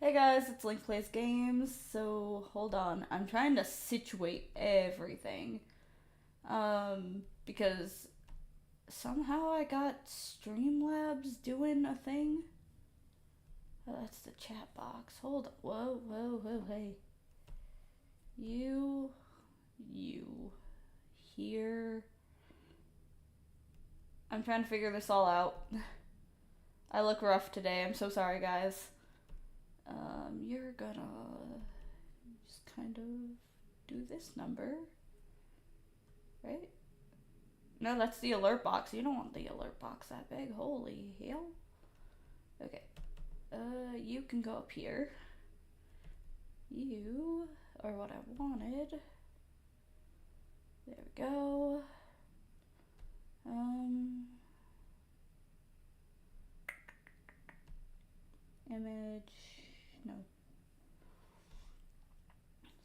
Hey guys, it's Link Plays Games. So hold on, I'm trying to situate everything. Because somehow I got Streamlabs doing a thing. Oh, that's the chat box. Hold on. Whoa, hey. You here. I'm trying to figure this all out. I look rough today. I'm so sorry, guys. You're gonna just kind of do this number, right? No, that's the alert box. You don't want the alert box that big. Holy hell. Okay. You can go up here. You are what I wanted. There we go. Image. No.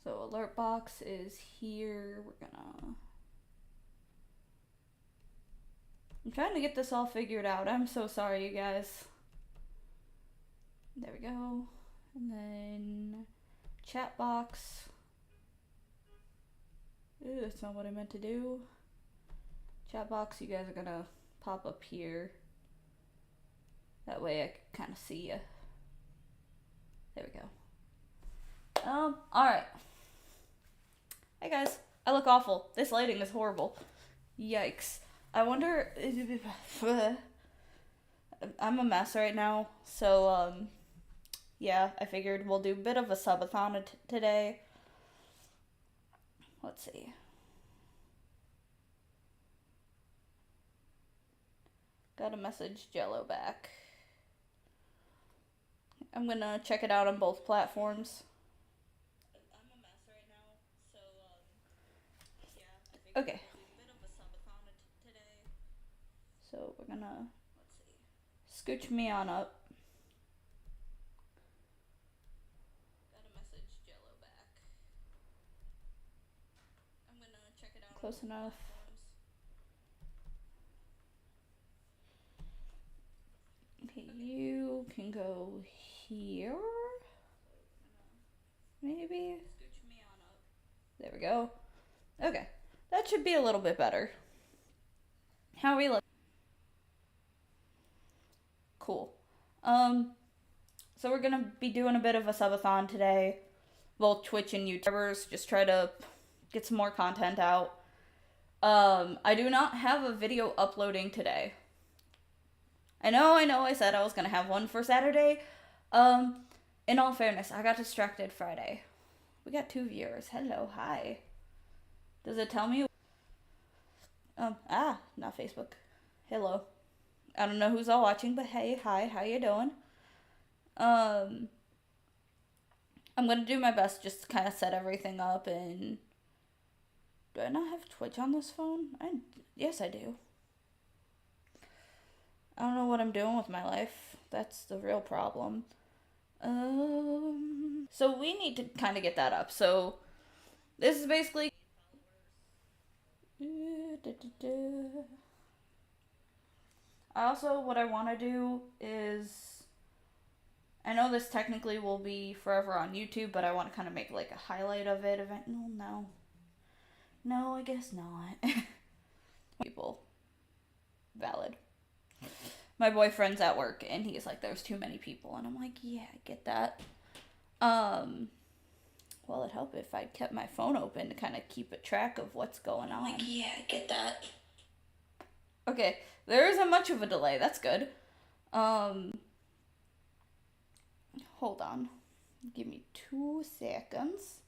So alert box is here. I'm trying to get this all figured out. I'm so sorry, you guys. There we go. And then chat box. Ooh, that's not what I meant to do. Chat box, you guys are gonna pop up here. That way I can kind of see you. There we go. Alright. Hey guys, I look awful. This lighting is horrible. Yikes. I wonder... I'm a mess right now, so, yeah, I figured we'll do a bit of a subathon today. Let's see. Got a message Jello back. I'm gonna check it out on both platforms. I'm a mess right now, so, yeah, I figured okay. We'll do a bit of a subathon today. So we're gonna, let's see, scooch me on up. Got a message Jello back. I'm gonna check it out. Close enough. Okay, you can go here. Maybe. Scooch me on up. There we go. Okay, that should be a little bit better. How are we looking? Cool. So we're gonna be doing a bit of a subathon today. Both Twitch and YouTubers, just try to get some more content out. I do not have a video uploading today. I know, I said I was gonna have one for Saturday. In all fairness, I got distracted Friday. We got 2 viewers. Hello, hi. Does it tell me? Not Facebook. Hello. I don't know who's all watching, but hey, hi, how you doing? I'm gonna do my best just to kind of set everything up. And do I not have Twitch on this phone? Yes, I do. I don't know what I'm doing with my life. That's the real problem. So we need to kind of get that up. So this is basically... Also, what I want to do is... I know this technically will be forever on YouTube, but I want to kind of make like a highlight of it. No, I guess not. People. Valid. My boyfriend's at work, and he's like, there's too many people. And I'm like, yeah, I get that. Well, it'd help if I kept my phone open to kind of keep a track of what's going on. Like, yeah, I get that. Okay, there isn't much of a delay. That's good. Hold on. Give me 2 seconds.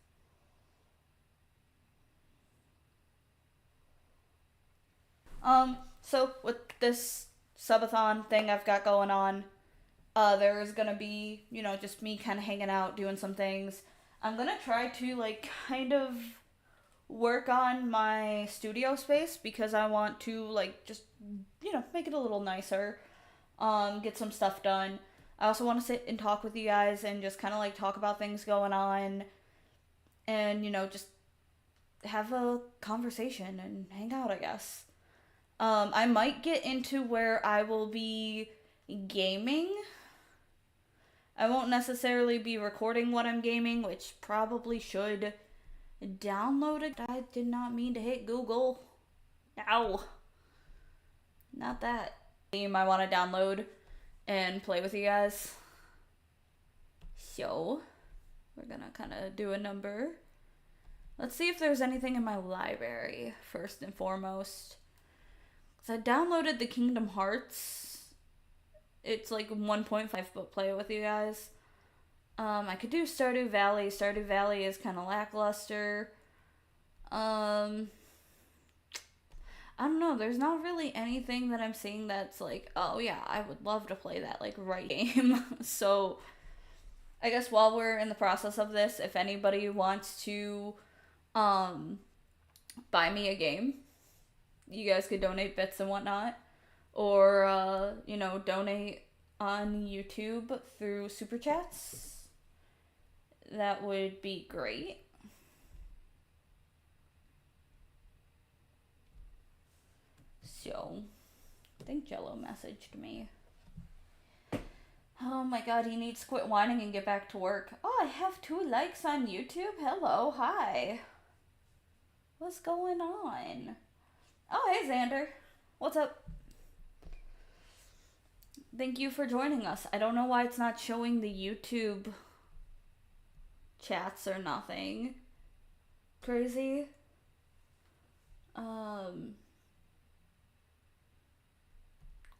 So with this subathon thing I've got going on, there is gonna be, just me kind of hanging out, doing some things. I'm gonna try to, like, kind of work on my studio space because I want to, like, just, make it a little nicer, get some stuff done. I also want to sit and talk with you guys and just kind of, like, talk about things going on and, just have a conversation and hang out, I guess. I might get into where I will be gaming. I won't necessarily be recording what I'm gaming, which probably should download it. I did not mean to hit Google. Ow. Not that. Game I want to download and play with you guys. So, we're gonna kind of do a number. Let's see if there's anything in my library, first and foremost. Because I downloaded the Kingdom Hearts. It's like 1.5, but play it with you guys. I could do Stardew Valley. Stardew Valley is kind of lackluster. I don't know. There's not really anything that I'm seeing that's like, oh yeah, I would love to play that like right game. So, I guess while we're in the process of this, if anybody wants to buy me a game, you guys could donate bits and whatnot, or donate on YouTube through super chats. That would be great. So, I think Jello messaged me. Oh my god, he needs to quit whining and get back to work. Oh, I have 2 likes on YouTube. Hello, hi. What's going on? Oh, hey, Xander. What's up? Thank you for joining us. I don't know why it's not showing the YouTube chats or nothing. Crazy.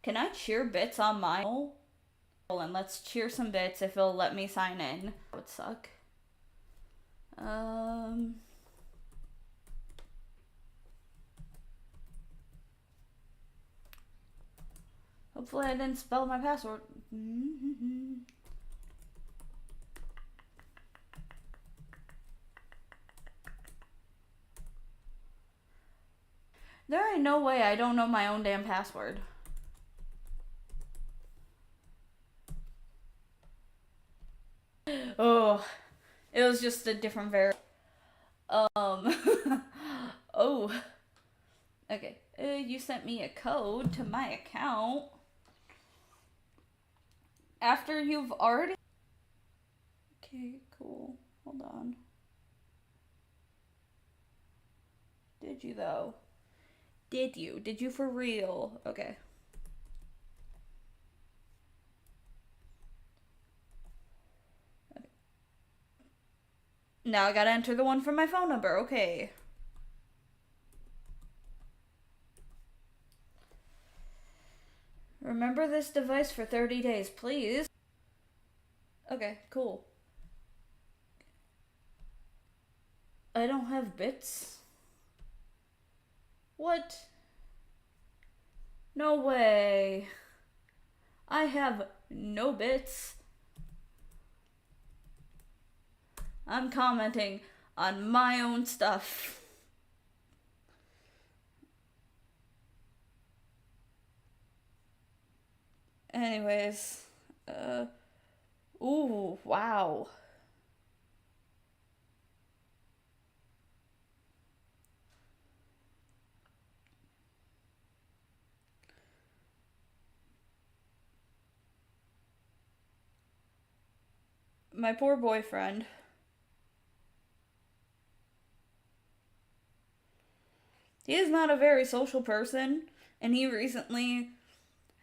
Can I cheer bits on my... Hold on, let's cheer some bits if it'll let me sign in. That would suck. Hopefully I didn't spell my password. There ain't no way I don't know my own damn password. Oh, it was just a different oh. Okay, you sent me a code to my account. After you've already... Okay, cool. Hold on. Did you, though? Did you? Did you for real? Okay. Now I gotta enter the one from my phone number. Okay. Remember this device for 30 days, please. Okay, cool. I don't have bits. What? No way. I have no bits. I'm commenting on my own stuff. Anyways, ooh, wow. My poor boyfriend. He is not a very social person, and he recently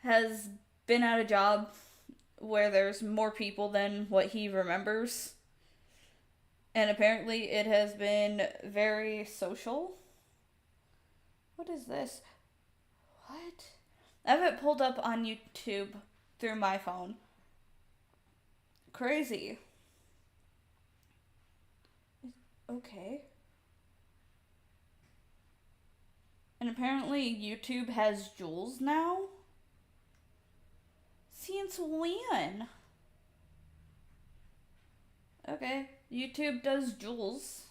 has been at a job where there's more people than what he remembers. And apparently it has been very social. What is this? What? I have it pulled up on YouTube through my phone. Crazy. Okay. And apparently YouTube has Jules now? Since when? Okay, YouTube does Jules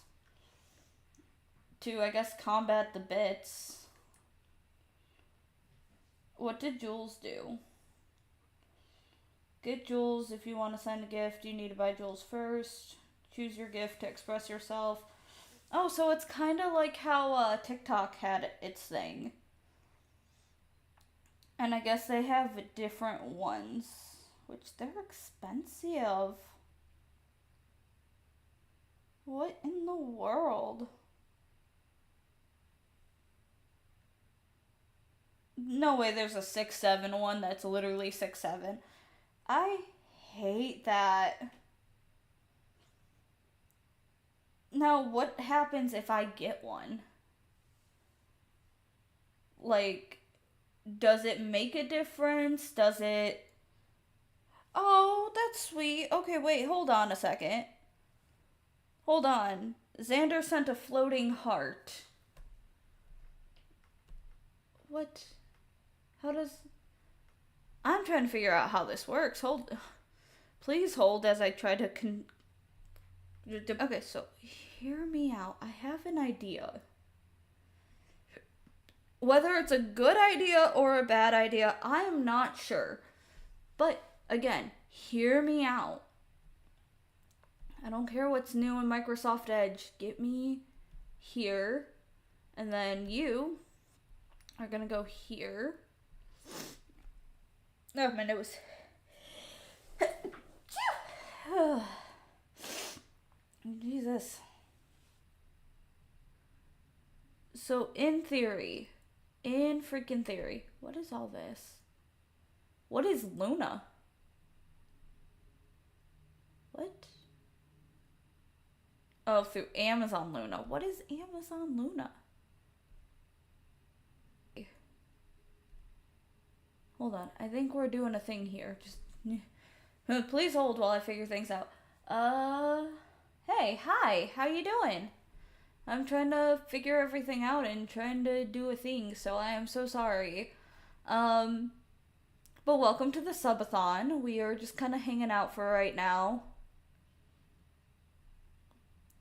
to, I guess, combat the bits. What did Jules do? Get Jules. If you want to send a gift, you need to buy Jules first. Choose your gift to express yourself. Oh, so it's kind of like how TikTok had its thing. And I guess they have different ones. which they're expensive. What in the world? No way there's a 6'7" one that's literally 6'7". I hate that. Now, what happens if I get one? Like, does it make a difference? Does it... Oh, that's sweet. Okay, wait, hold on a second. Hold on. Xander sent a floating heart. What? How does... I'm trying to figure out how this works. Please hold as I try to Okay, so hear me out. I have an idea. Whether it's a good idea or a bad idea, I am not sure. But again, hear me out. I don't care what's new in Microsoft Edge. Get me here. And then you are going to go here. Oh, my nose. Jesus. So, in freaking theory, what is all this? What is Luna? What? Oh, through Amazon Luna. What is Amazon Luna? Hold on. I think we're doing a thing here. Just please hold while I figure things out. Hey, hi. How you doing? I'm trying to figure everything out and trying to do a thing, so I am so sorry. But welcome to the Subathon. We are just kind of hanging out for right now.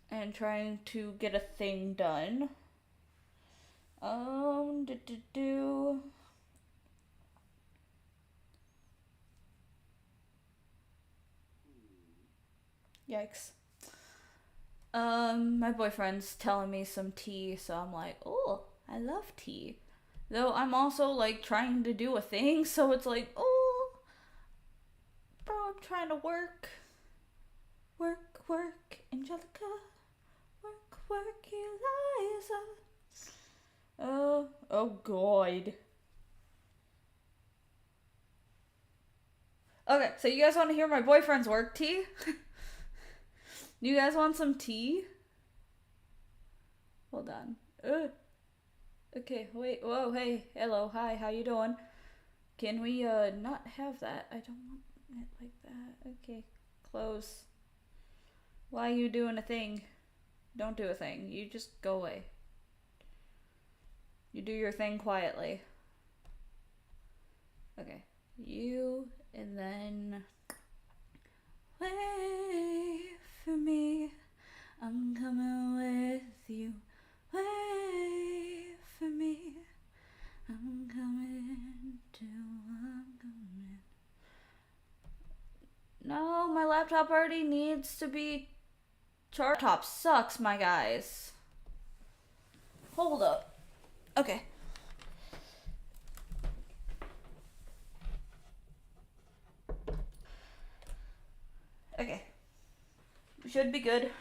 And trying to get a thing done. Yikes. My boyfriend's telling me some tea, so I'm like, oh, I love tea. Though I'm also, like, trying to do a thing, so it's like, oh, bro, I'm trying to work. Work, Angelica. Work, Eliza. Oh, God. Okay, so you guys want to hear my boyfriend's work tea? You guys want some tea? Hold on. Okay, wait. Whoa, hey. Hello, hi, how you doing? Can we, not have that? I don't want it like that. Okay, close. Why are you doing a thing? Don't do a thing. You just go away. You do your thing quietly. Okay. You, and then... Wait for me. I'm coming with you. Wait for me. I'm coming. No, my laptop already needs to be charged. Laptop sucks, my guys. Hold up. Okay. Okay. We should be good.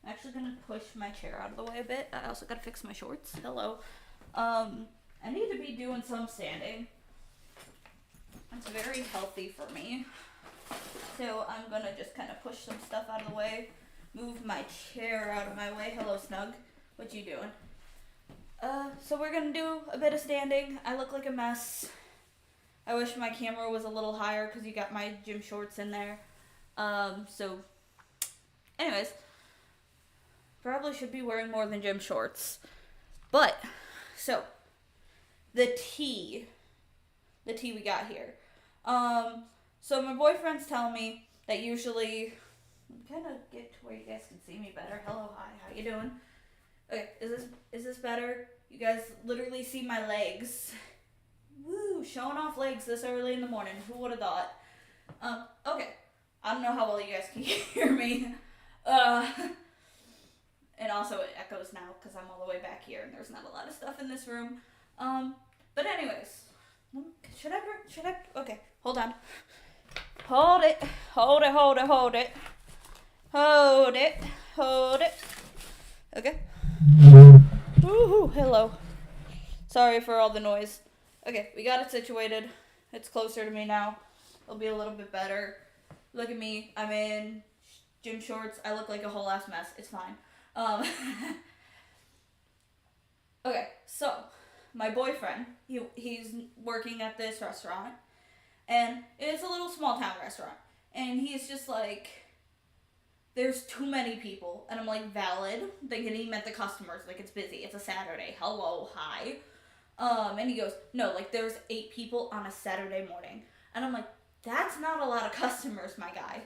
I'm actually gonna push my chair out of the way a bit. I also gotta fix my shorts. Hello. I need to be doing some standing. It's very healthy for me. So I'm gonna just kind of push some stuff out of the way. Move my chair out of my way. Hello, Snug. What you doing? So we're gonna do a bit of standing. I look like a mess. I wish my camera was a little higher because you got my gym shorts in there. So anyways, probably should be wearing more than gym shorts. But, so, the tea we got here. So my boyfriend's telling me that usually, kind of get to where you guys can see me better. Hello, hi, how you doing? Okay, is this better? You guys literally see my legs. Woo, showing off legs this early in the morning. Who would have thought? Okay. I don't know how well you guys can hear me. And also it echoes now because I'm all the way back here and there's not a lot of stuff in this room. But anyways, should I, okay, hold on. Hold it. Hold it, hold it, hold it. Hold it. Hold it. Okay. Woohoo, hello. Sorry for all the noise. Okay, we got it situated. It's closer to me now. It'll be a little bit better. Look at me. I'm in gym shorts. I look like a whole ass mess. It's fine. Okay, so my boyfriend, he's working at this restaurant, and it's a little small town restaurant, and he's just like, there's too many people, and I'm like, valid, thinking he meant the customers, like it's busy, it's a Saturday, hello, hi, and he goes, no, like there's 8 people on a Saturday morning, and I'm like, that's not a lot of customers, my guy,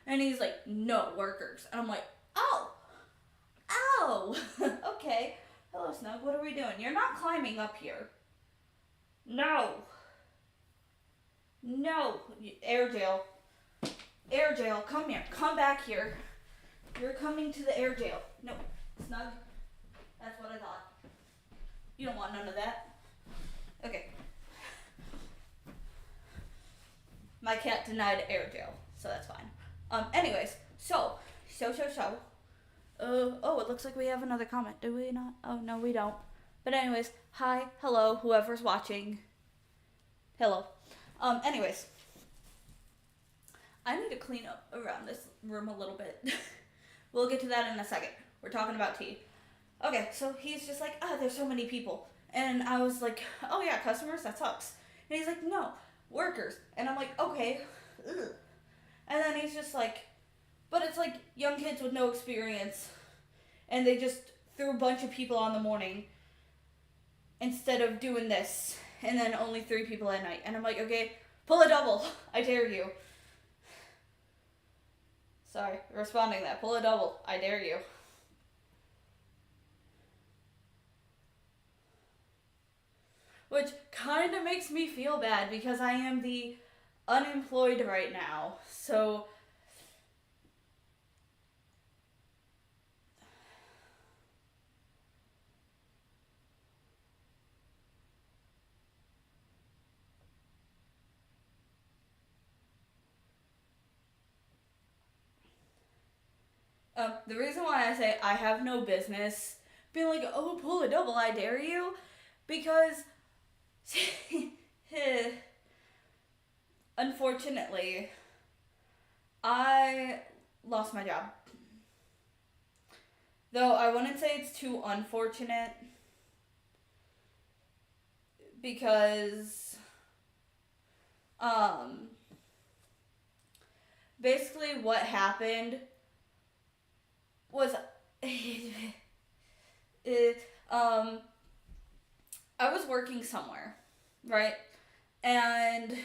and he's like, no, workers, and I'm like, oh, okay. Hello, Snug. What are we doing? You're not climbing up here. No. No. Air jail. Air jail. Come here. Come back here. You're coming to the air jail. No. Snug. That's what I thought. You don't want none of that. Okay. My cat denied air jail, so that's fine. Anyways, so. Oh, it looks like we have another comment. Do we not? Oh, no, we don't. But anyways, hi, hello, whoever's watching. Hello. Anyways. I need to clean up around this room a little bit. We'll get to that in a second. We're talking about tea. Okay, so he's just like, there's so many people. And I was like, oh yeah, customers? That sucks. And he's like, no, workers. And I'm like, okay. Ugh. And then he's just like, but it's like young kids with no experience, and they just threw a bunch of people on the morning instead of doing this, and then only 3 people at night. And I'm like, okay, pull a double. I dare you. Sorry, responding that. Pull a double. I dare you. Which kind of makes me feel bad because I am the unemployed right now. So the reason why I say I have no business being like, oh, pull a double, I dare you, because unfortunately, I lost my job. Though I wouldn't say it's too unfortunate, because basically what happened was I was working somewhere, right? And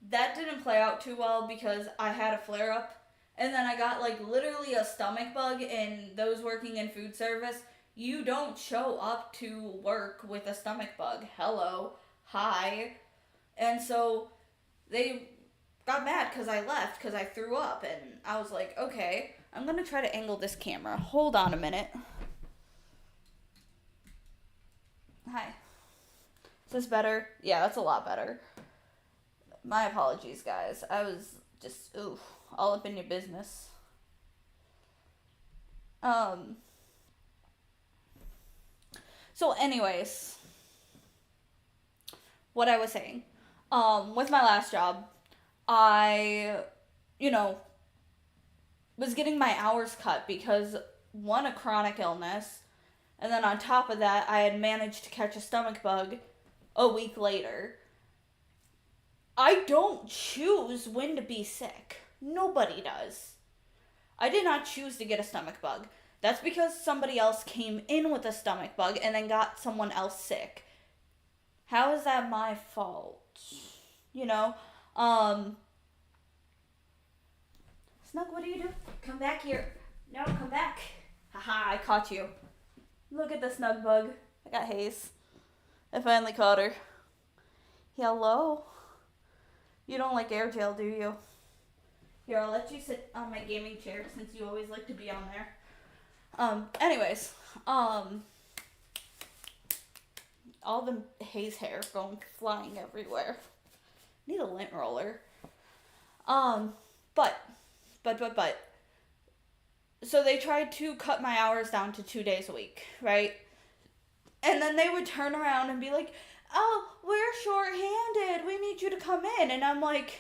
that didn't play out too well because I had a flare up, and then I got like literally a stomach bug. And those working in food service, you don't show up to work with a stomach bug. Hello, hi. And so they got mad because I left because I threw up, and I was like, okay, I'm gonna try to angle this camera. Hold on a minute. Hi. Is this better? Yeah, that's a lot better. My apologies, guys. I was just, all up in your business. So anyways, what I was saying, with my last job, I, was getting my hours cut because, one, a chronic illness, and then on top of that, I had managed to catch a stomach bug a week later. I don't choose when to be sick. Nobody does. I did not choose to get a stomach bug. That's because somebody else came in with a stomach bug and then got someone else sick. How is that my fault? Snug, what do you do? Come back here. No, come back. Haha, I caught you. Look at the snug bug. I got Hayes. I finally caught her. Hello? You don't like air jail, do you? Here, I'll let you sit on my gaming chair since you always like to be on there. Anyways, all the Hayes hair going flying everywhere. Need a lint roller. Um, but, but. So they tried to cut my hours down to 2 days a week, right? And then they would turn around and be like, oh, we're short-handed. We need you to come in. And I'm like,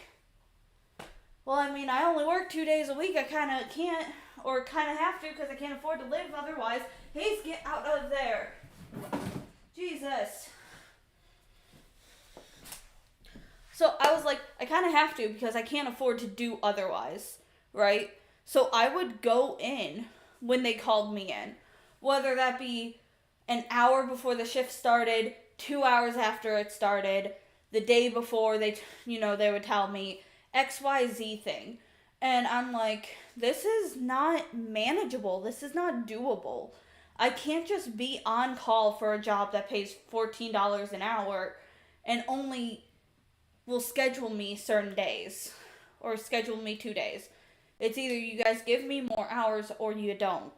well, I mean, I only work 2 days a week. I kind of can't, or kind of have to because I can't afford to live otherwise. Hayes, get out of there. Jesus. So I was like, I kind of have to because I can't afford to do otherwise, right? So I would go in when they called me in, whether that be an hour before the shift started, 2 hours after it started, the day before they would tell me XYZ thing. And I'm like, this is not manageable. This is not doable. I can't just be on call for a job that pays $14 an hour and only will schedule me certain days or schedule me 2 days. It's either you guys give me more hours or you don't.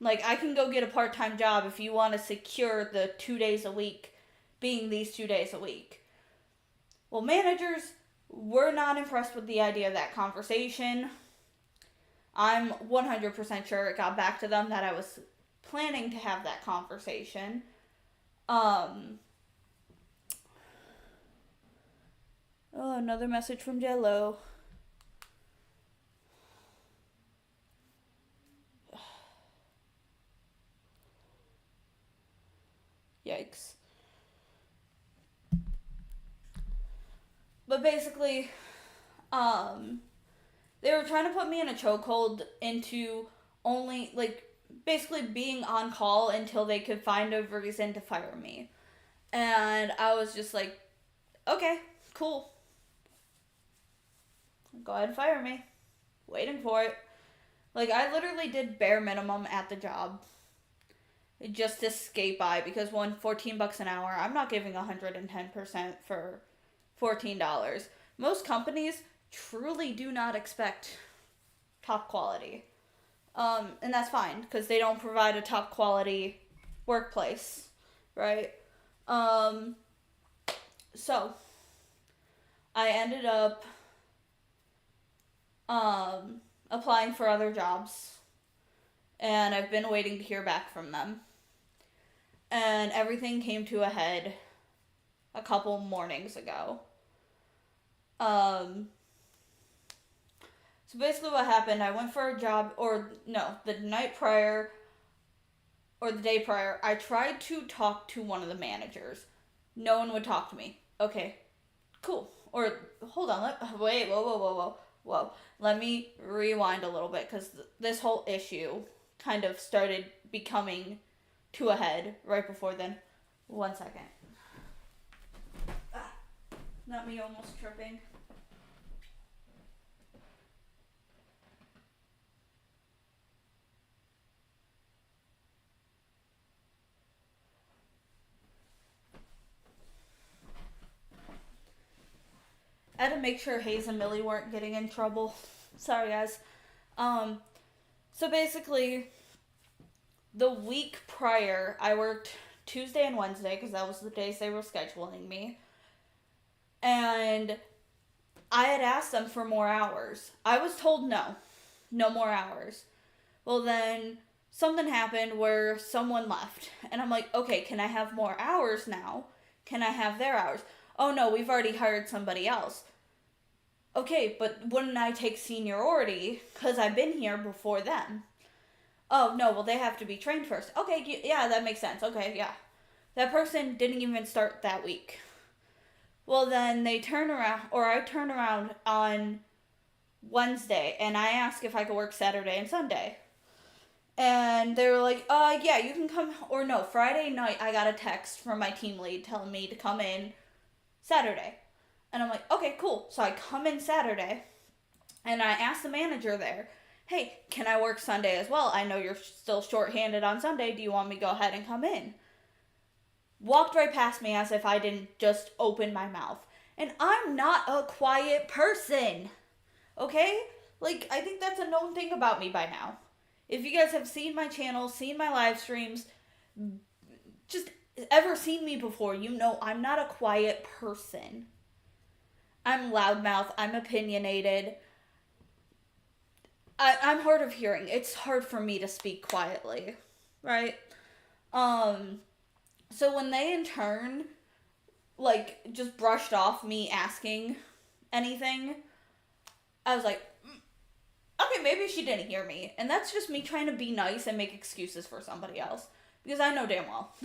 Like, I can go get a part-time job if you want to secure the 2 days a week being these 2 days a week. Well, managers were not impressed with the idea of that conversation. I'm 100% sure it got back to them that I was planning to have that conversation. Oh, another message from Jello. Yikes. But basically, they were trying to put me in a chokehold into only, like, basically being on call until they could find a reason to fire me. And I was just like, okay, cool. Go ahead and fire me. Waiting for it. Like, I literally did bare minimum at the job just to skate by because $14 an hour, I'm not giving 110% for $14. Most companies truly do not expect top quality. And that's fine because they don't provide a top quality workplace, right? So I ended up applying for other jobs and I've been waiting to hear back from them. And everything came to a head a couple mornings ago. So basically what happened, I went for a job, or no, the night prior, or the day prior, I tried to talk to one of the managers. No one would talk to me. Okay, cool. Or, hold on, wait, whoa. Let me rewind a little bit, because this whole issue kind of started becoming to a head right before then. 1 second. Not me almost tripping. I had to make sure Hayes and Millie weren't getting in trouble. Sorry, guys. So basically, the week prior, I worked Tuesday and Wednesday because that was the days they were scheduling me. And I had asked them for more hours. I was told no more hours. Well, then something happened where someone left. And I'm like, okay, can I have more hours now? Can I have their hours? Oh no, we've already hired somebody else. Okay, but wouldn't I take seniority because I've been here before them? Oh no, well they have to be trained first. Okay, yeah, that makes sense. Okay, yeah. That person didn't even start that week. Well, then I turn around on Wednesday and I ask if I could work Saturday and Sunday. And they were like, yeah, you can come. Or no, Friday night I got a text from my team lead telling me to come in Saturday. And I'm like, okay, cool. So I come in Saturday and I ask the manager there, hey, can I work Sunday as well? I know you're still short-handed on Sunday. Do you want me to go ahead and come in? Walked right past me as if I didn't just open my mouth. And I'm not a quiet person. Okay? Like, I think that's a known thing about me by now. If you guys have seen my channel, seen my live streams, just ever seen me before, you know I'm not a quiet person. I'm loudmouth. I'm opinionated. I'm hard of hearing. It's hard for me to speak quietly, right? Um, so when they in turn, like, just brushed off me asking anything, I was like, okay, maybe she didn't hear me. And that's just me trying to be nice and make excuses for somebody else. Because I know damn well.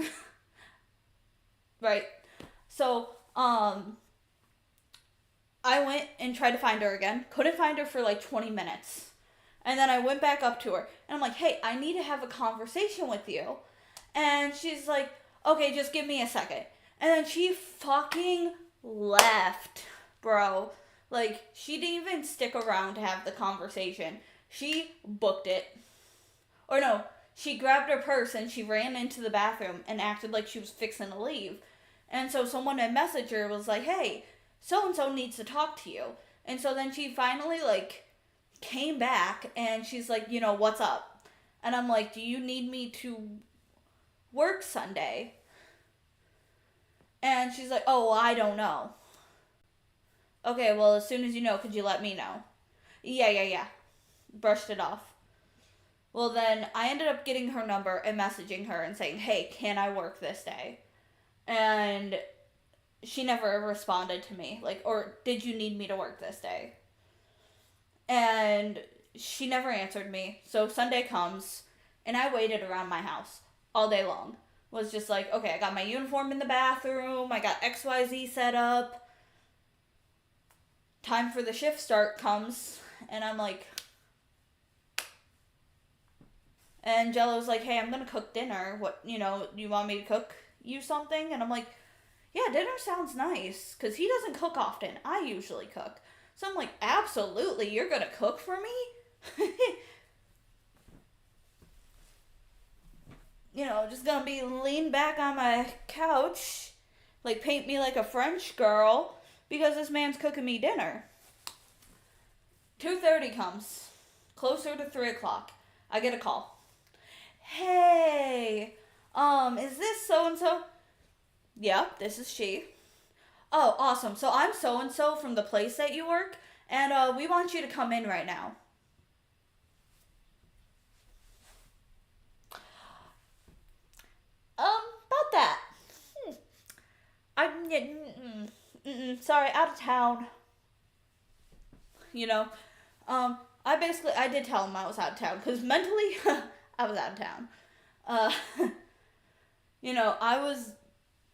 Right? So, I went and tried to find her again. Couldn't find her for like 20 minutes. And then I went back up to her. And I'm like, hey, I need to have a conversation with you. And she's like, okay, just give me a second. And then she fucking left, bro. Like, she didn't even stick around to have the conversation. She booked it. Or no, she grabbed her purse and she ran into the bathroom and acted like she was fixing to leave. And so someone had messaged her was like, hey, so-and-so needs to talk to you. And so then she finally, like, came back and she's like, you know, what's up? And I'm like, do you need me to work Sunday? And she's like, oh, well, I don't know. Okay, well, as soon as you know, could you let me know? Yeah. Brushed it off. Well, then I ended up getting her number and messaging her and saying, hey, can I work this day? And she never responded to me. Like, or did you need me to work this day? And she never answered me. So Sunday comes, and I waited around my house all day long. Was just like, okay, I got my uniform in the bathroom. I got XYZ set up. Time for the shift start comes, and I'm like... And Jello's like, hey, I'm going to cook dinner. What, you want me to cook you something? And I'm like, yeah, dinner sounds nice. Because he doesn't cook often. I usually cook. So I'm like, absolutely, you're going to cook for me? Just going to be lean back on my couch. Like, paint me like a French girl. Because this man's cooking me dinner. 2:30 comes. Closer to 3 o'clock. I get a call. Hey, is this so-and-so? Yeah, this is she. Oh, awesome. So I'm so-and-so from the place that you work, and we want you to come in right now. About that. Sorry, out of town. I did tell him I was out of town, because mentally, I was out of town. I was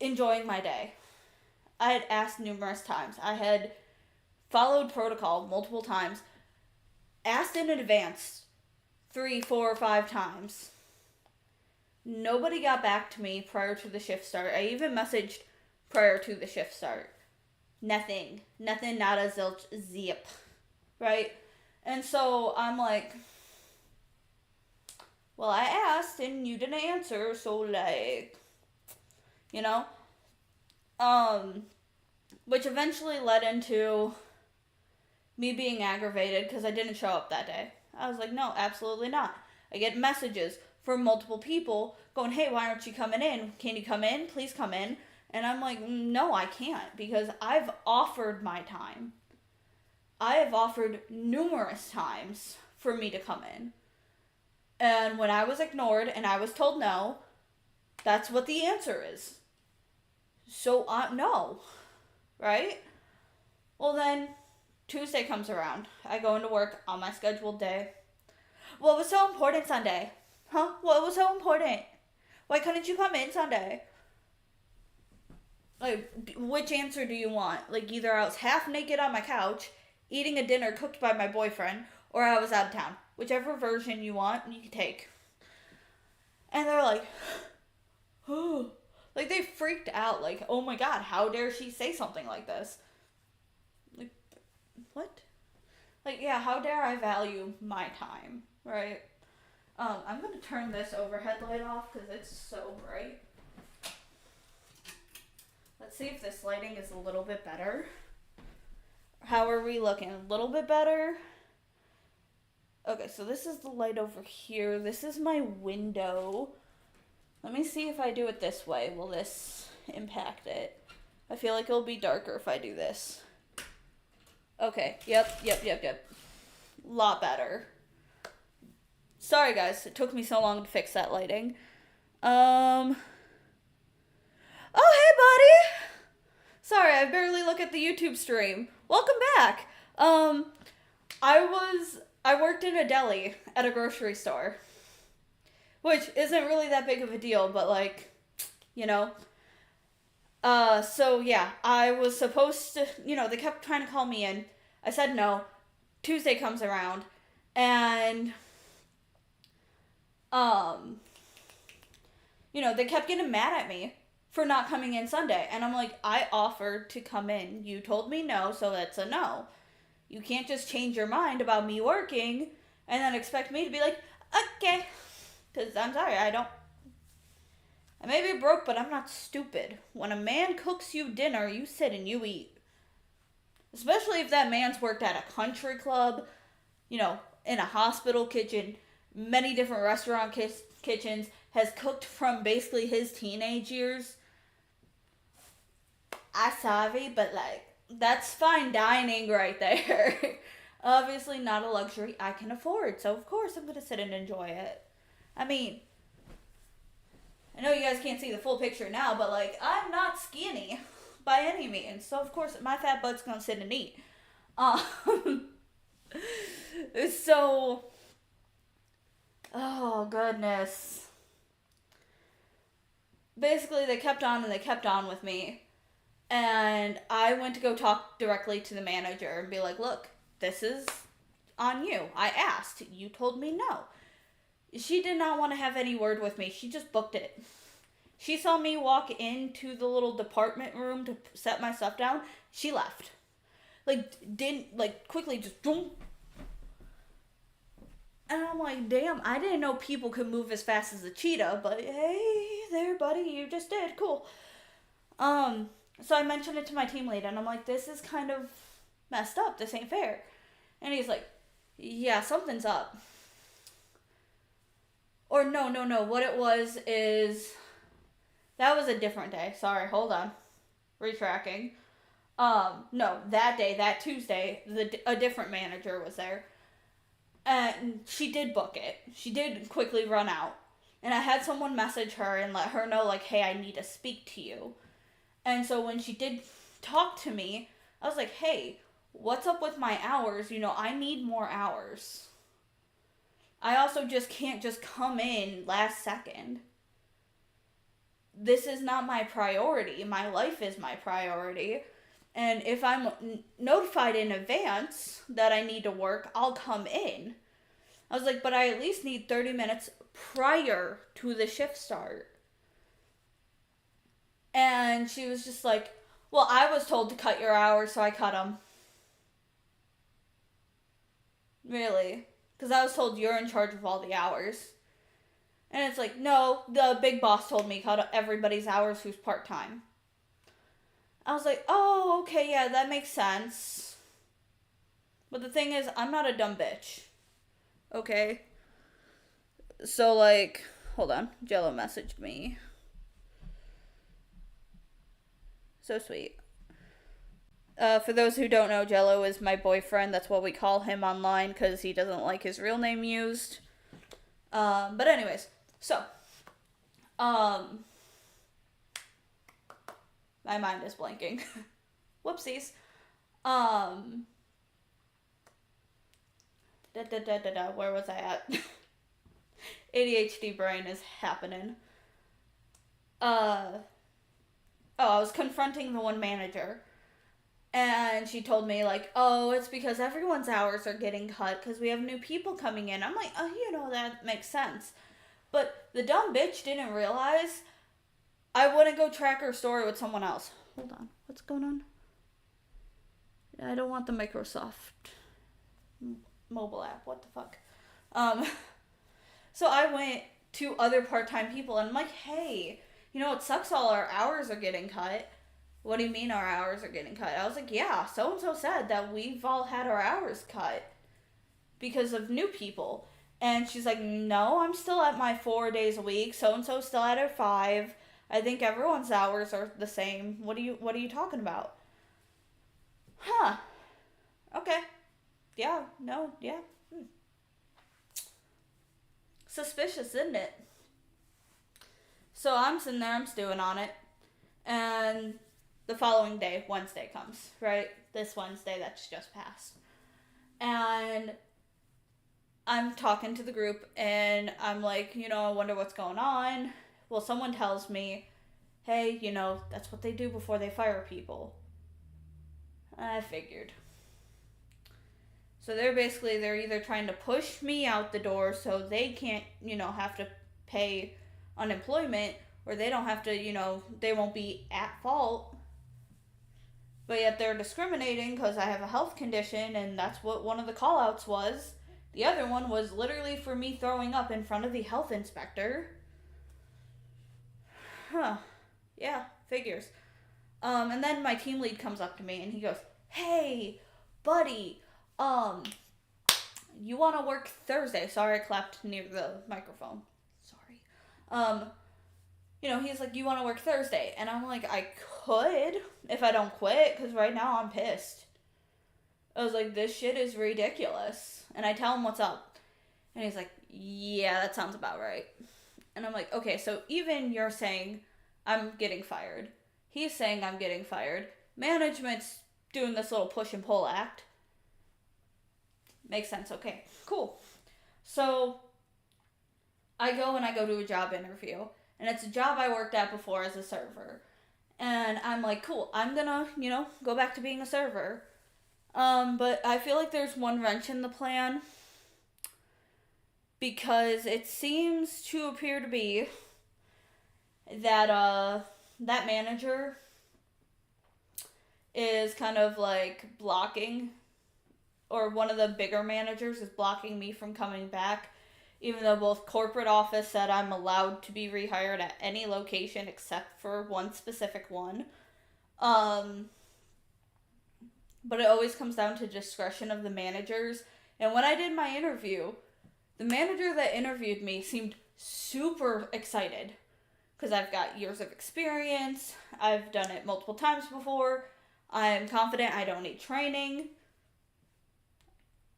enjoying my day. I had asked numerous times. I had followed protocol multiple times. Asked in advance 3, 4, or 5 times. Nobody got back to me prior to the shift start. I even messaged prior to the shift start. Nothing, not a zilch, zip. Right? And so I'm like... Well, I asked and you didn't answer, so which eventually led into me being aggravated because I didn't show up that day. I was like, no, absolutely not. I get messages from multiple people going, hey, why aren't you coming in? Can you come in? Please come in. And I'm like, no, I can't, because I've offered my time. I have offered numerous times for me to come in. And when I was ignored and I was told no, that's what the answer is. So, no. Right? Well, then, Tuesday comes around. I go into work on my scheduled day. What was so important Sunday? Huh? What was so important? Why couldn't you come in Sunday? Like, which answer do you want? Like, either I was half naked on my couch, eating a dinner cooked by my boyfriend, or I was out of town. Whichever version you want, you can take. And they're like, oh. Like, they freaked out. Like, oh my god, how dare she say something like this? Like, what? Like, yeah, how dare I value my time, right? I'm going to turn this overhead light off because it's so bright. Let's see if this lighting is a little bit better. How are we looking? A little bit better? Okay, so this is the light over here. This is my window. Let me see if I do it this way. Will this impact it? I feel like it'll be darker if I do this. Okay. Yep. Lot better. Sorry, guys. It took me so long to fix that lighting. Oh, hey, buddy. Sorry, I barely look at the YouTube stream. Welcome back. I worked in a deli at a grocery store, which isn't really that big of a deal, but like, you know. So yeah, I was supposed to, they kept trying to call me in. I said no. Tuesday comes around, and um, they kept getting mad at me for not coming in Sunday. And I'm like, I offered to come in. You told me no, so that's a no. You can't just change your mind about me working and then expect me to be like, okay. Because I'm sorry, I may be broke, but I'm not stupid. When a man cooks you dinner, you sit and you eat. Especially if that man's worked at a country club, in a hospital kitchen, many different restaurant kitchens, has cooked from basically his teenage years. I'm sorry, but like, that's fine dining right there. Obviously not a luxury I can afford, so of course I'm gonna sit and enjoy it. I mean, I know you guys can't see the full picture now, but like, I'm not skinny by any means, so of course my fat butt's gonna sit and eat. So, oh goodness. Basically, they kept on and they kept on with me. And I went to go talk directly to the manager and be like, look, this is on you. I asked. You told me no. She did not want to have any word with me. She just booked it. She saw me walk into the little department room to set my stuff down. She left. Quickly just boom. And I'm like, damn, I didn't know people could move as fast as a cheetah, but hey, there, buddy, you just did. Cool. So I mentioned it to my team lead, and I'm like, this is kind of messed up. This ain't fair. And he's like, yeah, something's up. Or no. What it was is, that was a different day. Sorry, hold on. Retracking. No, that day, that Tuesday, a different manager was there. And she did book it. She did quickly run out. And I had someone message her and let her know, like, hey, I need to speak to you. And so when she did talk to me, I was like, hey, what's up with my hours? I need more hours. I also just can't just come in last second. This is not my priority. My life is my priority. And if I'm notified in advance that I need to work, I'll come in. I was like, but I at least need 30 minutes prior to the shift start. And she was just like, well, I was told to cut your hours, so I cut them. Really? Because I was told you're in charge of all the hours. And it's like, no, the big boss told me cut everybody's hours who's part-time. I was like, oh, okay, yeah, that makes sense. But the thing is, I'm not a dumb bitch. Okay? So, like, hold on. Jello messaged me. So sweet. For those who don't know, Jello is my boyfriend. That's what we call him online because he doesn't like his real name used. But anyways, so, my mind is blanking. Whoopsies. Where was I at? ADHD brain is happening. I was confronting the one manager. And she told me, like, oh, it's because everyone's hours are getting cut because we have new people coming in. I'm like, oh, that makes sense. But the dumb bitch didn't realize I wouldn't go track her story with someone else. Hold on. What's going on? I don't want the Microsoft mobile app. What the fuck? So I went to other part-time people and I'm like, hey, it sucks all our hours are getting cut. What do you mean our hours are getting cut? I was like, yeah, so-and-so said that we've all had our hours cut because of new people. And she's like, no, I'm still at my 4 days a week. So-and-so's still at her 5. I think everyone's hours are the same. What are you talking about? Huh. Okay. Yeah. No. Yeah. Suspicious, isn't it? So I'm sitting there, I'm stewing on it, and the following day, Wednesday comes, right? This Wednesday that's just passed. And I'm talking to the group, and I'm like, I wonder what's going on. Well, someone tells me, hey, that's what they do before they fire people. I figured. So they're either trying to push me out the door so they can't, have to pay unemployment, or they don't have to, they won't be at fault. But yet they're discriminating because I have a health condition, and that's what one of the call outs was. The other one was literally for me throwing up in front of the health inspector. Huh. Yeah, figures. And then my team lead comes up to me and he goes, hey, buddy, you want to work Thursday? Sorry, I clapped near the microphone. Sorry. He's like, you want to work Thursday? And I'm like, I could if I don't quit, because right now I'm pissed. I was like, this shit is ridiculous. And I tell him what's up. And he's like, yeah, that sounds about right. And I'm like, okay, so even you're saying I'm getting fired. He's saying I'm getting fired. Management's doing this little push and pull act. Makes sense. Okay, cool. So I go to a job interview. And it's a job I worked at before as a server. And I'm like, cool, I'm gonna, go back to being a server. But I feel like there's one wrench in the plan. Because it seems to appear to be that, that manager is kind of like blocking, or one of the bigger managers is blocking me from coming back, even though both corporate office said I'm allowed to be rehired at any location except for one specific one. But it always comes down to discretion of the managers. And when I did my interview, the manager that interviewed me seemed super excited because I've got years of experience. I've done it multiple times before. I'm confident I don't need training.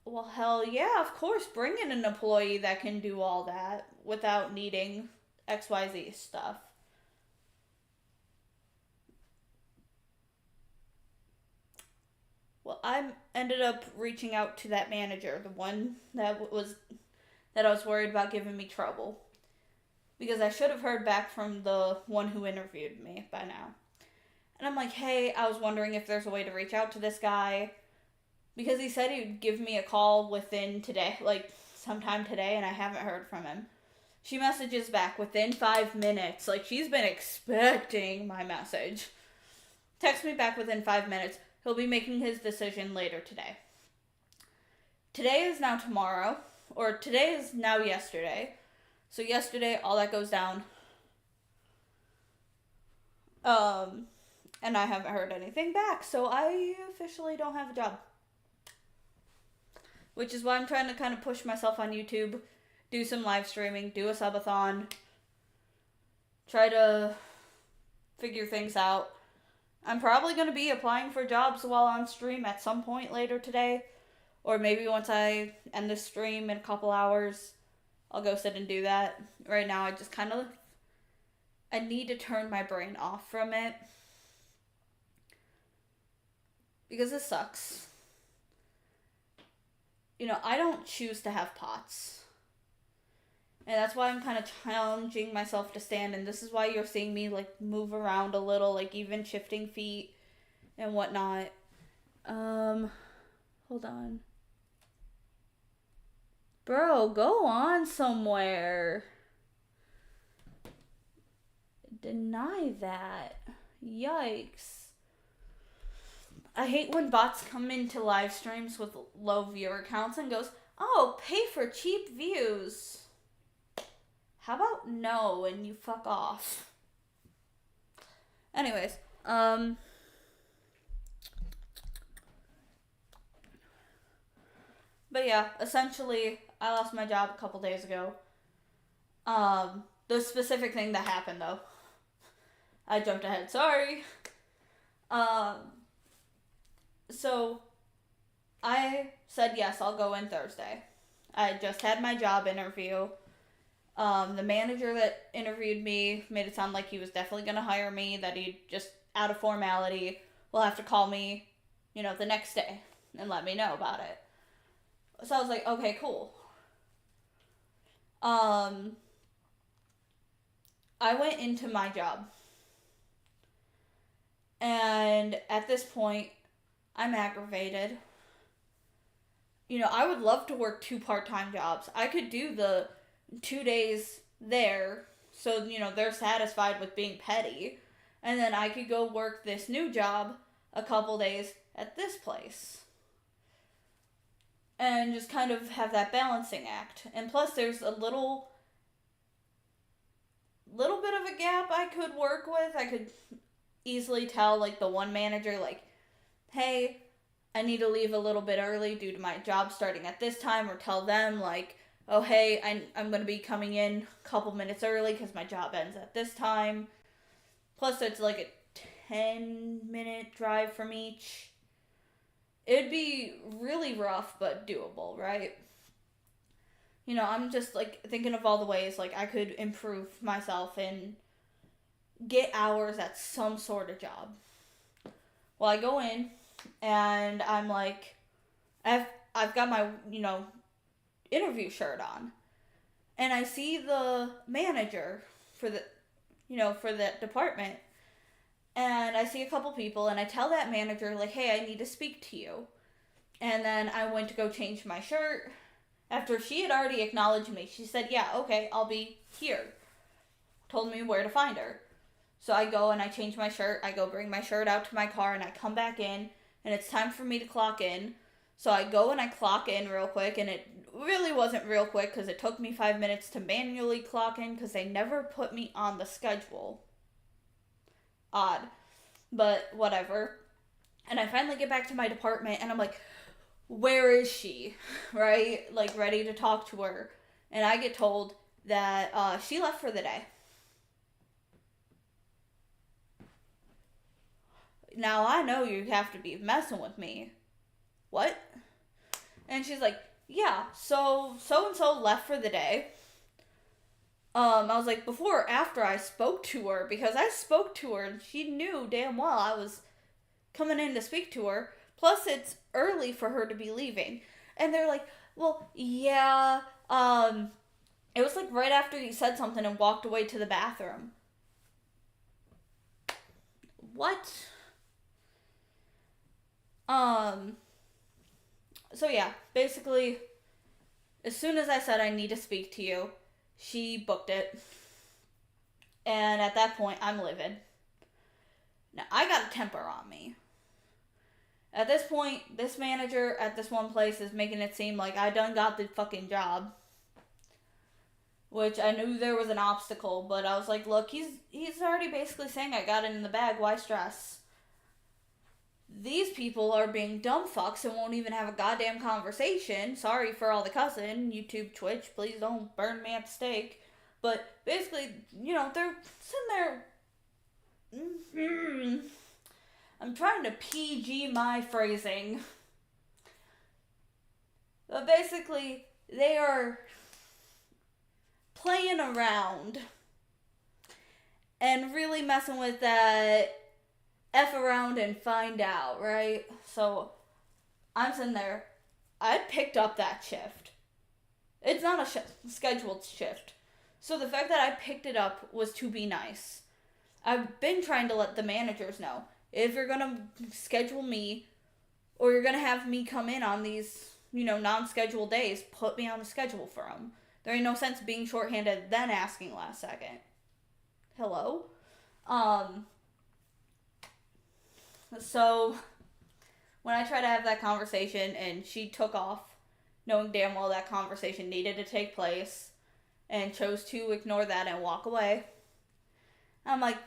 Well, hell yeah, of course. Bring in an employee that can do all that without needing XYZ stuff. Well, I ended up reaching out to that manager, the one that I was worried about giving me trouble. Because I should have heard back from the one who interviewed me by now. And I'm like, hey, I was wondering if there's a way to reach out to this guy. Because he said he'd give me a call within today, like sometime today, and I haven't heard from him. She messages back within 5 minutes. Like, she's been expecting my message. Text me back within 5 minutes. He'll be making his decision later today. Today is now tomorrow, or today is now yesterday. So yesterday, all that goes down. And I haven't heard anything back, so I officially don't have a job. Which is why I'm trying to kind of push myself on YouTube, do some live streaming, do a subathon, try to figure things out. I'm probably going to be applying for jobs while on stream at some point later today, or maybe once I end the stream in a couple hours, I'll go sit and do that. Right now, I just kind of, I need to turn my brain off from it, because it sucks. I don't choose to have POTS. And that's why I'm kind of challenging myself to stand. And this is why you're seeing me, move around a little, even shifting feet and whatnot. Hold on. Bro, go on somewhere. Deny that. Yikes. I hate when bots come into live streams with low viewer counts and goes, oh, pay for cheap views. How about no and you fuck off? Anyways, but yeah, essentially, I lost my job a couple days ago. The specific thing that happened, though. I jumped ahead, sorry. So, said, yes, I'll go in Thursday. I just had my job interview. The manager that interviewed me made it sound like he was definitely going to hire me, that he just, out of formality, will have to call me, the next day and let me know about it. So I was like, okay, cool. I went into my job. And at this point, I'm aggravated. I would love to work 2 part-time jobs. I could do the 2 days there, so, they're satisfied with being petty. And then I could go work this new job a couple days at this place. And just kind of have that balancing act. And plus, there's a little bit of a gap I could work with. I could easily tell, like, the one manager, like, hey, I need to leave a little bit early due to my job starting at this time, or tell them, like, oh, hey, I'm going to be coming in a couple minutes early because my job ends at this time. Plus, it's like a 10-minute drive from each. It'd be really rough, but doable, right? I'm just, like, thinking of all the ways, like, I could improve myself and get hours at some sort of job. Well, I go in, and I'm like, I've got my, interview shirt on. And I see the manager for that department. And I see a couple people, and I tell that manager, like, hey, I need to speak to you. And then I went to go change my shirt. After she had already acknowledged me, she said, yeah, okay, I'll be here. Told me where to find her. So I go and I change my shirt. I go bring my shirt out to my car, and I come back in, and it's time for me to clock in. So I go and I clock in real quick, and it really wasn't real quick because it took me 5 minutes to manually clock in because they never put me on the schedule. Odd. But whatever. And I finally get back to my department, and I'm like, where is she? Right? Like, ready to talk to her. And I get told that she left for the day. Now, I know you have to be messing with me. What? And she's like, yeah, so-and-so left for the day. I was like, before or after I spoke to her? Because I spoke to her, and she knew damn well I was coming in to speak to her. Plus, it's early for her to be leaving. And they're like, well, yeah, it was like right after you said something and walked away to the bathroom. What? So yeah, basically, as soon as I said I need to speak to you, she booked it. And at that point, I'm livid. Now, I got a temper on me. At this point, this manager at this one place is making it seem like I done got the fucking job. Which I knew there was an obstacle, but I was like, look, he's already basically saying I got it in the bag, why stress? These people are being dumb fucks and won't even have a goddamn conversation. Sorry for all the cussing. YouTube, Twitch, please don't burn me at the stake. But basically, they're sitting there. I'm trying to PG my phrasing. But basically, they are playing around and really messing with that F around and find out, right? So, I'm sitting there. I picked up that shift. It's not a scheduled shift. So, the fact that I picked it up was to be nice. I've been trying to let the managers know. If you're going to schedule me, or you're going to have me come in on these, non-scheduled days, put me on the schedule for them. There ain't no sense being shorthanded then asking last second. Hello? So, when I tried to have that conversation and she took off, knowing damn well that conversation needed to take place, and chose to ignore that and walk away, I'm like,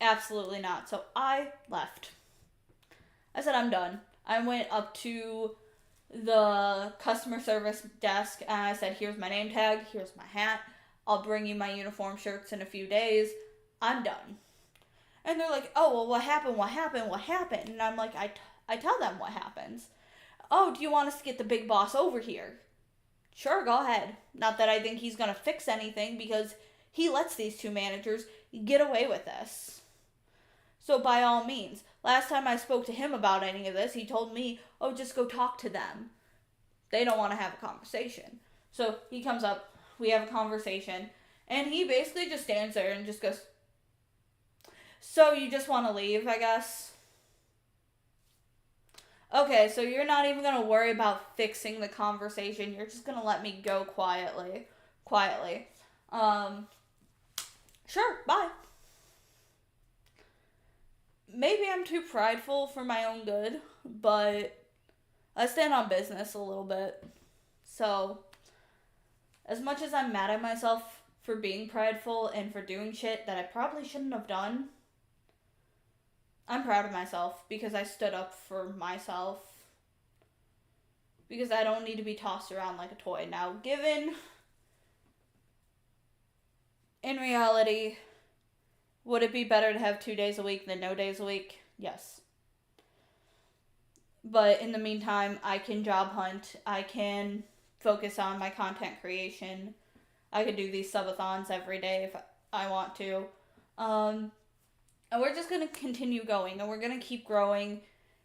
absolutely not. So I left. I said, I'm done. I went up to the customer service desk and I said, here's my name tag, here's my hat, I'll bring you my uniform shirts in a few days. I'm done. And they're like, oh, well, what happened? And I'm like, I tell them what happens. oh, do you want us to get the big boss over here? Sure, go ahead. Not that I think he's going to fix anything, because he lets these two managers get away with this. So by all means, last time I spoke to him about any of this, he told me, oh, just go talk to them. They don't want to have a conversation. So he comes up, we have a conversation, and he basically just stands there and just goes, so you just want to leave, I guess? Okay, so you're not even going to worry about fixing the conversation. You're just going to let me go quietly. Sure, bye. Maybe I'm too prideful for my own good, but I stand on business a little bit. So, as much as I'm mad at myself for being prideful and for doing shit that I probably shouldn't have done, I'm proud of myself because I stood up for myself. Because I don't need to be tossed around like a toy. Now, given, in reality, would it be better to have 2 days a week than no days a week? Yes. But in the meantime, I can job hunt. I can focus on my content creation. I could do these subathons every day if I want to. And we're just going to continue going. And we're going to keep growing.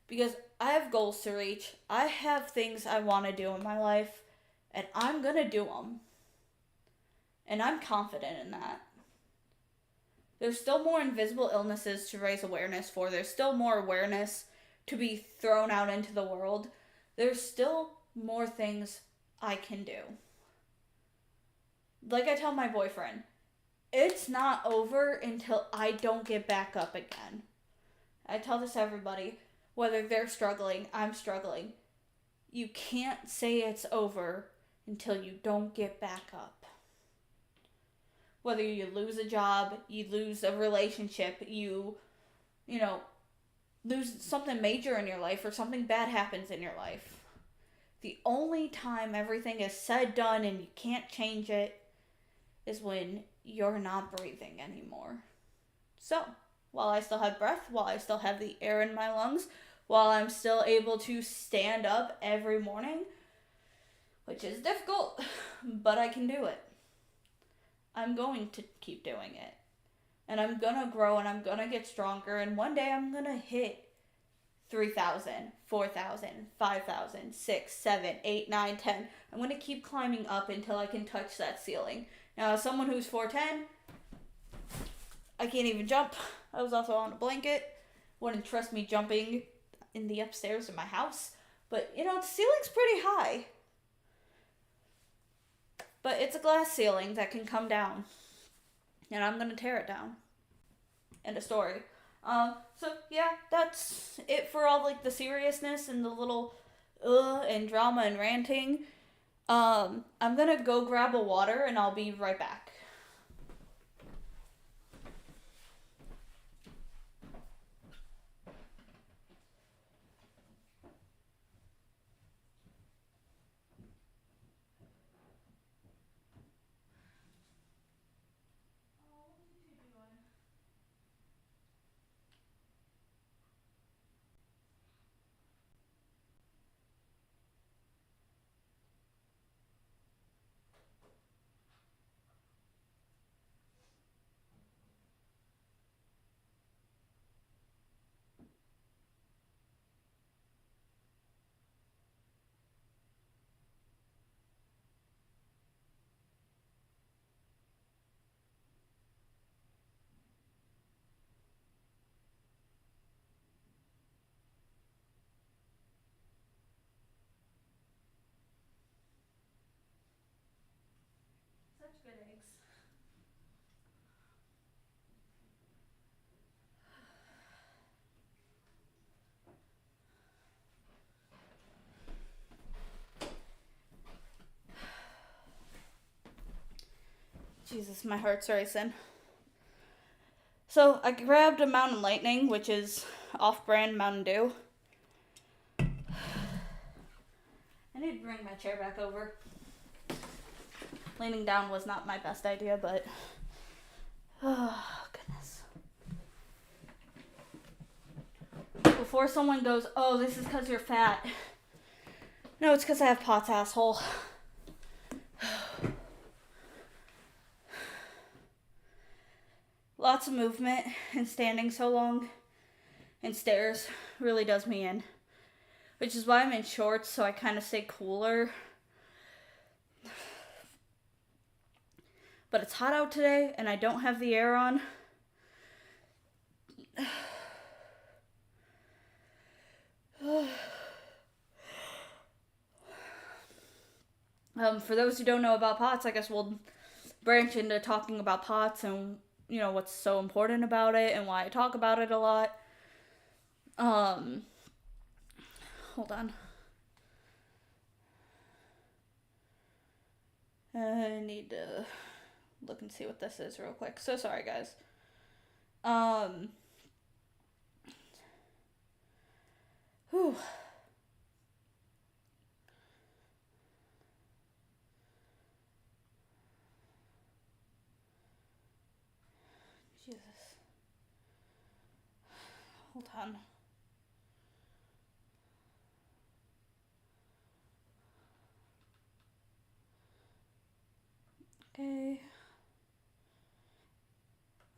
Because I have goals to reach. I have things I want to do in my life. And I'm going to do them. And I'm confident in that. There's still more invisible illnesses to raise awareness for. There's still more awareness to be thrown out into the world. There's still more things I can do. Like I tell my boyfriend, it's not over until I don't get back up again. I tell this to everybody, whether they're struggling, I'm struggling. You can't say it's over until you don't get back up. Whether you lose a job, you lose a relationship, you lose something major in your life or something bad happens in your life. The only time everything is said, done, and you can't change it is when you're not breathing anymore. So, while I still have breath, while I still have the air in my lungs, while I'm still able to stand up every morning, which is difficult, but I can do it. I'm going to keep doing it. And I'm going to grow and I'm going to get stronger. And one day I'm going to hit 3,000, 4,000, 5,000, 6, 7, 8, 9, 10. I'm going to keep climbing up until I can touch that ceiling. Now, as someone who's 4'10", I can't even jump. I was also on a blanket. Wouldn't trust me jumping in the upstairs of my house. But, the ceiling's pretty high. But it's a glass ceiling that can come down. And I'm going to tear it down. End of story. So, yeah, that's it for all, the seriousness and the little and drama and ranting. I'm going to go grab a water and I'll be right back. Such good eggs. Jesus, my heart's racing. So, I grabbed a Mountain Lightning, which is off-brand Mountain Dew. I need to bring my chair back over. Leaning down was not my best idea, but... Oh, goodness. Before someone goes, oh, this is because you're fat. No, it's because I have POTS, asshole. Lots of movement and standing so long and stairs really does me in. Which is why I'm in shorts, so I kind of stay cooler. But it's hot out today, and I don't have the air on. For those who don't know about POTS, I guess we'll branch into talking about POTS and, you know, what's so important about it and why I talk about it a lot. Hold on. I need to look and see what this is real quick. So sorry, guys. Whew. Jesus. Hold on. Okay.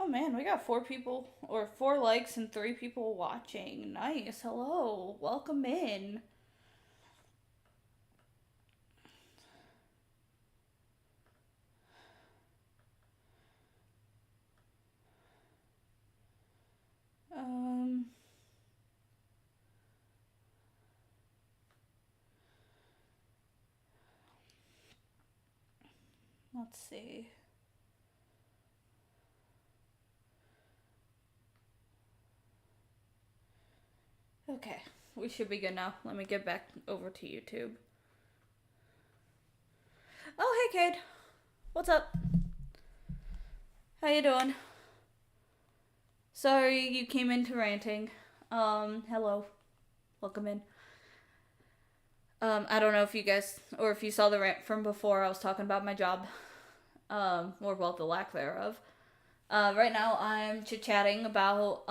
Oh man, we got 4 people, or 4 likes and 3 people watching. Nice. Hello. Welcome in. Let's see. Okay, we should be good now. Let me get back over to YouTube. Oh, hey, kid. What's up? How you doing? Sorry you came into ranting. Hello. Welcome in. I don't know if you guys, or if you saw the rant from before, I was talking about my job. Or, well, the lack thereof. Right now I'm chit-chatting about,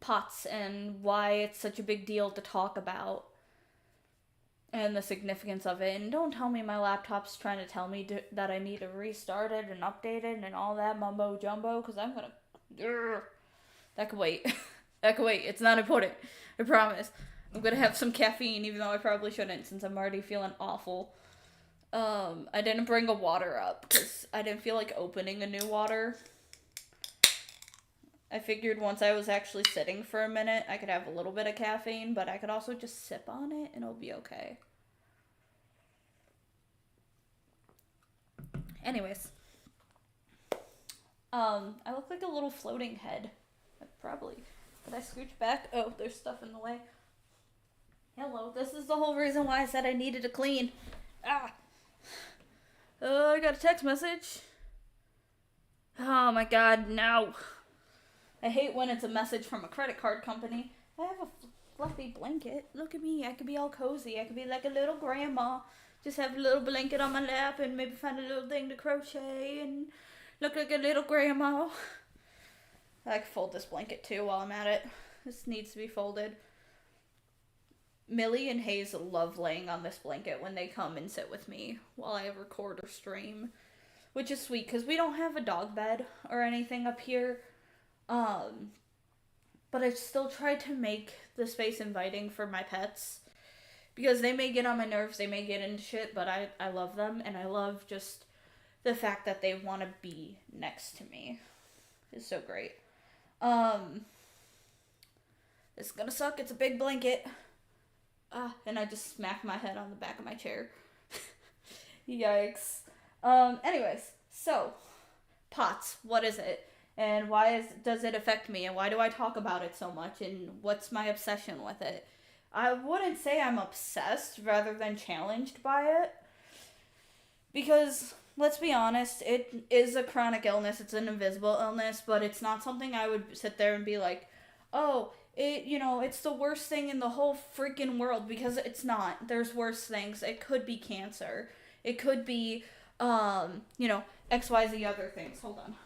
POTS and why it's such a big deal to talk about. And the significance of it. And don't tell me my laptop's trying to tell me that I need to restart it and update it and all that mumbo jumbo, because I'm gonna... That could wait. That could wait. It's not important. I promise. I'm gonna have some caffeine, even though I probably shouldn't, since I'm already feeling awful. I didn't bring a water up, because I didn't feel like opening a new water. I figured once I was actually sitting for a minute, I could have a little bit of caffeine, but I could also just sip on it, and it'll be okay. Anyways. I look like a little floating head. Probably. Did I scooch back? Oh, there's stuff in the way. Hello. This is the whole reason why I said I needed to clean. Ah. I got a text message. Oh my god, no. I hate when it's a message from a credit card company. I have a fluffy blanket. Look at me. I could be all cozy. I could be like a little grandma. Just have a little blanket on my lap and maybe find a little thing to crochet and look like a little grandma. I can fold this blanket too while I'm at it. This needs to be folded. Millie and Hazel love laying on this blanket when they come and sit with me while I record or stream. Which is sweet because we don't have a dog bed or anything up here. But I still try to make the space inviting for my pets. Because they may get on my nerves, they may get into shit, but I love them. And I love just the fact that they want to be next to me. It's so great. This is gonna suck. It's a big blanket. And I just smacked my head on the back of my chair. Yikes. Anyways, so, POTS, what is it? And why does it affect me? And why do I talk about it so much? And what's my obsession with it? I wouldn't say I'm obsessed rather than challenged by it. Because, let's be honest, it is a chronic illness. It's an invisible illness, but it's not something I would sit there and be like, oh, it's the worst thing in the whole freaking world, because it's not. There's worse things. It could be cancer. It could be, XYZ other things. Hold on.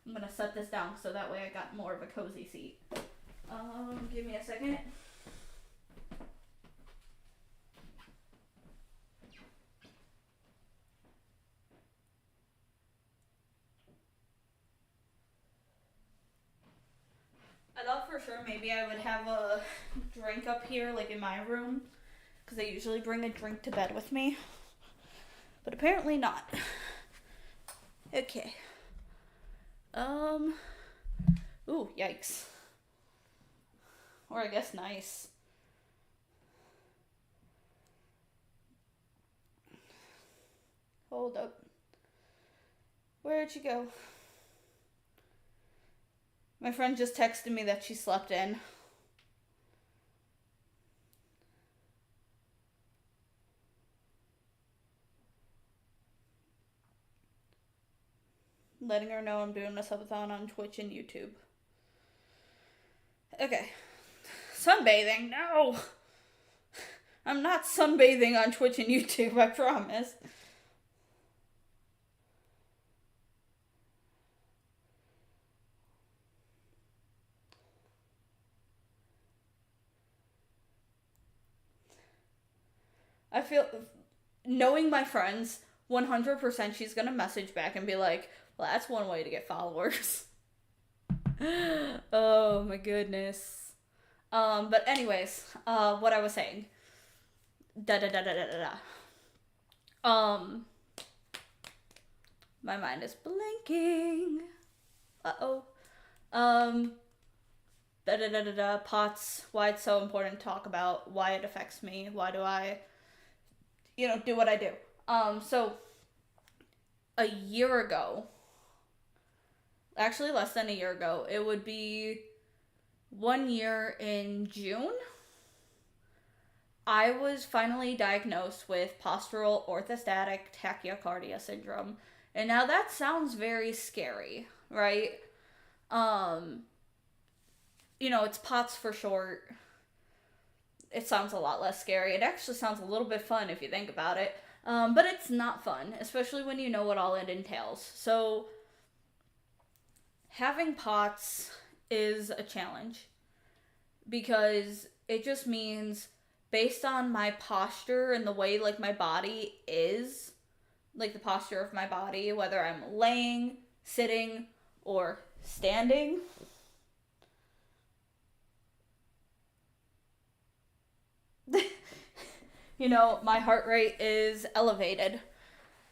I'm gonna set this down so that way I got more of a cozy seat. Give me a second. sure maybe I would have a drink up here, like in my room, because I usually bring a drink to bed with me. But apparently not. Okay. Ooh, yikes. Or I guess nice. Hold up. Where'd she go? My friend just texted me that she slept in. Letting her know I'm doing a subathon on Twitch and YouTube. Okay. Sunbathing? No! I'm not sunbathing on Twitch and YouTube, I promise. I feel, knowing my friends, 100% she's gonna message back and be like, well, that's one way to get followers. Oh my goodness. But anyways, what I was saying. Da da da da da da da. My mind is blinking. Uh-oh. Da da da da da. POTS. Why it's so important to talk about. Why it affects me. Why do I, do what I do. So, a year ago, actually less than a year ago, it would be 1 year in June, I was finally diagnosed with postural orthostatic tachycardia syndrome. And now that sounds very scary, right? It's POTS for short. It sounds a lot less scary. It actually sounds a little bit fun if you think about it. But it's not fun, especially when you know what all it entails. So, having POTS is a challenge because it just means based on my posture and the way like my body is, like the posture of my body, whether I'm laying, sitting, or standing, my heart rate is elevated.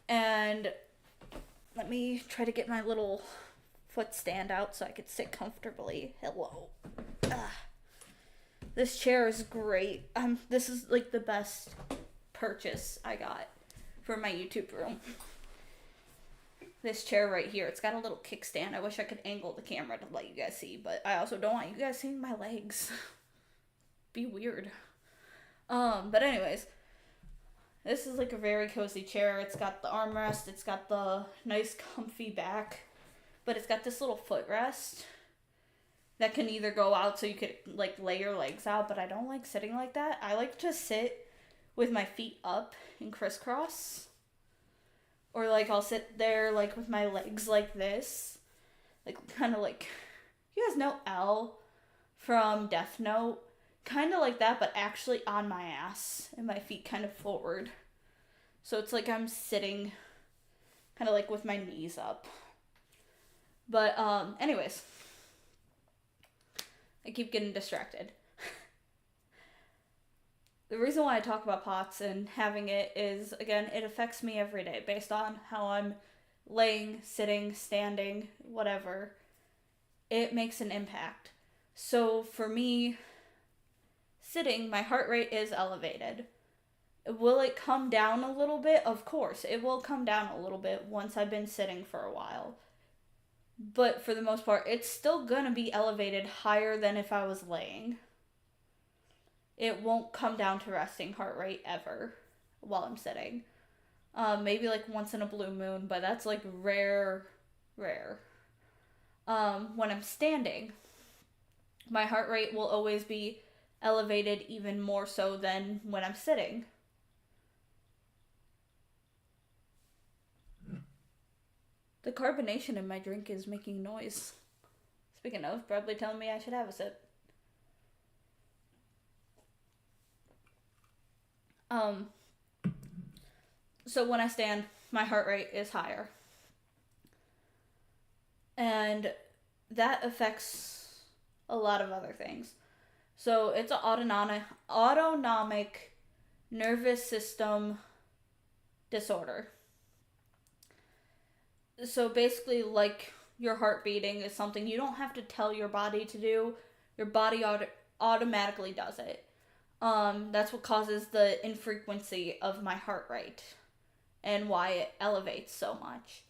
And let me try to get my little foot stand out so I could sit comfortably. Hello. This chair is great. This is like the best purchase I got for my YouTube room. This chair right here, it's got a little kickstand. I wish I could angle the camera to let you guys see, but I also don't want you guys seeing my legs. Be weird. But anyways, this is like a very cozy chair. It's got the armrest, it's got the nice comfy back, but it's got this little footrest that can either go out so you could like lay your legs out, but I don't like sitting like that. I like to sit with my feet up and crisscross. Or like I'll sit there like with my legs like this. Like kind of like, you guys know Elle from Death Note? Kind of like that, but actually on my ass and my feet kind of forward. So it's like I'm sitting kind of like with my knees up. But anyways, I keep getting distracted. The reason why I talk about POTS and having it is, again, it affects me every day based on how I'm laying, sitting, standing, whatever. It makes an impact. So for me, sitting, my heart rate is elevated. Will it come down a little bit? Of course, it will come down a little bit once I've been sitting for a while. But for the most part, it's still gonna be elevated higher than if I was laying. It won't come down to resting heart rate ever while I'm sitting. Maybe like once in a blue moon, but that's like rare. When I'm standing, my heart rate will always be elevated even more so than when I'm sitting. The carbonation in my drink is making noise. Speaking of, probably telling me I should have a sip. So when I stand, my heart rate is higher. And that affects a lot of other things. So it's an autonomic nervous system disorder. So basically, like your heart beating is something you don't have to tell your body to do. Your body automatically does it. That's what causes the infrequency of my heart rate and why it elevates so much.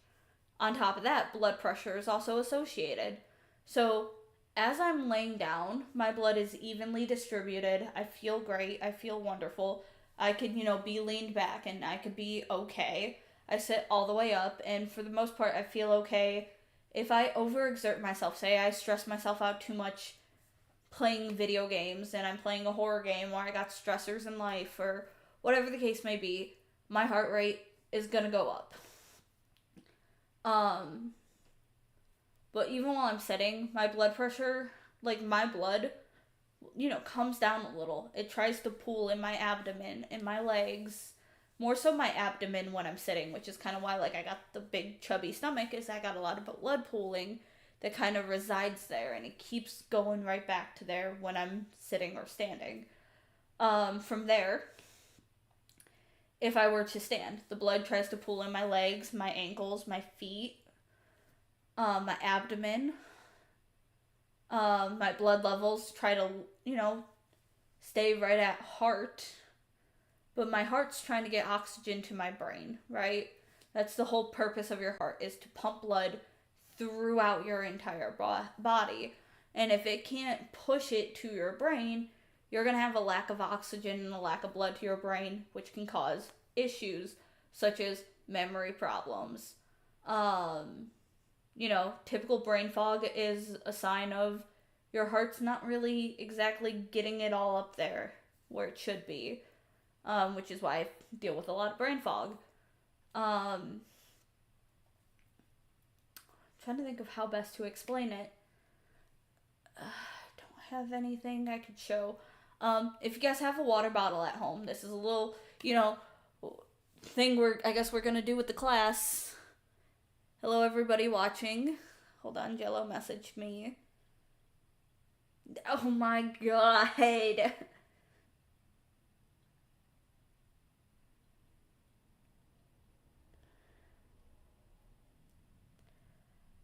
On top of that, blood pressure is also associated. So, as I'm laying down, my blood is evenly distributed. I feel great. I feel wonderful. I could, be leaned back and I could be okay. I sit all the way up, and for the most part, I feel okay. If I overexert myself, say I stress myself out too much playing video games and I'm playing a horror game or I got stressors in life or whatever the case may be, my heart rate is gonna go up. Um, but even while I'm sitting, my blood pressure, like my blood, comes down a little. It tries to pool in my abdomen, in my legs, more so my abdomen when I'm sitting, which is kind of why like I got the big chubby stomach, is I got a lot of blood pooling that kind of resides there, and it keeps going right back to there when I'm sitting or standing. From there, if I were to stand, the blood tries to pool in my legs, my ankles, my feet, my abdomen. My blood levels try to, stay right at heart, but my heart's trying to get oxygen to my brain, right? That's the whole purpose of your heart, is to pump blood throughout your entire body. And if it can't push it to your brain, you're going to have a lack of oxygen and a lack of blood to your brain, which can cause issues such as memory problems. Typical brain fog is a sign of your heart's not really exactly getting it all up there where it should be, which is why I deal with a lot of brain fog. Trying to think of how best to explain it. Don't have anything I could show. If you guys have a water bottle at home, this is a little, thing I guess we're gonna do with the class. Hello, everybody watching. Hold on, Jello messaged me. Oh my god.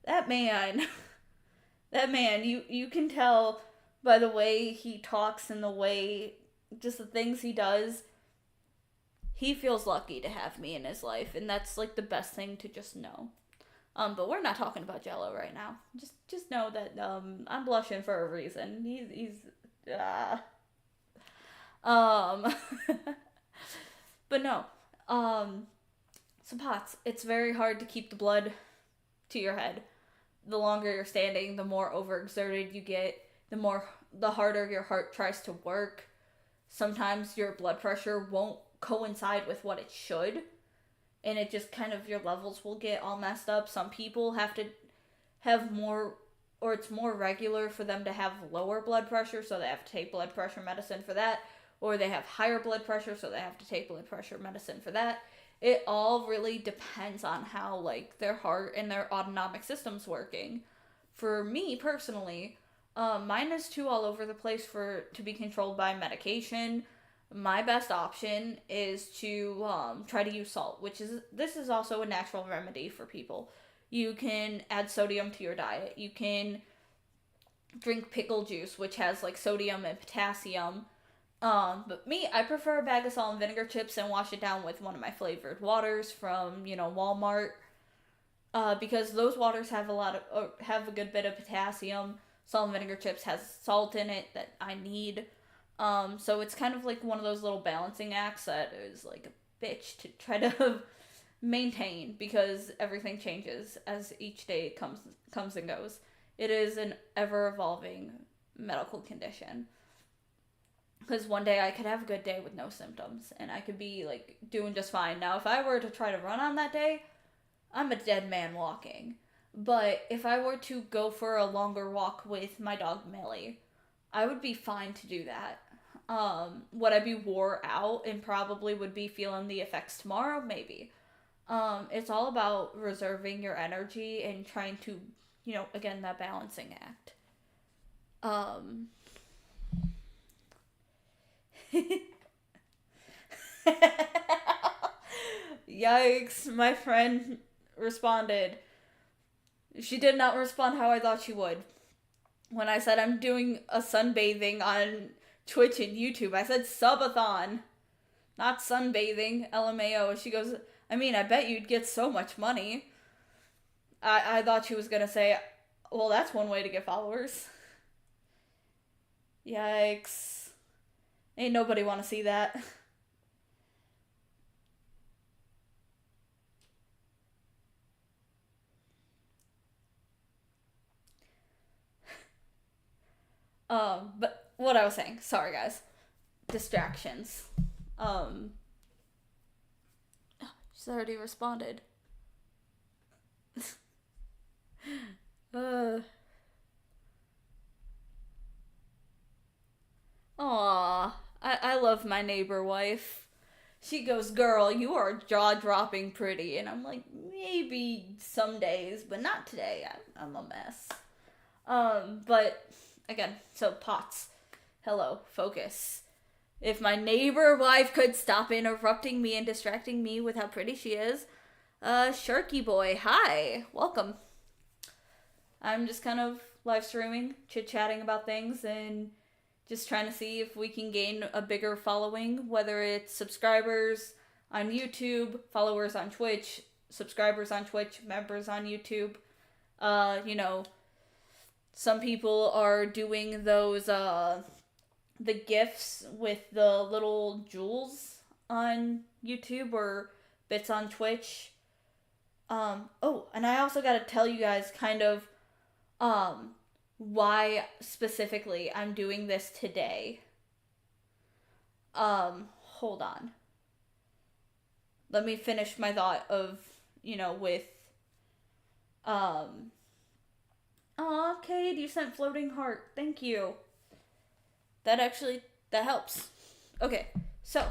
That man, you can tell by the way he talks and the way, just the things he does, he feels lucky to have me in his life, and that's like the best thing to just know. But we're not talking about Jello right now. Just know that I'm blushing for a reason. He's um but no. So POTS, it's very hard to keep the blood to your head. The longer you're standing, the more overexerted you get, the harder your heart tries to work. Sometimes your blood pressure won't coincide with what it should, and it just kind of, your levels will get all messed up. Some people have to have more, or it's more regular for them to have lower blood pressure, so they have to take blood pressure medicine for that, or they have higher blood pressure, so they have to take blood pressure medicine for that. It all really depends on how, like, their heart and their autonomic system's working. For me, personally, mine is too all over the place to be controlled by medication. My best option is to try to use salt, this is also a natural remedy for people. You can add sodium to your diet. You can drink pickle juice, which has like sodium and potassium. But me, I prefer a bag of salt and vinegar chips and wash it down with one of my flavored waters from, Walmart. Because those waters have have a good bit of potassium. Salt and vinegar chips has salt in it that I need. So it's kind of like one of those little balancing acts that is like a bitch to try to maintain, because everything changes as each day comes and goes. It is an ever evolving medical condition. Because one day I could have a good day with no symptoms and I could be like doing just fine. Now, if I were to try to run on that day, I'm a dead man walking. But if I were to go for a longer walk with my dog Millie, I would be fine to do that. Would I be wore out and probably would be feeling the effects tomorrow? Maybe. It's all about reserving your energy and trying to, again, that balancing act. Um, Yikes, my friend responded. She did not respond how I thought she would. When I said I'm doing a sunbathing on Twitch and YouTube, I said subathon, not sunbathing, LMAO. She goes, I mean, I bet you'd get so much money. I thought she was going to say, well, that's one way to get followers. Yikes. Ain't nobody want to see that. But what I was saying, sorry guys. Distractions. She's already responded. uh. Aw, I love my neighbor wife. She goes, girl, you are jaw-dropping pretty. And I'm like, maybe some days, but not today. I'm a mess. But, again, so pots. Hello, focus. If my neighbor wife could stop interrupting me and distracting me with how pretty she is. Sharky boy, hi, welcome. I'm just kind of live streaming, chit-chatting about things, and just trying to see if we can gain a bigger following, whether it's subscribers on YouTube, followers on Twitch, subscribers on Twitch, members on YouTube. Some people are doing those, the GIFs with the little jewels on YouTube or bits on Twitch. And I also gotta tell you guys kind of, why specifically I'm doing this today. Hold on. Let me finish my thought of, with, aw, Cade, you sent floating heart. Thank you. That helps. Okay, so,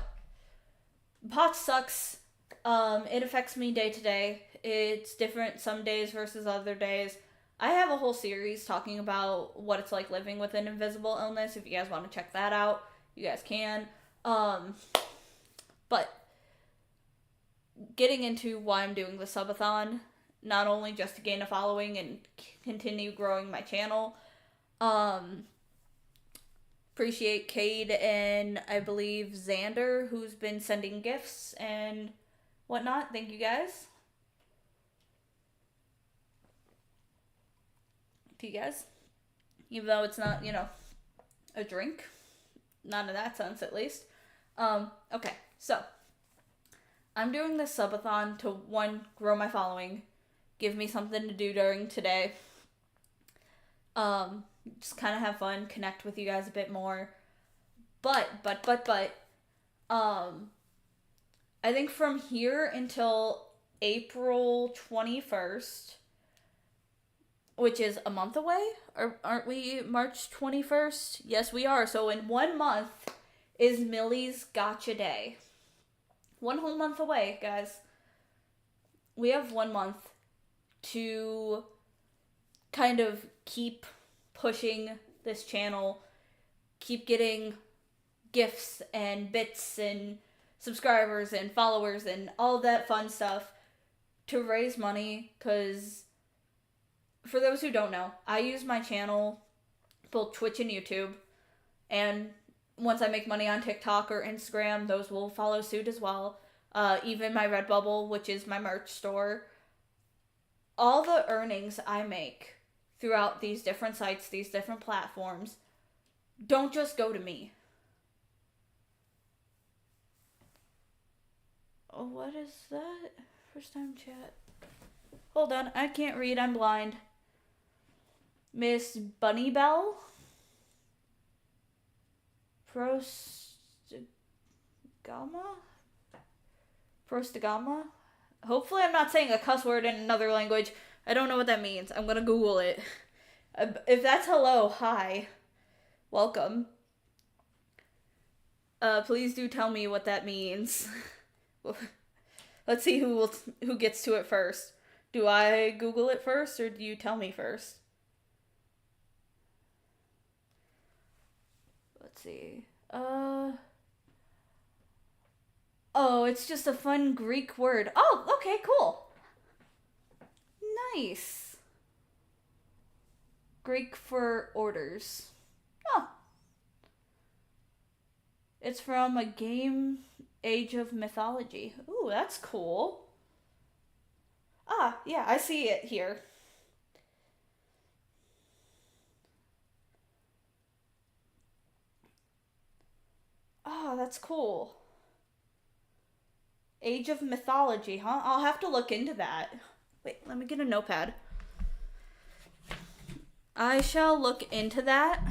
pot sucks. It affects me day to day. It's different some days versus other days. I have a whole series talking about what it's like living with an invisible illness. If you guys want to check that out, you guys can. But getting into why I'm doing the subathon, not only just to gain a following and continue growing my channel. Appreciate Cade and I believe Xander, who's been sending gifts and whatnot. Thank you guys. To you guys. Even though it's not, a drink. Not in that sense, at least. Okay, so. I'm doing this subathon to, one, grow my following. Give me something to do during today. Just kind of have fun. Connect with you guys a bit more. But. I think from here until April 21st, which is a month away? Aren't we March 21st? Yes, we are. So in 1 month is Millie's Gotcha Day. 1 whole month away, guys. We have 1 month to kind of keep pushing this channel, keep getting gifts and bits and subscribers and followers and all that fun stuff to raise money, because for those who don't know, I use my channel, both Twitch and YouTube, and once I make money on TikTok or Instagram, those will follow suit as well. Even my Redbubble, which is my merch store. All the earnings I make throughout these different sites, these different platforms, don't just go to me. Oh, what is that? First time chat. Hold on, I can't read, I'm blind. Miss Bunnybell? Prostagama? Hopefully I'm not saying a cuss word in another language. I don't know what that means. I'm gonna Google it. If that's hello, hi. Welcome. Please do tell me what that means. Let's see who gets to it first. Do I Google it first, or do you tell me first? Let's see. Oh, it's just a fun Greek word. Oh, okay, cool. Nice. Greek for orders. Oh. It's from a game, Age of Mythology. Ooh, that's cool. Ah, yeah, I see it here. Oh, that's cool. Age of Mythology, huh? I'll have to look into that. Wait, let me get a notepad. I shall look into that.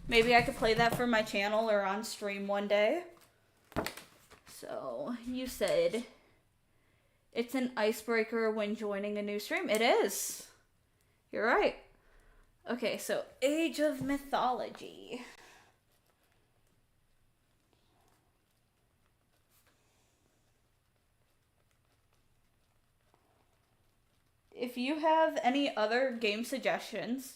Maybe I could play that for my channel or on stream one day. So, you said it's an icebreaker when joining a new stream. It is. You're right. Okay, so Age of Mythology. If you have any other game suggestions,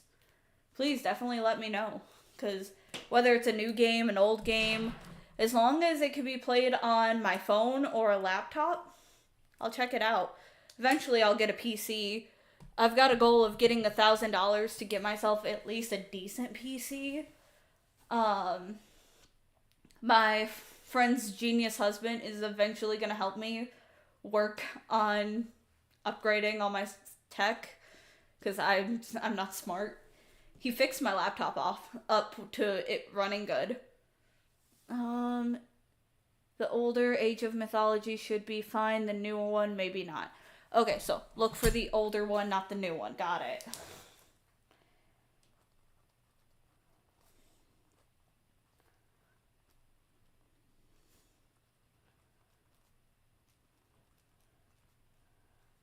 please definitely let me know. Because whether it's a new game, an old game, as long as it can be played on my phone or a laptop, I'll check it out. Eventually, I'll get a PC. I've got a goal of getting $1,000 to get myself at least a decent PC. My friend's genius husband is eventually going to help me work on upgrading all my tech because I'm not smart. He fixed my laptop up to it running good. The older Age of Mythology should be fine. The newer one, maybe not. Okay, so look for the older one, not the new one. Got it.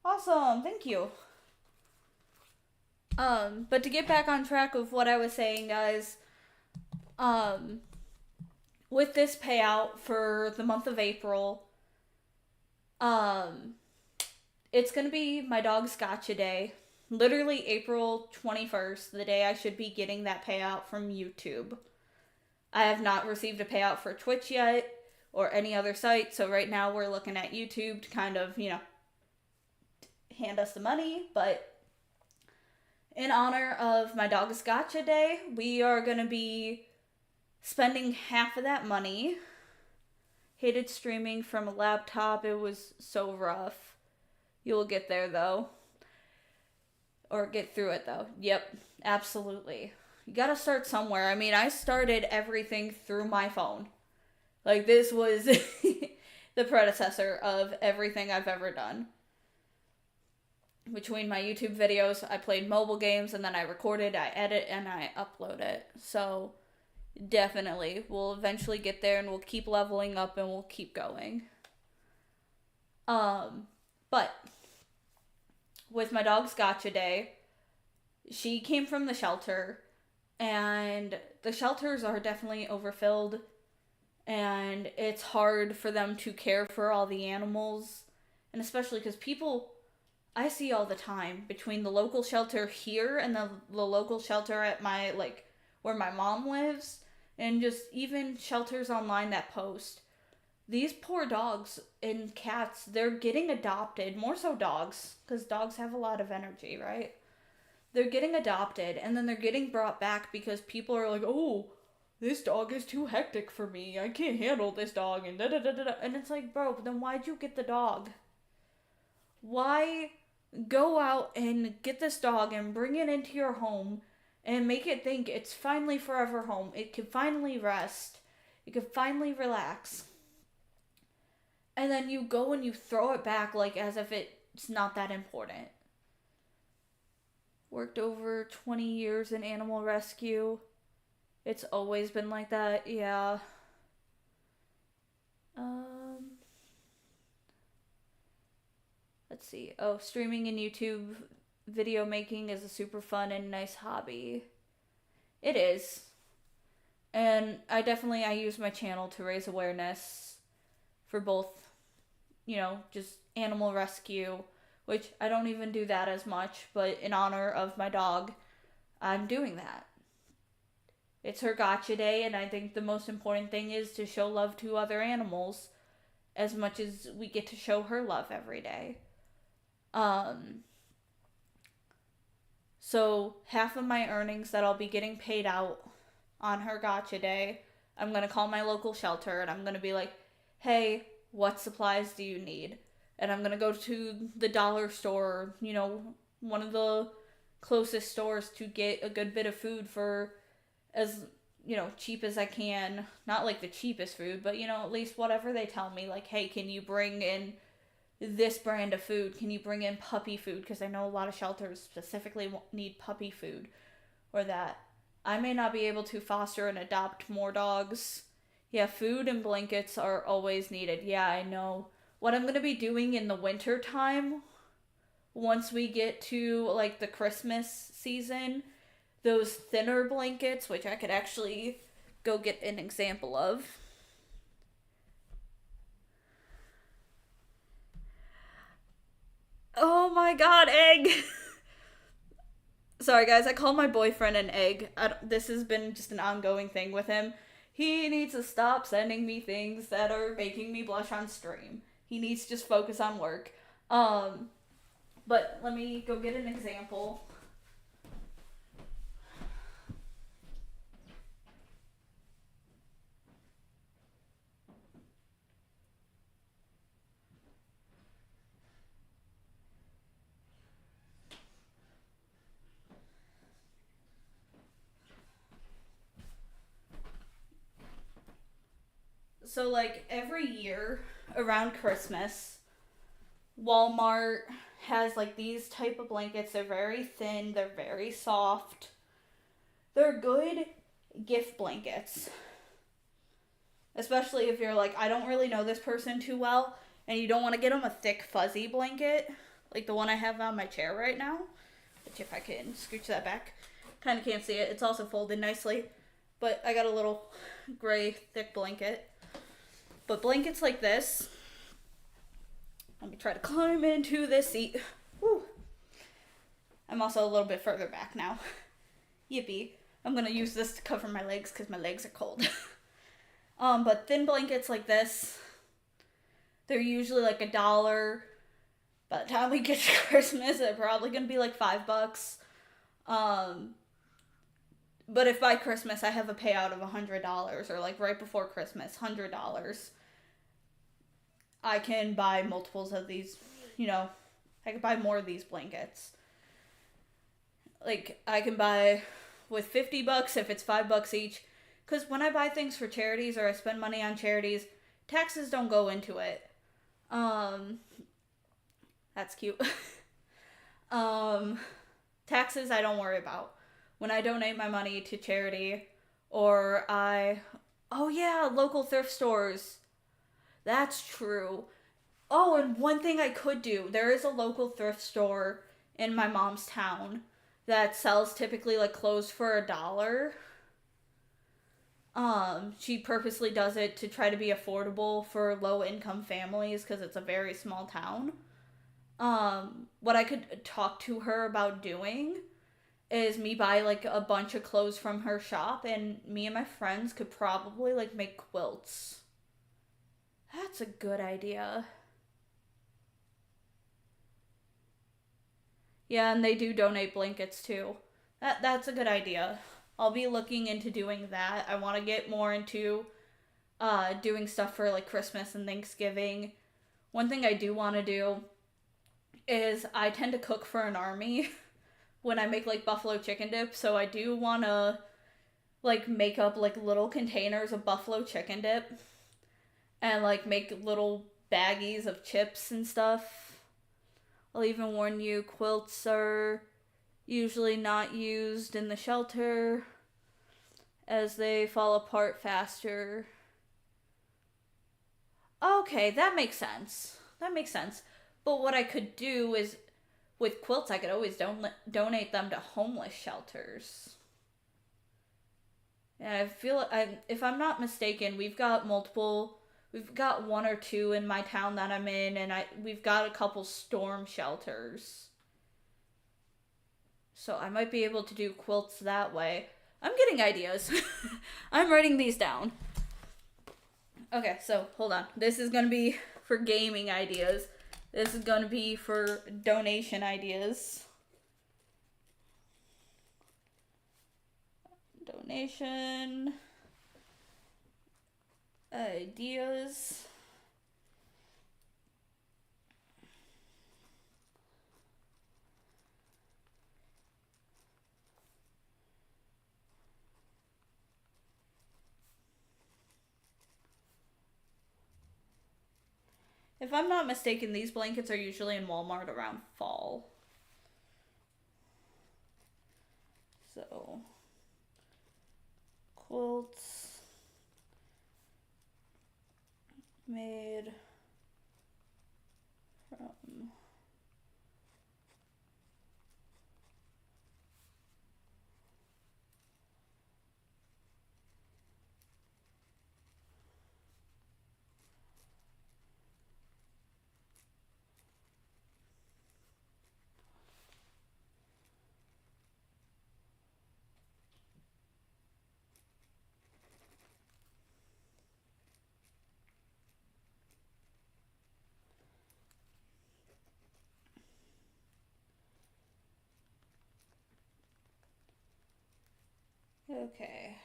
Awesome, thank you. But to get back on track of what I was saying, guys, with this payout for the month of April, it's gonna be my dog's gotcha day. Literally April 21st, the day I should be getting that payout from YouTube. I have not received a payout for Twitch yet or any other site, so right now we're looking at YouTube to kind of, hand us the money, but in honor of my dog's gotcha day, we are going to be spending half of that money. Hated streaming from a laptop. It was so rough. You'll get there, though. Or get through it, though. Yep, absolutely. You gotta start somewhere. I mean, I started everything through my phone. Like, this was the predecessor of everything I've ever done. Between my YouTube videos, I played mobile games, and then I recorded, I edit, and I upload it. So, definitely, we'll eventually get there, and we'll keep leveling up, and we'll keep going. But, with my dog's gotcha day, she came from the shelter, and the shelters are definitely overfilled, and it's hard for them to care for all the animals, and especially because people I see all the time between the local shelter here and the local shelter at my, where my mom lives, and just even shelters online that post. These poor dogs and cats, they're getting adopted, more so dogs, because dogs have a lot of energy, right? They're getting adopted, and then they're getting brought back because people are like, oh, this dog is too hectic for me, I can't handle this dog, and da-da-da-da-da. And it's like, bro, then why'd you get the dog? Why go out and get this dog and bring it into your home and make it think it's finally forever home. It can finally rest. It can finally relax. And then you go and you throw it back like as if it's not that important. Worked over 20 years in animal rescue. It's always been like that, yeah. Let's see. Oh, streaming and YouTube video making is a super fun and nice hobby. It is. And I use my channel to raise awareness for both, just animal rescue, which I don't even do that as much, but in honor of my dog, I'm doing that. It's her gotcha day, and I think the most important thing is to show love to other animals as much as we get to show her love every day. Um, so half of my earnings that I'll be getting paid out on her gotcha day, I'm gonna call my local shelter and I'm gonna be like, hey, what supplies do you need? And I'm gonna go to the dollar store, one of the closest stores to get a good bit of food for as cheap as I can. Not like the cheapest food, but at least whatever they tell me. Like, hey, can you bring in this brand of food? Can you bring in puppy food? Because I know a lot of shelters specifically need puppy food, or that. I may not be able to foster and adopt more dogs. Yeah, food and blankets are always needed. Yeah, I know. What I'm going to be doing in the winter time, once we get to like the Christmas season, those thinner blankets, which I could actually go get an example of. Oh my god, egg! Sorry guys, I call my boyfriend an egg. This has been just an ongoing thing with him. He needs to stop sending me things that are making me blush on stream. He needs to just focus on work. But let me go get an example. So, like, every year around Christmas, Walmart has, like, these type of blankets. They're very thin. They're very soft. They're good gift blankets. Especially if you're like, I don't really know this person too well, and you don't want to get them a thick, fuzzy blanket, like the one I have on my chair right now. Which, if I can scooch that back, kind of can't see it. It's also folded nicely. But I got a little gray, thick blanket. But blankets like this, let me try to climb into this seat. Woo. I'm also a little bit further back now. Yippee. I'm going to use this to cover my legs because my legs are cold. But thin blankets like this, they're usually like $1. By the time we get to Christmas, they're probably going to be like $5. But if by Christmas I have a payout of $100, or like right before Christmas, $100, I can buy multiples of these, I can buy more of these blankets. Like, I can buy with $50 if it's $5 each. Because when I buy things for charities or I spend money on charities, taxes don't go into it. That's cute. Taxes I don't worry about. When I donate my money to charity, or oh yeah, local thrift stores. That's true. Oh, and one thing I could do, there is a local thrift store in my mom's town that sells typically like clothes for $1. She purposely does it to try to be affordable for low income families because it's a very small town. What I could talk to her about doing is me buy like a bunch of clothes from her shop, and me and my friends could probably like make quilts. That's a good idea. Yeah, and they do donate blankets too. That's a good idea. I'll be looking into doing that. I want to get more into doing stuff for like Christmas and Thanksgiving. One thing I do want to do is I tend to cook for an army when I make like buffalo chicken dip, so I do want to like make up like little containers of buffalo chicken dip and like make little baggies of chips and stuff. I'll even warn you, quilts are usually not used in the shelter as they fall apart faster. Okay, that makes sense. But what I could do is, with quilts, I could always donate them to homeless shelters. And I feel, if I'm not mistaken, we've got one or two in my town that I'm in, and we've got a couple storm shelters. So I might be able to do quilts that way. I'm getting ideas. I'm writing these down. Okay, so hold on. This is gonna be for gaming ideas. This is gonna be for donation ideas. Donation ideas. If I'm not mistaken, these blankets are usually in Walmart around fall. So, quilts made from okay.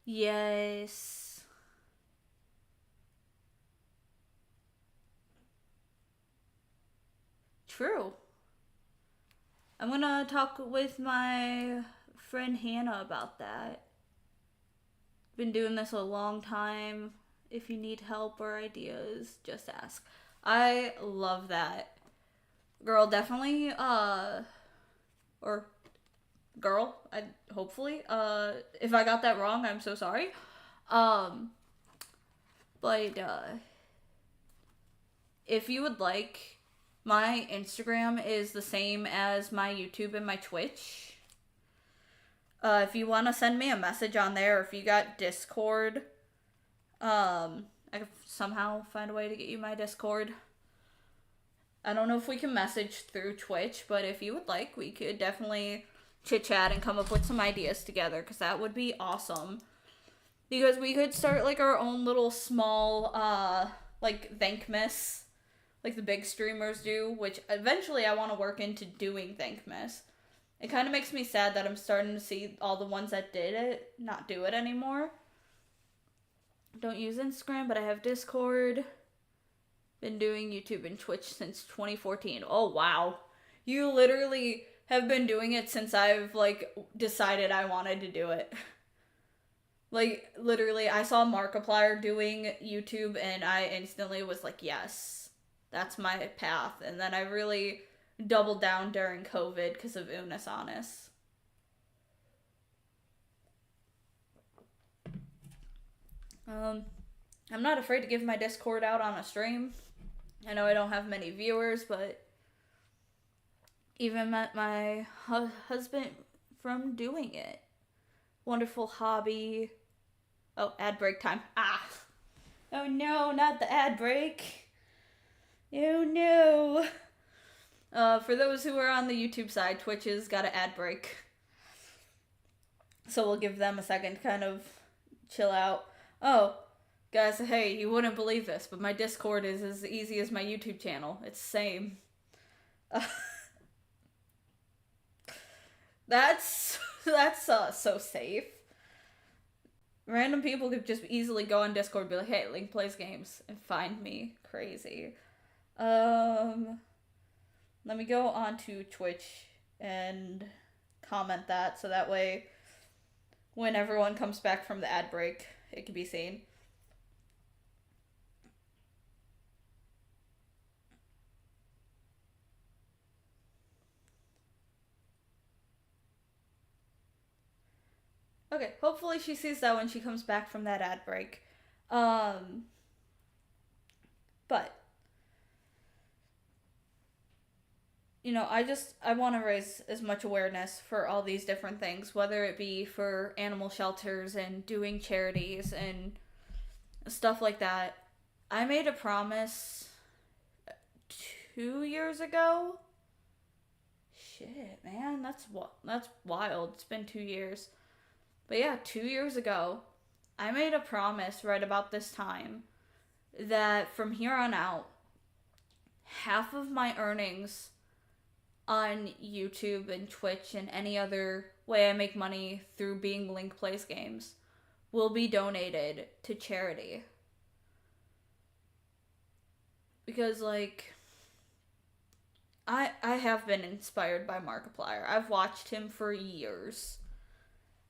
Yes. True. I'm gonna talk with my friend Hannah about that. Been doing this a long time. If you need help or ideas, just ask. I love that. Girl, definitely, or girl, I hopefully, if I got that wrong, I'm so sorry. Um, but, if you would like, my Instagram is the same as my YouTube and my Twitch. If you want to send me a message on there, or if you got Discord, I could somehow find a way to get you my Discord. I don't know if we can message through Twitch, but if you would like, we could definitely chit chat and come up with some ideas together, because that would be awesome. Because we could start like our own little small, like Thankmas, like the big streamers do, which eventually I want to work into doing Thankmas. It kind of makes me sad that I'm starting to see all the ones that did it not do it anymore. Don't use Instagram, but I have Discord. Been doing YouTube and Twitch since 2014. Oh, wow. You literally have been doing it since I've, like, decided I wanted to do it. Like, literally, I saw Markiplier doing YouTube, and I instantly was like, yes, that's my path. And then I really doubled down during COVID because of Unis Honest. I'm not afraid to give my Discord out on a stream. I know I don't have many viewers, but even met my husband from doing it. Wonderful hobby. Oh, ad break time. Ah. Oh no, not the ad break. Oh no. For those who are on the YouTube side, Twitch has got an ad break. So we'll give them a second to kind of chill out. Oh, guys, hey, you wouldn't believe this, but my Discord is as easy as my YouTube channel. It's the same. That's so safe. Random people could just easily go on Discord and be like, hey, Link plays games, and find me. Crazy. Let me go on to Twitch and comment that, so that way when everyone comes back from the ad break, it can be seen. Okay, hopefully she sees that when she comes back from that ad break. But you know, I want to raise as much awareness for all these different things, whether it be for animal shelters and doing charities and stuff like that. I made a promise 2 years ago. Shit, man, that's wild. It's been 2 years. But yeah, 2 years ago, I made a promise right about this time that from here on out, half of my earnings on YouTube and Twitch and any other way I make money through being Link Plays Games will be donated to charity. Because, like, I have been inspired by Markiplier. I've watched him for years.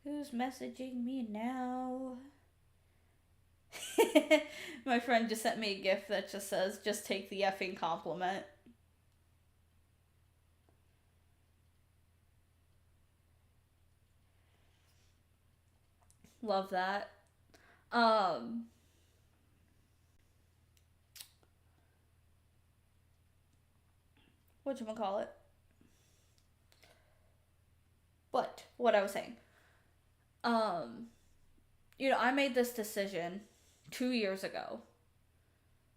Who's messaging me now? My friend just sent me a gif that just says, just take the effing compliment. Love that. Um, whatchamacallit? But, what I was saying. Um, I made this decision 2 years ago.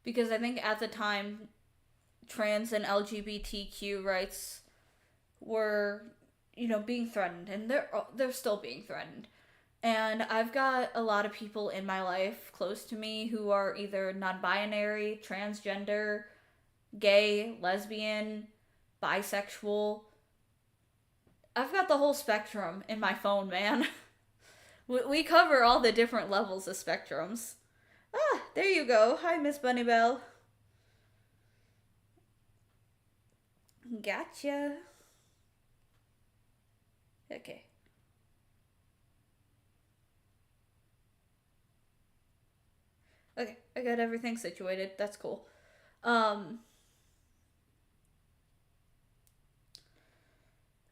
Because I think at the time, trans and LGBTQ rights were, being threatened. And they're still being threatened. And I've got a lot of people in my life close to me who are either non binary, transgender, gay, lesbian, bisexual. I've got the whole spectrum in my phone, man. We cover all the different levels of spectrums. Ah, there you go. Hi, Miss Bunnybell. Gotcha. Okay. Okay, I got everything situated. That's cool. Um.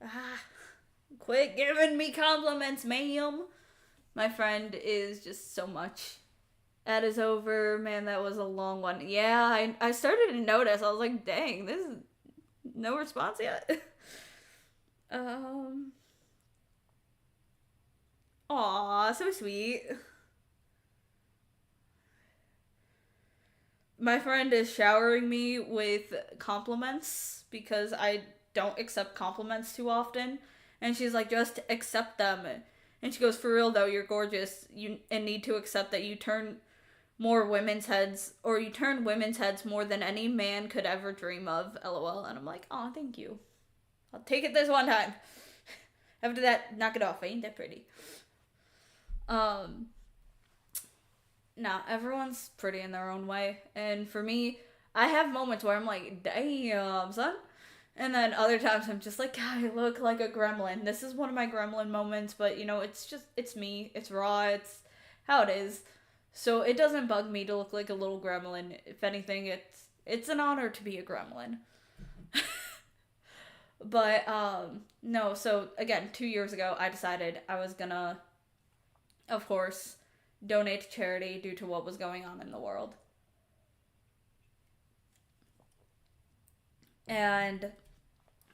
Ah, quit giving me compliments, ma'am. My friend is just so much. That is over. Man, that was a long one. Yeah, I started to notice. I was like, dang, this is no response yet. um. Aw, so sweet. My friend is showering me with compliments because I don't accept compliments too often. And she's like, just accept them. And she goes, for real though, you're gorgeous. You and need to accept that you turn you turn women's heads more than any man could ever dream of, lol. And I'm like, oh, thank you. I'll take it this one time. After that, knock it off. I ain't that pretty. Um, nah, everyone's pretty in their own way. And for me, I have moments where I'm like, damn, son. And then other times I'm just like, God, I look like a gremlin. This is one of my gremlin moments, but it's me. It's raw. It's how it is. So it doesn't bug me to look like a little gremlin. If anything, it's an honor to be a gremlin. But no, so again, 2 years ago I decided I was gonna, of course, donate to charity due to what was going on in the world. And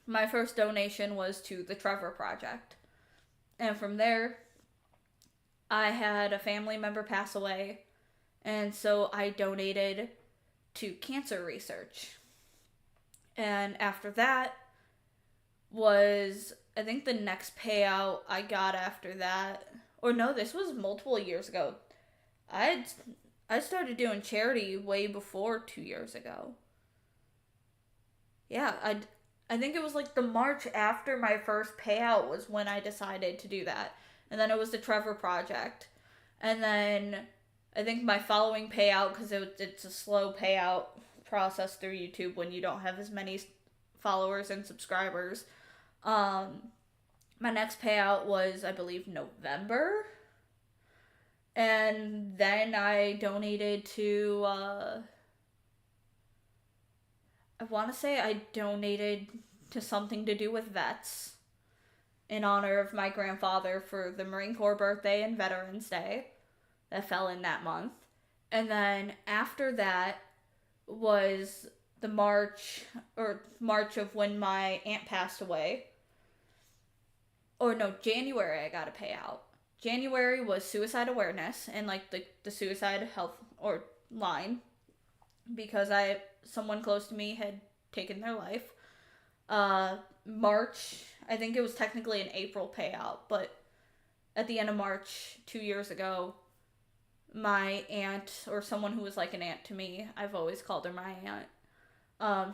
my first donation was to the Trevor Project. And from there, I had a family member pass away, and so I donated to cancer research. And after that was, I think the next payout I got after that, or no, this was multiple years ago. I I started doing charity way before 2 years ago. Yeah, I think it was like the March after my first payout was when I decided to do that. And then it was the Trevor Project. And then I think my following payout, because it's a slow payout process through YouTube when you don't have as many followers and subscribers. Um, my next payout was, I believe, November. And then I donated to, I want to say I donated to something to do with vets in honor of my grandfather for the Marine Corps birthday and Veterans Day that fell in that month. And then after that was the March of when my aunt passed away. Or no, January I got a payout. January was suicide awareness and like the suicide health or line. because someone close to me had taken their life. March, I think it was technically an April payout, but at the end of March 2 years ago, my aunt, or someone who was like an aunt to me, I've always called her my aunt,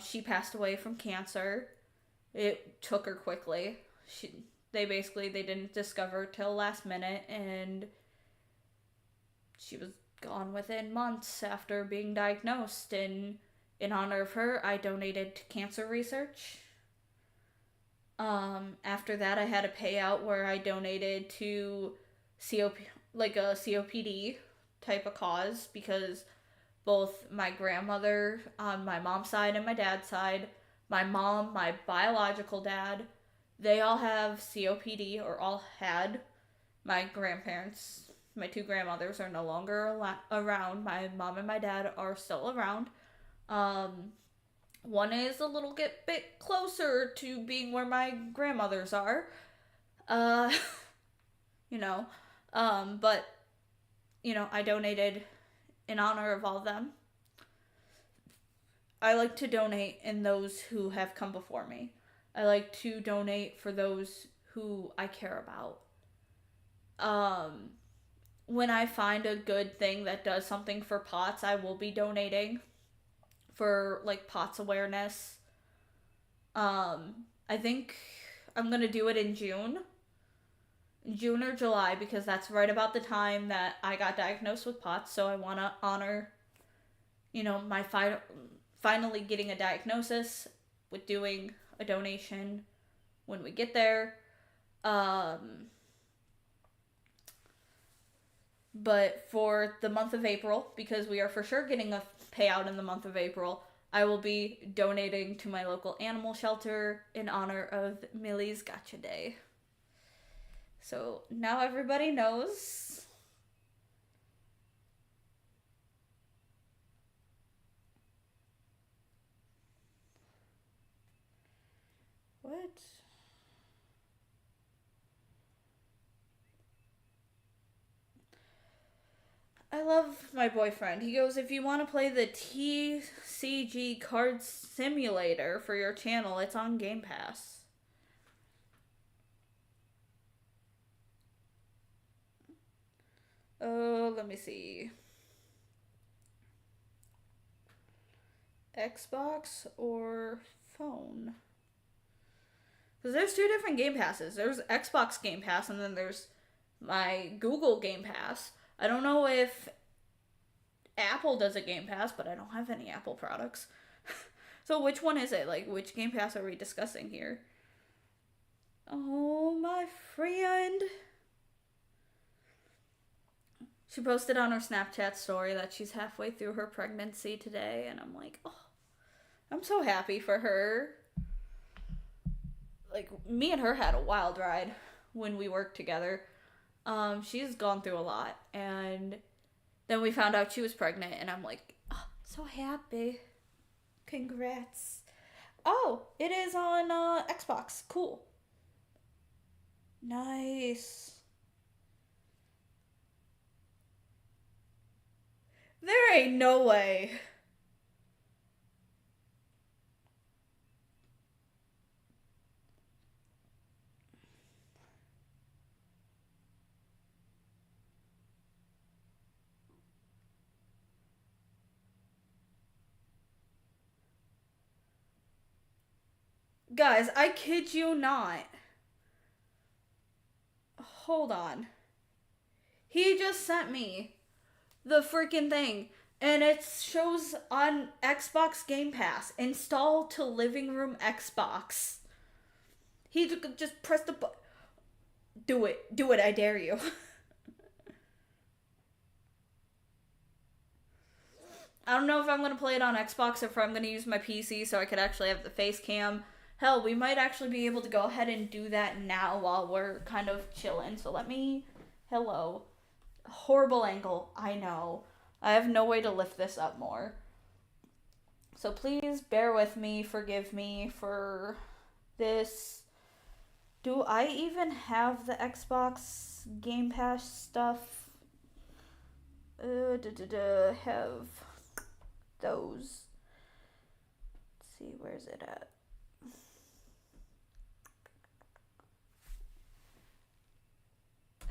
she passed away from cancer. It took her quickly. They didn't discover till last minute, and she was gone within months after being diagnosed. And in honor of her, I donated to cancer research. After that, I had a payout where I donated to like a COPD type of cause, because both my grandmother on my mom's side and my dad's side, my mom, my biological dad, they all have COPD, or all had. My grandparents, my two grandmothers, are no longer around. My mom and my dad are still around. Um, One is a little bit closer to being where my grandmothers are. Uh, you know, but I donated in honor of all of them. I like to donate in those who have come before me. I like to donate for those who I care about. Um, when I find a good thing that does something for POTS, I will be donating for like POTS awareness. I think I'm gonna do it in June or July, because that's right about the time that I got diagnosed with POTS. So I want to honor, my finally getting a diagnosis with doing a donation when we get there. But for the month of April, because we are for sure getting a payout in the month of April, I will be donating to my local animal shelter in honor of Millie's Gotcha Day. So now everybody knows. What? I love my boyfriend. He goes, if you want to play the TCG Card Simulator for your channel, it's on Game Pass. Oh, let me see. Xbox or phone? Because there's two different Game Passes. There's Xbox Game Pass, and then there's my Google Game Pass. I don't know if Apple does a Game Pass, but I don't have any Apple products. So which one is it? Like, which Game Pass are we discussing here? Oh, my friend. She posted on her Snapchat story that she's halfway through her pregnancy today, and I'm like, oh, I'm so happy for her. Like, me and her had a wild ride when we worked together. She's gone through a lot, and then we found out she was pregnant, and I'm like, oh, so happy. Congrats. Oh, it is on Xbox. Cool. Nice. There ain't no way. Guys, I kid you not. Hold on. He just sent me the freaking thing, and it shows on Xbox Game Pass, install to living room Xbox. He just pressed the button. Do it, I dare you. I don't know if I'm going to play it on Xbox or if I'm going to use my PC so I could actually have the face cam. Hell, we might actually be able to go ahead and do that now while we're kind of chilling. So let me... Hello. Horrible angle, I know. I have no way to lift this up more. So please bear with me, forgive me for this. Do I even have the Xbox Game Pass stuff? Have... those. Let's see, where's it at?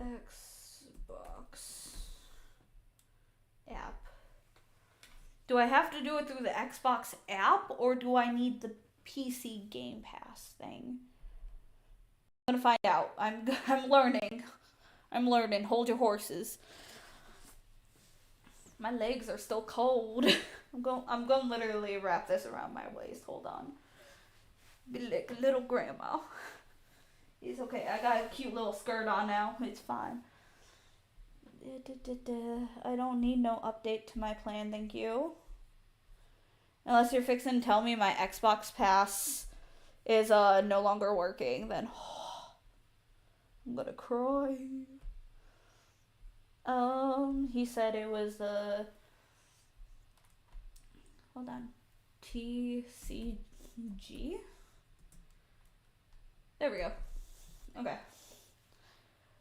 Xbox app. Do I have to do it through the Xbox app, or do I need the PC Game Pass thing? I'm gonna find out. I'm learning. I'm learning. Hold your horses. My legs are still cold. I'm going to literally wrap this around my waist. Hold on. Be like a little grandma. It's okay. I got a cute little skirt on now. It's fine. I don't need no update to my plan, thank you. Unless you're fixing to tell me my Xbox Pass is no longer working, then I'm gonna cry. He said it was hold on, TCG. There we go. Okay,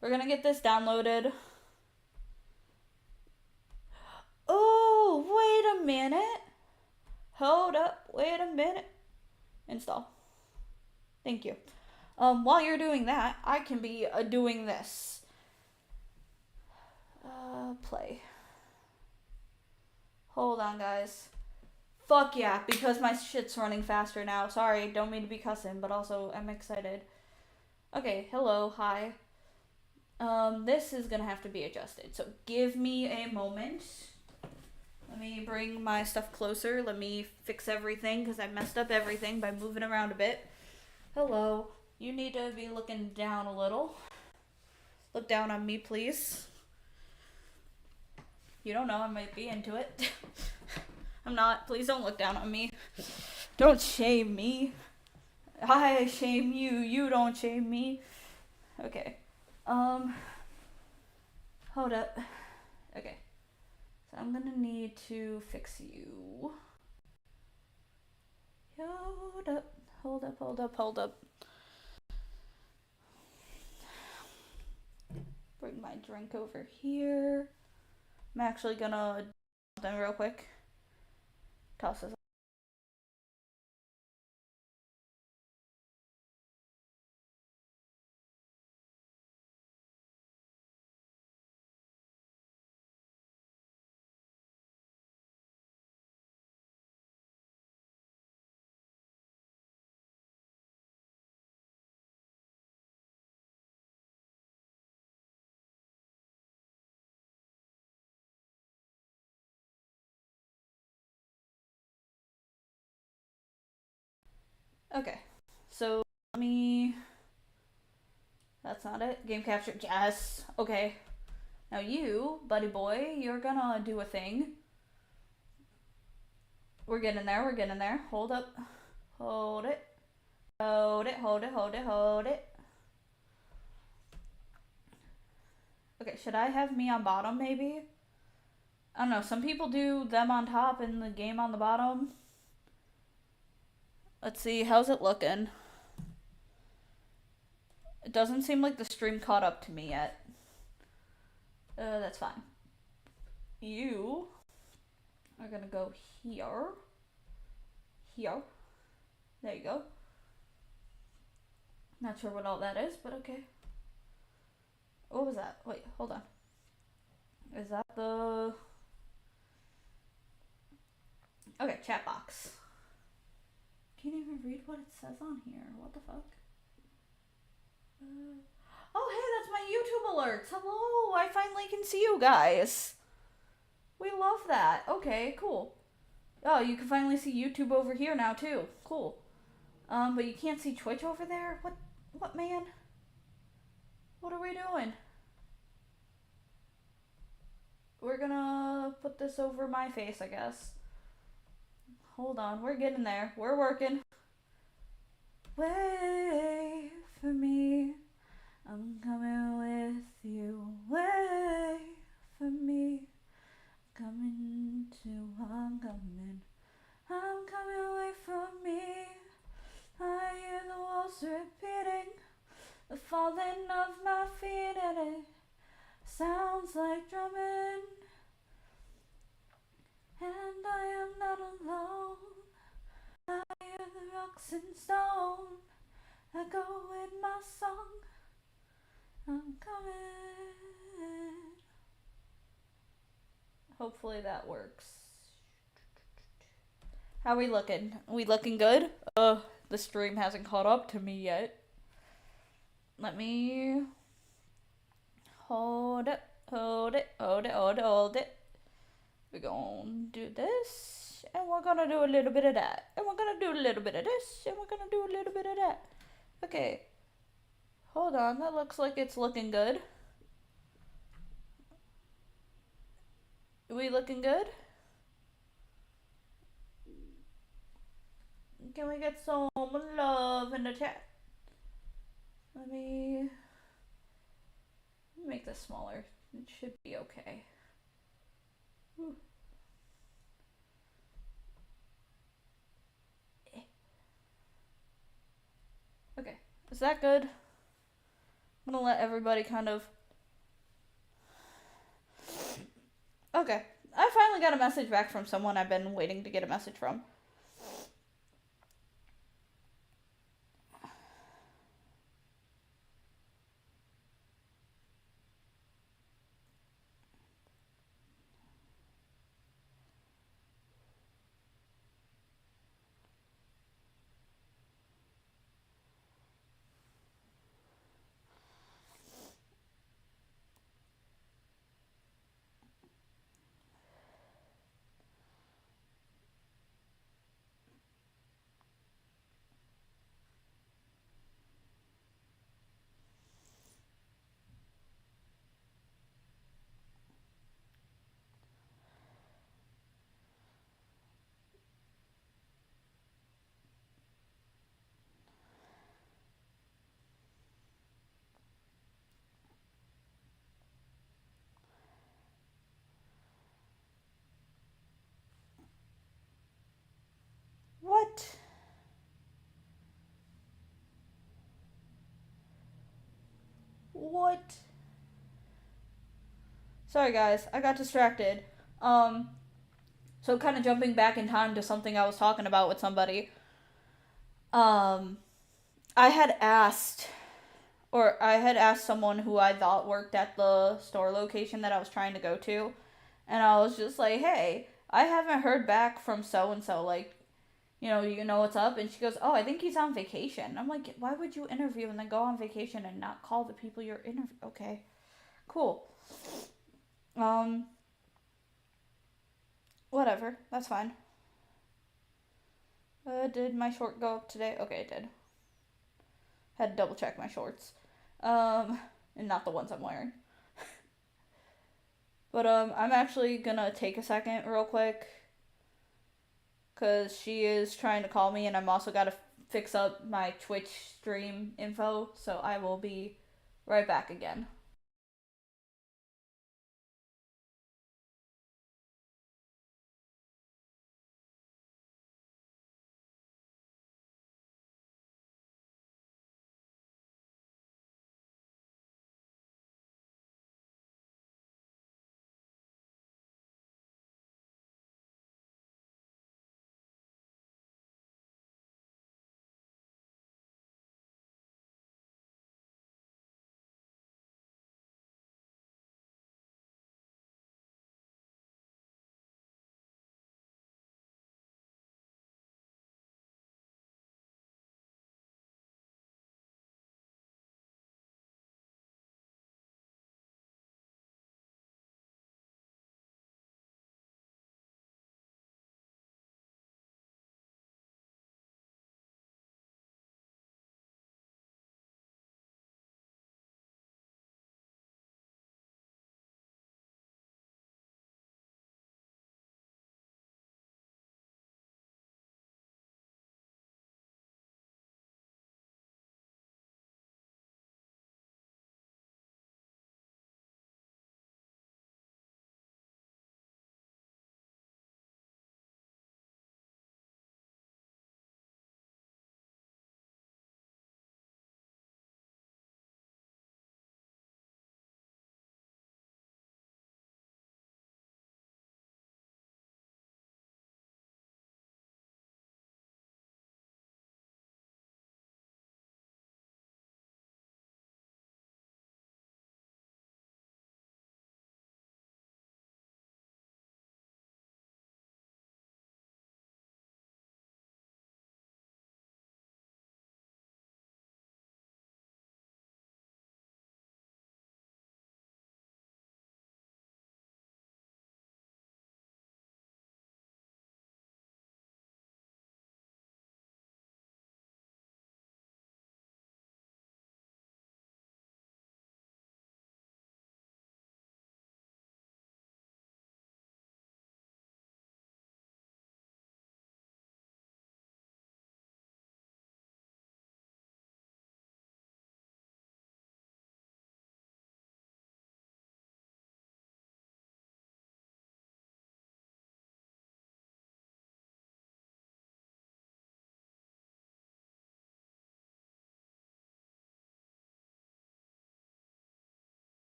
we're gonna get this downloaded. Oh, wait a minute. Hold up, wait a minute. Install. Thank you. While you're doing that, I can be doing this. Play. Hold on, guys. Fuck yeah, because my shit's running faster now. Sorry, don't mean to be cussing, but also I'm excited. Okay, hello, hi. This is gonna have to be adjusted, so give me a moment. Let me bring my stuff closer. Let me fix everything, because I messed up everything by moving around a bit. Hello. You need to be looking down a little. Look down on me, please. You don't know, I might be into it. I'm not. Please don't look down on me. Don't shame me. I shame you. You don't shame me. Okay. Hold up. Okay. So I'm gonna need to fix you. Hold up. Hold up, hold up, hold up. Bring my drink over here. I'm actually gonna do something real quick. Toss this. Okay, so let me. That's not it. Game capture. Yes. Okay. Now you, buddy boy, you're gonna do a thing. We're getting there. We're getting there. Hold up. Hold it. Hold it. Hold it. Hold it. Hold it. Okay, should I have me on bottom maybe? I don't know. Some people do them on top and the game on the bottom. Let's see. How's it looking? It doesn't seem like the stream caught up to me yet. That's fine. You are gonna go here. Here. There you go. Not sure what all that is, but okay. What was that? Wait, hold on. Is that the... Okay, chat box. Can't even read what it says on here. What the fuck? Oh, hey, that's my YouTube alerts. Hello, I finally can see you guys. We love that. Okay, cool. Oh, you can finally see YouTube over here now, too. Cool. But you can't see Twitch over there? What, man? What are we doing? We're gonna put this over my face, I guess. Hold on, we're getting there. We're working. Wait for me. I'm coming with you. Wait for me. I'm coming. I'm coming, wait for me. I hear the walls repeating, the falling of my feet, and it sounds like drumming. And I am not in stone. I go with my song. I'm coming. Hopefully that works. How we looking? We looking good? The stream hasn't caught up to me yet. Let me hold it, hold it, hold it, hold it, hold it. We're gonna do this, and we're gonna do a little bit of that, and we're gonna do a little bit of this, and we're gonna do a little bit of that. Okay, hold on, that looks like it's looking good. Are we looking good? Can we get some love in the chat? Let me make this smaller. It should be okay. Whew. Okay, is that good? I'm gonna let everybody kind of... Okay, I finally got a message back from someone I've been waiting to get a message from. What? What? Sorry guys, I got distracted. So kind of jumping back in time to something I was talking about with somebody. I had asked, or I had asked someone who I thought worked at the store location that I was trying to go to, and I was just like, hey, I haven't heard back from so and so, like, you know what's up? And she goes, oh, I think he's on vacation. I'm like, why would you interview and then go on vacation and not call the people you're interviewing? Okay, cool. Whatever, that's fine. Did my short go up today? Okay, it did. Had to double check my shorts. And not the ones I'm wearing. But I'm actually gonna take a second real quick, cause she is trying to call me, and I'm also gotta fix up my Twitch stream info. So I will be right back again.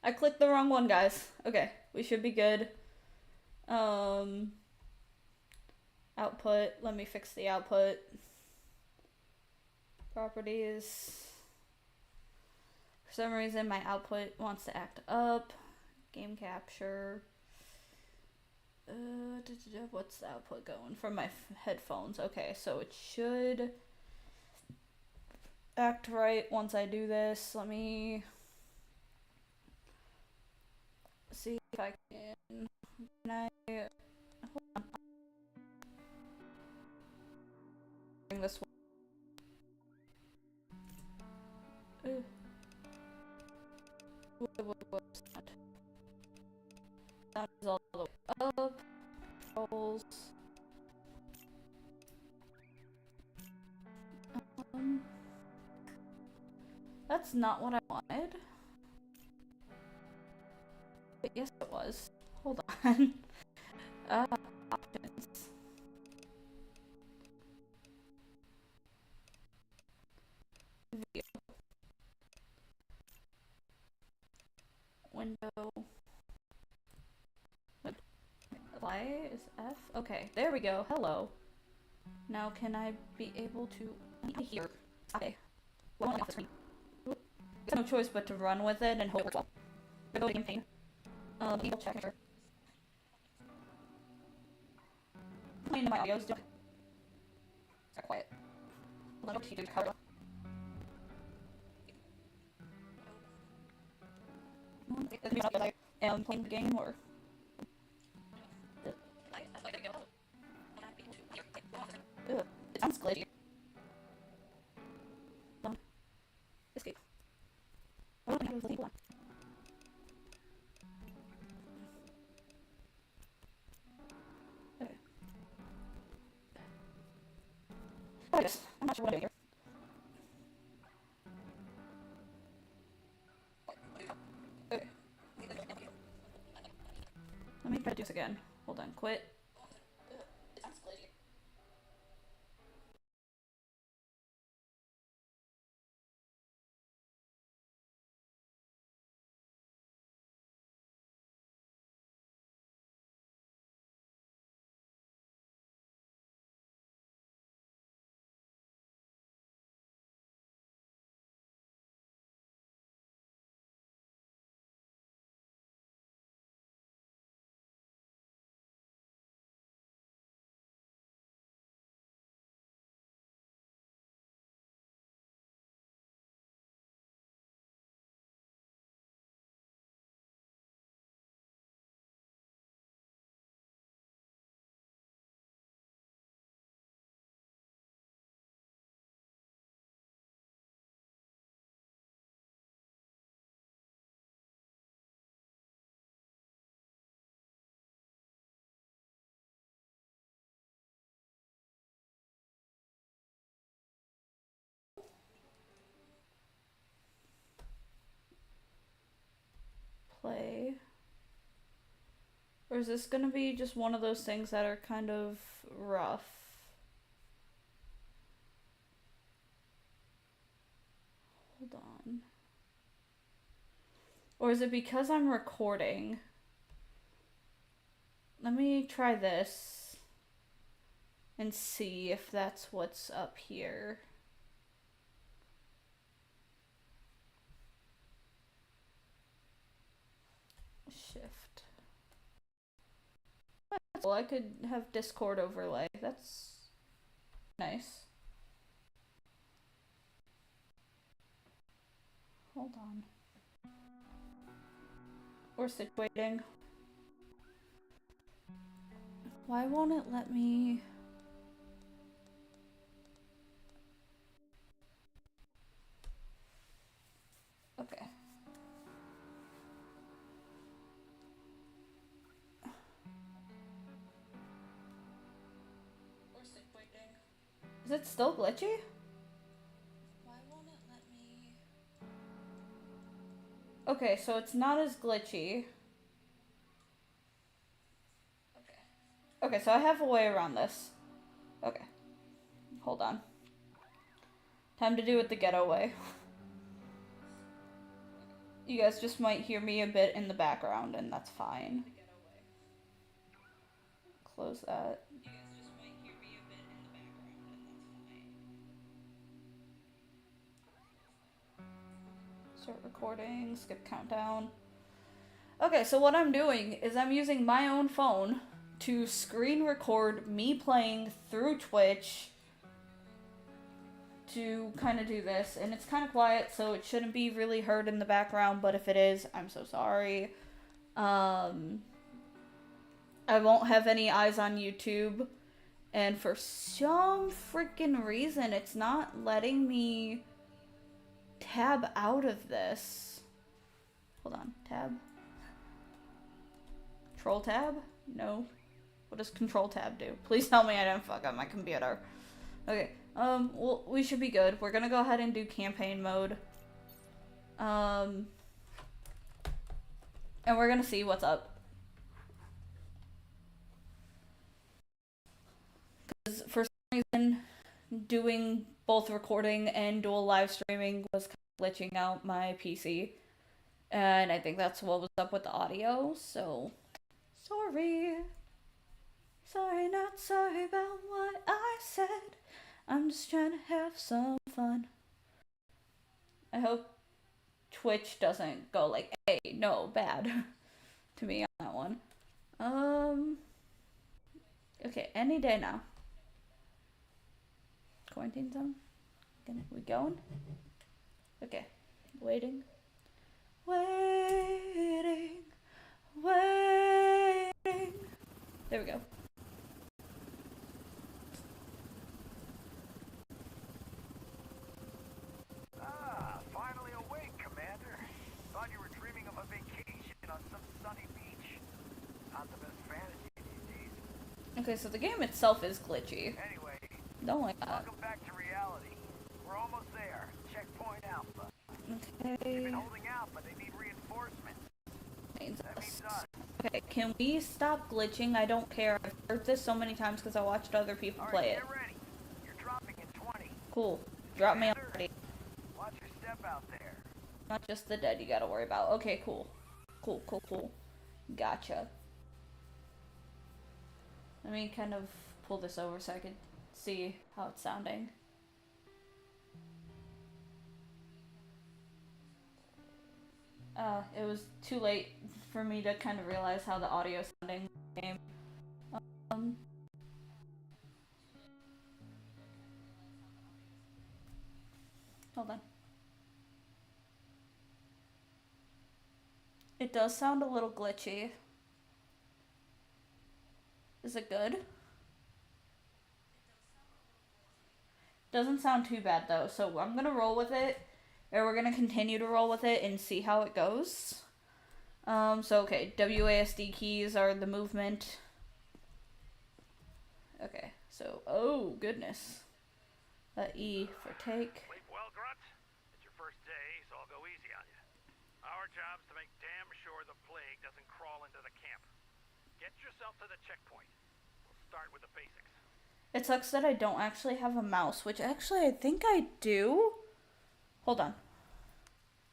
I clicked the wrong one, guys. Okay, we should be good. Um, output. Let me fix the output. Properties. For some reason, my output wants to act up. Game capture. What's the output going from my headphones? Okay, so it should act right once I do this. Let me see if I can. Can I hold on? Bring this one. What's that? Sound is all the way up. Controls. Um, that's not what I wanted. But yes, it was. Hold on. Options. Video. Window. Apply is F. Okay, there we go. Hello. Now can I be able to here? Okay. Well, off the screen. There's no choice but to run with it and hope it works well. We're going in pain. Double check here. Playing my audio is doing. It's quiet. Hold on, to do cover. I am playing the game or. Ugh, it sounds glitchy. Escape. I don't think I was looking for one. Okay. Oh, yes. I'm not sure what I'm doing here. Okay. Let me try to do this again. Hold on, quit. It sounds glitchy. Play. Or is this gonna be just one of those things that are kind of rough? Hold on. Or is it because I'm recording? Let me try this and see if that's what's up here. Shift. Well, I could have Discord overlay. That's nice. Hold on. We're situating. Why won't it let me? Okay. We're situating. Is it still glitchy? Why won't it let me? Okay, so it's not as glitchy. Okay, so I have a way around this. Okay. Hold on. Time to do it the ghetto way. You guys just might hear me a bit in the background, and that's fine. Close that. Start recording, skip countdown. Okay, so what I'm doing is I'm using my own phone to screen record me playing through Twitch to kind of do this, and it's kind of quiet, so it shouldn't be really heard in the background, but if it is, I'm so sorry. I won't have any eyes on YouTube, and for some freaking reason, it's not letting me tab out of this. Hold on, tab. Control tab? No. What does control tab do? Please tell me I didn't fuck up my computer. Okay, well, we should be good. We're gonna go ahead and do campaign mode. And we're gonna see what's up. Because for some reason, doing both recording and dual live streaming was kind of glitching out my PC. And I think that's what was up with the audio, so sorry. Sorry, not sorry about what I said. I'm just trying to have some fun. I hope Twitch doesn't go like, hey, no, bad to me on that one. Okay, any day now. Quarantine zone? We going? Okay, waiting. Waiting. Waiting. There we go. Finally awake, Commander. Thought you were dreaming of a vacation on some sunny beach. Not the best fantasy these days. Okay, so the game itself is glitchy. Anyway, Don't like that. welcome back to reality. We're almost there. Checkpoint Alpha. Okay. They've been holding out, but they need reinforcements. That means us. Okay, can we stop glitching? I don't care. I've heard this so many times because I watched other people play it. Get ready. You're dropping in 20. Cool. Drop me already. Watch your step out there. Not just the dead you gotta worry about. Okay, cool. Cool. Gotcha. Let me kind of pull this over so I could see how it's sounding. It was too late for me to kind of realize how the audio is sounding in the game. Hold on. It does sound a little glitchy. Is it good? Doesn't sound too bad though, so I'm gonna roll with it. Or we're gonna continue to roll with it and see how it goes. So okay, WASD keys are the movement. Okay, so, oh goodness. E for take. Sleep well, Grunt? It's your first day, so I'll go easy on you. Our job's to make damn sure the plague doesn't crawl into the camp. Get yourself to the checkpoint. We'll start with the basics. It sucks that I don't actually have a mouse, which actually I think I do. Hold on.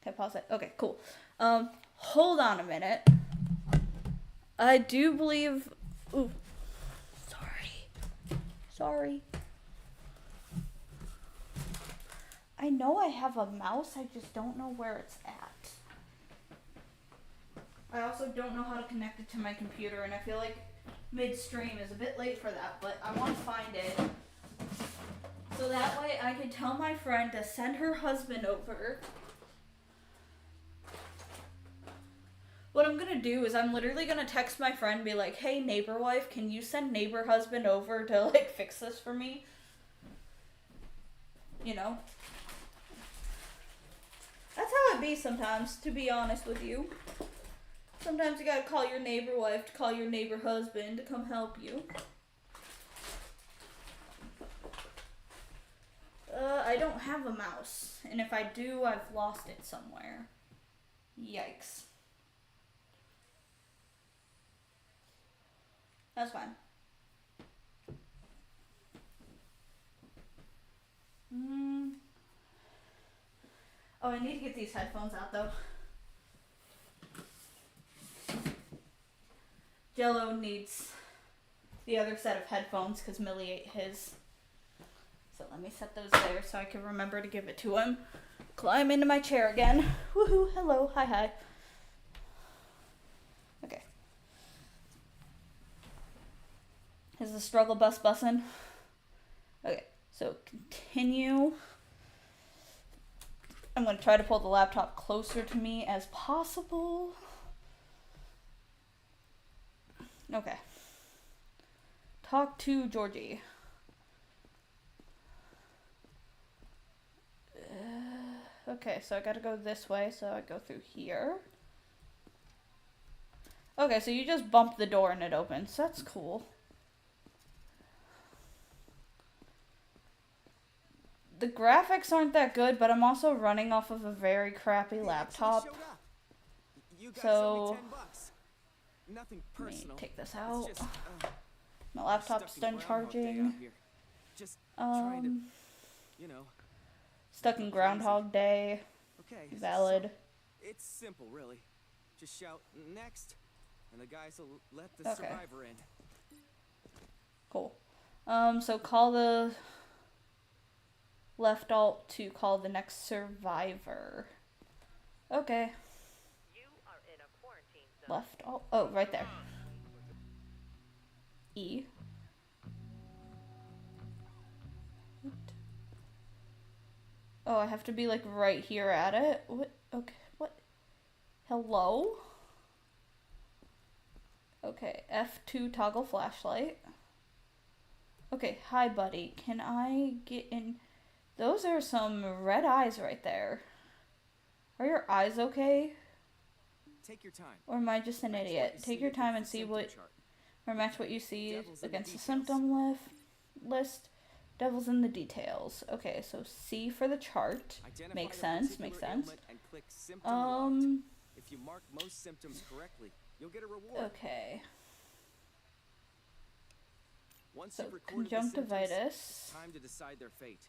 Okay, pause it. Okay, cool. Hold on a minute. I do believe... Ooh. Sorry. I know I have a mouse, I just don't know where it's at. I also don't know how to connect it to my computer, and I feel like midstream is a bit late for that, but I want to find it. So that way I can tell my friend to send her husband over. What I'm gonna do is I'm literally gonna text my friend and be like, hey, neighbor wife, can you send neighbor husband over to, like, fix this for me? You know? That's how it be sometimes, to be honest with you. Sometimes you gotta call your neighbor wife to call your neighbor husband to come help you. I don't have a mouse. And if I do, I've lost it somewhere. Yikes. That's fine. Oh, I need to get these headphones out though. Jello needs the other set of headphones because Millie ate his. So let me set those there so I can remember to give it to him. Climb into my chair again. Woohoo, hello, hi. Okay. Is the struggle bus bussin'? Okay, so continue. I'm going to try to pull the laptop closer to me as possible. Okay. Talk to Georgie. Okay, so I gotta go this way, so I go through here. Okay, so you just bump the door and it opens. That's cool. The graphics aren't that good, but I'm also running off of a very crappy laptop. So, Nothing let me personal. take this out. Just, My laptop's done charging. Just trying to, you know. Stuck in Groundhog Day. Okay. Valid. So it's simple, really. Just shout next, and the guys will let the survivor in. Cool. So call the left alt to call the next survivor. Okay. You are in a quarantine zone. Left alt. Oh, right there. E. What? Oh, I have to be like right here at it. What? Okay. What? Hello? Okay. F2 toggle flashlight. Okay. Hi, buddy. Can I get in? Those are some red eyes right there. Are your eyes okay? Take your time. Or am I just an idiot? Take your time and see what, or match what you see against the symptom list. Devil's in the details. Okay, so C for the chart. Makes sense. Makes sense. If you mark most symptoms correctly, you'll get a reward. Okay. Once So you've recorded the conjunctivitis. symptoms, it's time to decide their fate.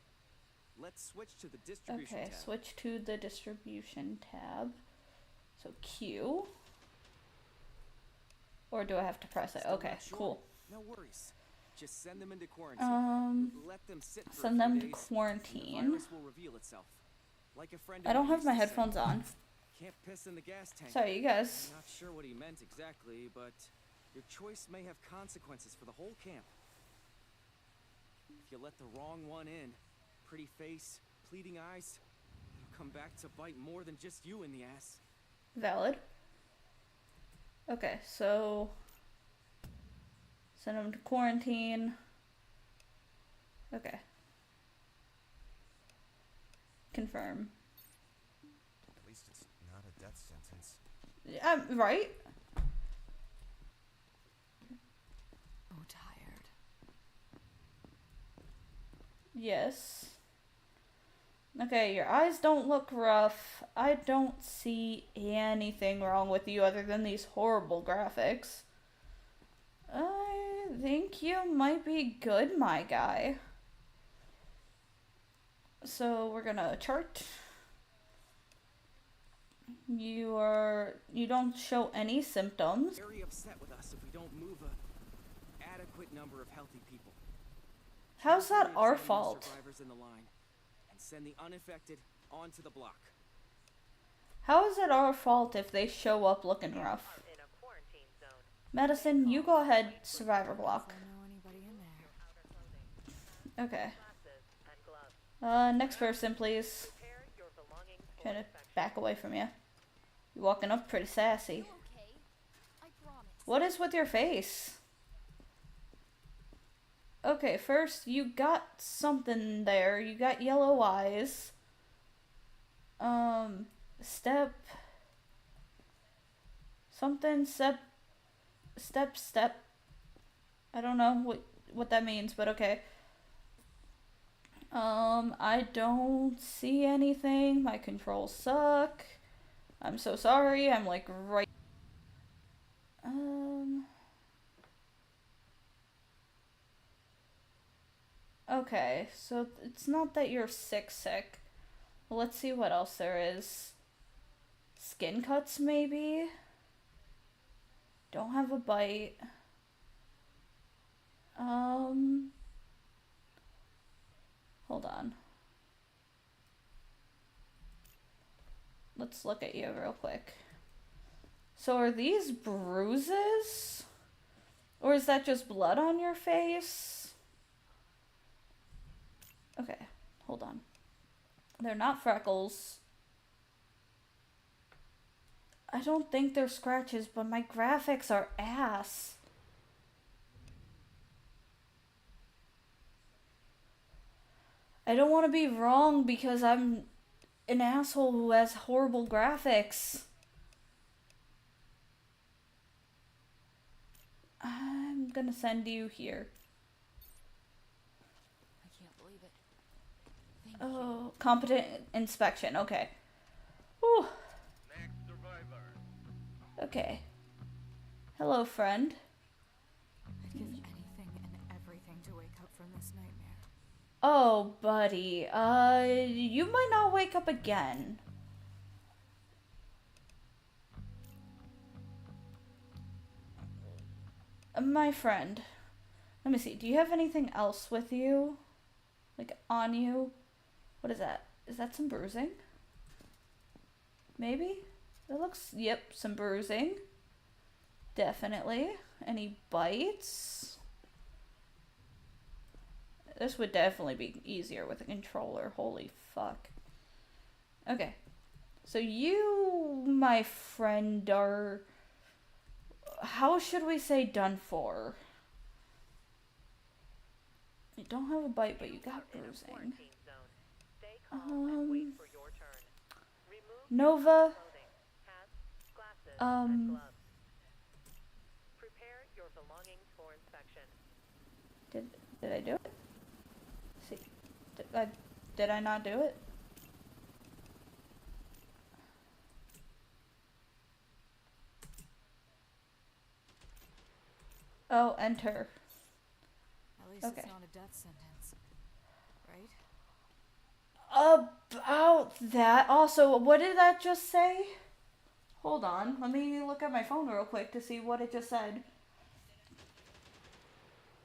Let's switch to the distribution Okay, tab. switch to the distribution tab. So Q. Or do I have to press it? Still Okay, not sure? cool. No worries. Just send them into quarantine. Let them sit for Send a few them to days, and quarantine. the virus will reveal itself. Like a friend I don't of mine have my used to say, headphones on. Can't piss in the gas tank. Sorry, you guys. I'm not sure what he meant exactly, but your choice may have consequences for the whole camp. If you let the wrong one in, pretty face, pleading eyes, it'll come back to bite more than just you in the ass. Valid. Okay, so send them to quarantine. Okay. Confirm. At least it's not a death sentence. Right? Oh, tired. Yes. Okay, your eyes don't look rough. I don't see anything wrong with you other than these horrible graphics. I think you might be good, my guy. So we're gonna chart. You don't show any symptoms. Very upset with us if we don't move a adequate number of healthy people. How's that Carefully our examine the fault? survivors in the line and send the unaffected onto the block. How is it our fault if they show up looking rough? Are in a quarantine zone. Medicine, you go ahead, survivor block. I know anybody in there. Okay. Glasses and gloves. Next person, please. Prepare your belongings for Trying to inspection. back away from you. You're walking up pretty sassy. Okay? I promise. What is with your face? Okay, first, you got something there. You got yellow eyes. Step. Something, step. I don't know what that means, but okay. I don't see anything. My controls suck. I'm so sorry. I'm like right. Okay, so it's not that you're sick. Well, let's see what else there is. Skin cuts, maybe? Don't have a bite. Hold on. Let's look at you real quick. So are these bruises? Or is that just blood on your face? Okay, hold on. They're not freckles. I don't think they're scratches, but my graphics are ass. I don't want to be wrong because I'm an asshole who has horrible graphics. I'm gonna send you here. I can't believe it. Thank Oh, competent inspection. Okay. Whew. Next survivor. Okay. Hello, friend. I'd give anything and everything to wake up from this nightmare. Oh, buddy. You might not wake up again. My friend. Let me see. Do you have anything else with you? Like, on you? What is that? Is that some bruising? Maybe? It looks... Yep, some bruising. Definitely. Any bites? This would definitely be easier with a controller. Holy fuck. Okay. So you, my friend, are... How should we say done for? You don't have a bite, but you got In a bruising. quarantine zone. Stay calm and wait for your turn. Remove Nova. clothing, hats, glasses, and Um, gloves. Prepare your belongings for inspection. Did I do it? See, did I not do it? Oh, enter. At least Okay. it's not a death sentence, right? About that. Also, what did that just say? Hold on. Let me look at my phone real quick to see what it just said.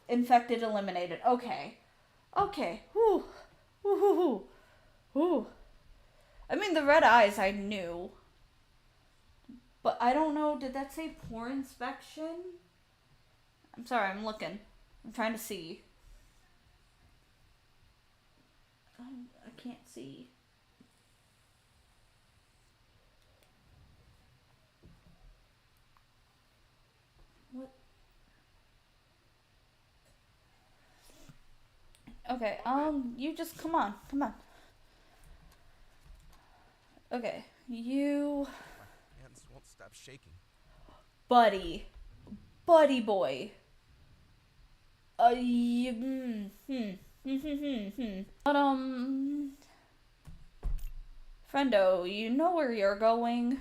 Infected eliminated. Okay. Okay. Whew. Whew, whew, whew. Whew. I mean, the red eyes I knew. But I don't know. Did that say poor inspection? I'm sorry. I'm looking. I'm trying to see. I can't see. What? Okay, you just come on. Okay, you, My hands won't stop shaking. buddy boy. But friendo, you know where you're going.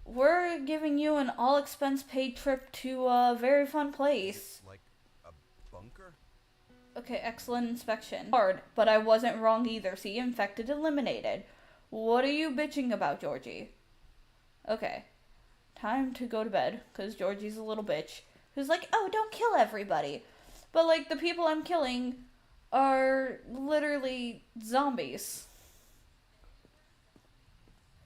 We're giving you an all expense paid trip to a very fun place. Like a bunker? Okay, excellent inspection. Hard, but I wasn't wrong either. See, infected eliminated. What are you bitching about, Georgie? Okay, time to go to bed, because Georgie's a little bitch who's like, oh, don't kill everybody. But, like, the people I'm killing are literally zombies.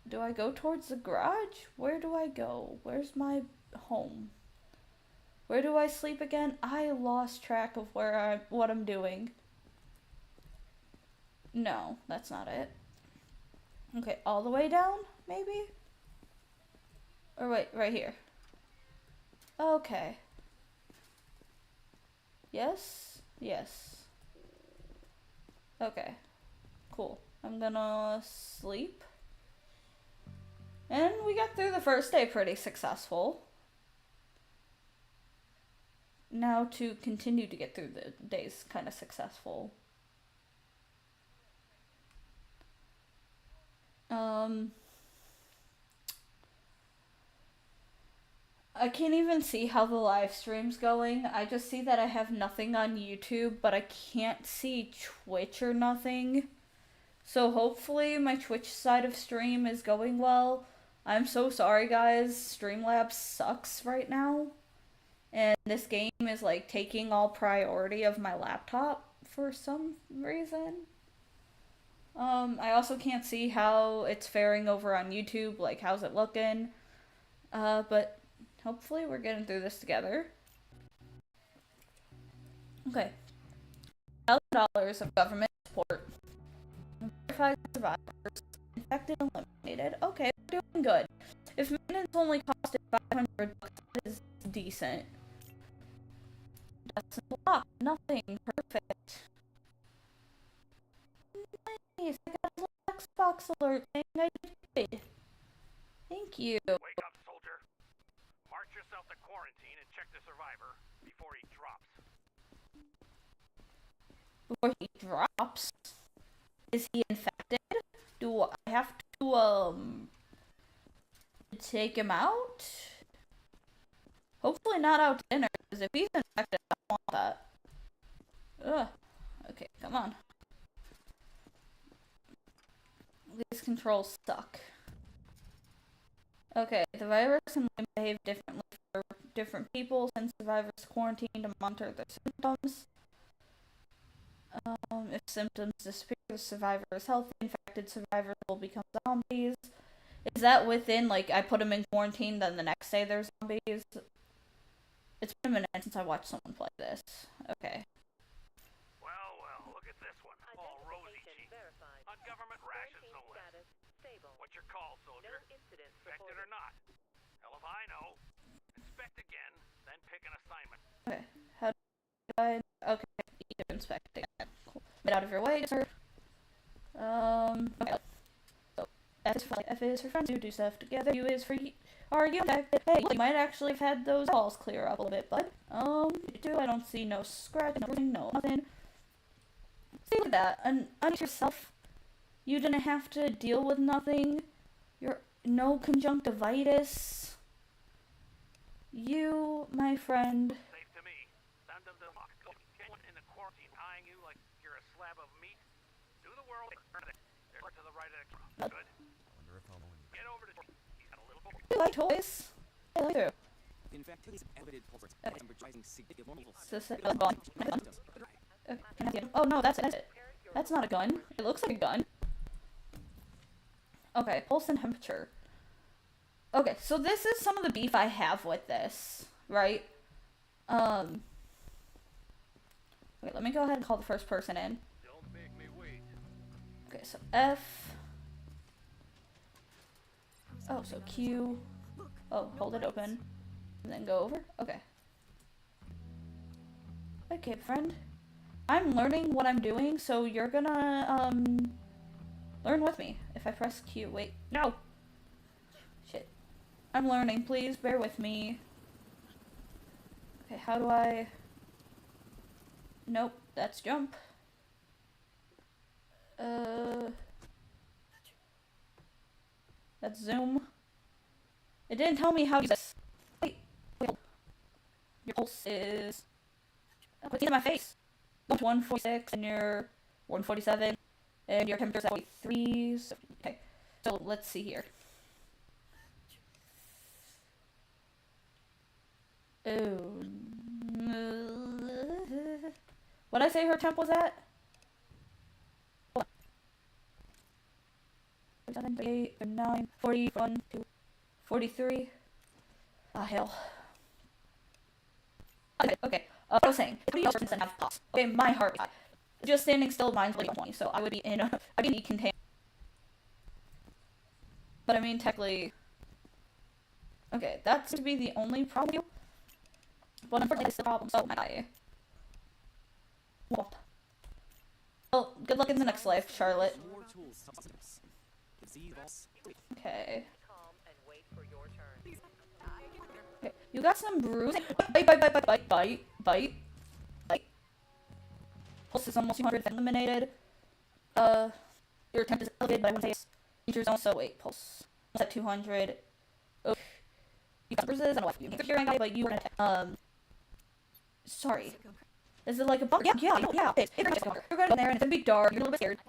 Do I go towards the garage? Where do I go? Where's my home? Where do I sleep again? I lost track of what I'm doing. No, that's not it. Okay, all the way down, maybe? Or wait, right here. Okay. Yes? Yes. Okay. Cool. I'm gonna sleep. And we got through the first day pretty successful. Now to continue to get through the days kind of successful. I can't even see how the live stream's going. I just see that I have nothing on YouTube, but I can't see Twitch or nothing. So hopefully my Twitch side of stream is going well. I'm so sorry, guys. Streamlabs sucks right now. And this game is like taking all priority of my laptop for some reason. I also can't see how it's faring over on YouTube, like how's it looking. But hopefully we're getting through this together. Okay. $1,000 of government support. Verified survivors. Infected and eliminated. Okay, we're doing good. If maintenance only costed $500, that is decent. That's a lot. Nothing. Perfect. Nice. I got a little Xbox alert saying I did good. Thank you. Wake up, soldier. March yourself to quarantine and check the survivor before he drops. Before he drops? Is he infected? Do I have to, take him out? Hopefully not out to dinner, because if he's infected, I don't want that. Ugh. Okay, come on. These controls suck. Okay, the virus can behave differently for different people since survivors quarantine to monitor their symptoms. If symptoms disappear, the survivor is healthy. Infected survivors will become zombies. Is that within, like, I put them in quarantine, then the next day they're zombies? It's been a minute since I watched someone play this. Okay. Well, look at this one. All rosy cheeks. Verified. On government rations, no Quarantine less. status stable. What's your call, No soldier? incidents Infected reported. or not? Hell if I know. Inspect again, then pick an assignment. Okay. How do I... Okay, you can inspect again. Cool. Get out of your way, sir. Okay. So, F is for friends who do stuff together. U is for are you infected? Hey, you might actually have had those balls clear up a little bit, bud. I don't see no scratch, no bruising, no nothing. See, look at that. On yourself, you didn't have to deal with nothing. You're no conjunctivitis. You, my friend. Safe to me. Send them to anyone in the quarantine eyeing you like you're a slab of meat. Do the world. They're to the right of the camera. Good. I wonder if I'll know any. Get over to. He's got a little. You like toys? I like you. In fact, these evident pulses advertising significant normal. Oh no, that's it. That's not a gun. It looks like a gun. Okay, pulse and temperature. Okay, so this is some of the beef I have with this, right? Okay, let me go ahead and call the first person in. Don't make me wait. Okay, so F. Oh, so Q. Oh, hold it open. And then go over. Okay. Okay, friend. I'm learning what I'm doing, so you're gonna, learn with me. If I press Q. Wait. No! Shit. I'm learning. Please bear with me. Okay, how do I... Nope. That's jump. That's zoom. It didn't tell me how to use this. Wait. Your pulse is... Oh, it's in my face. 146 and you're 147 and your temperature's at 43. So, okay, so let's see here. Oh, what'd I say her temp was at? 47, 38, 39, 40, 41, 42, 43. Ah, hell. Okay. I was saying, how do you persons have pulse? Okay, my heart rate. Just standing still, mine's like 120, so I would be in a, I'd be contained. But I mean, technically, okay, that seems to be the only problem. But unfortunately, it's the problem, so my guy. Well, good luck in the next life, Charlotte. More tools. Okay. Calm and wait for your turn. Okay, you got some bruising. Bite. Pulse is almost 200, eliminated. Your temp is elevated, but I wouldn't say it's danger zone, so wait, pulse. It's at 200. Oh, you got bruises, I don't know if you hear anybody, but you were sorry. Is it like a bump? Yeah. You're gonna go in there and it's gonna be dark, you're a little bit scared.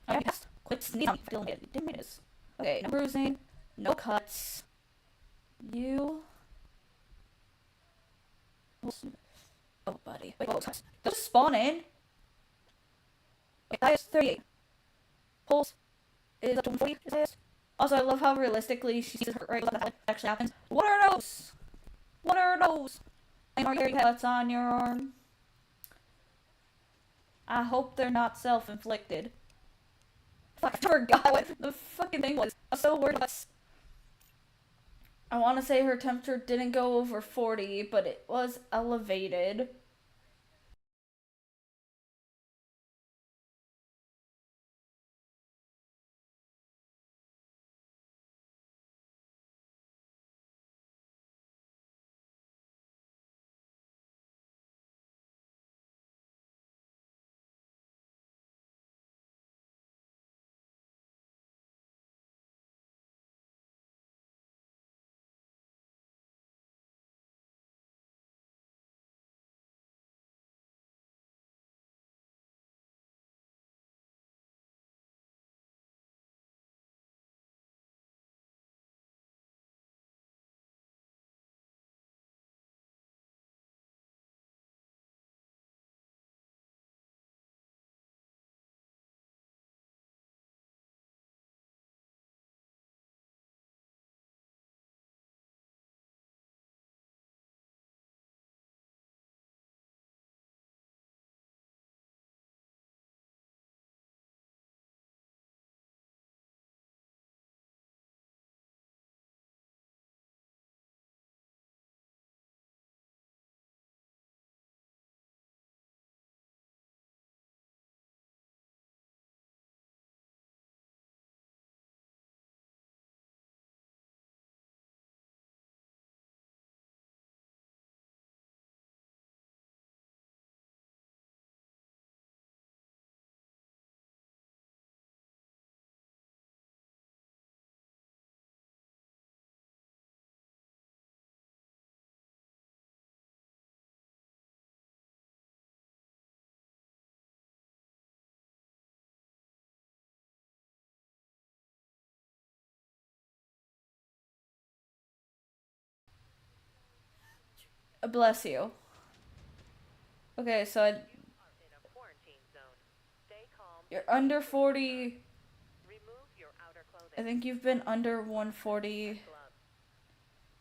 I passed. Quit sneezing. Feeling it. Didn't it is. Okay, no bruising. No cuts. You. Oh, buddy. Wait, what was those spawn in? Wait, that is 38. Pulse is up to 140. Is highest. Also, I love how realistically she sees her right that actually happens. What are those? What are those? And are your cuts on your arm? I hope they're not self-inflicted. Fuck, I forgot what the fucking thing was. I was so worried about. I want to say her temperature didn't go over 40, but it was elevated. Bless you. Okay, so In a quarantine zone. Stay calm. you're under 40. Remove your outer clothing. I think you've been under 140 Gloves.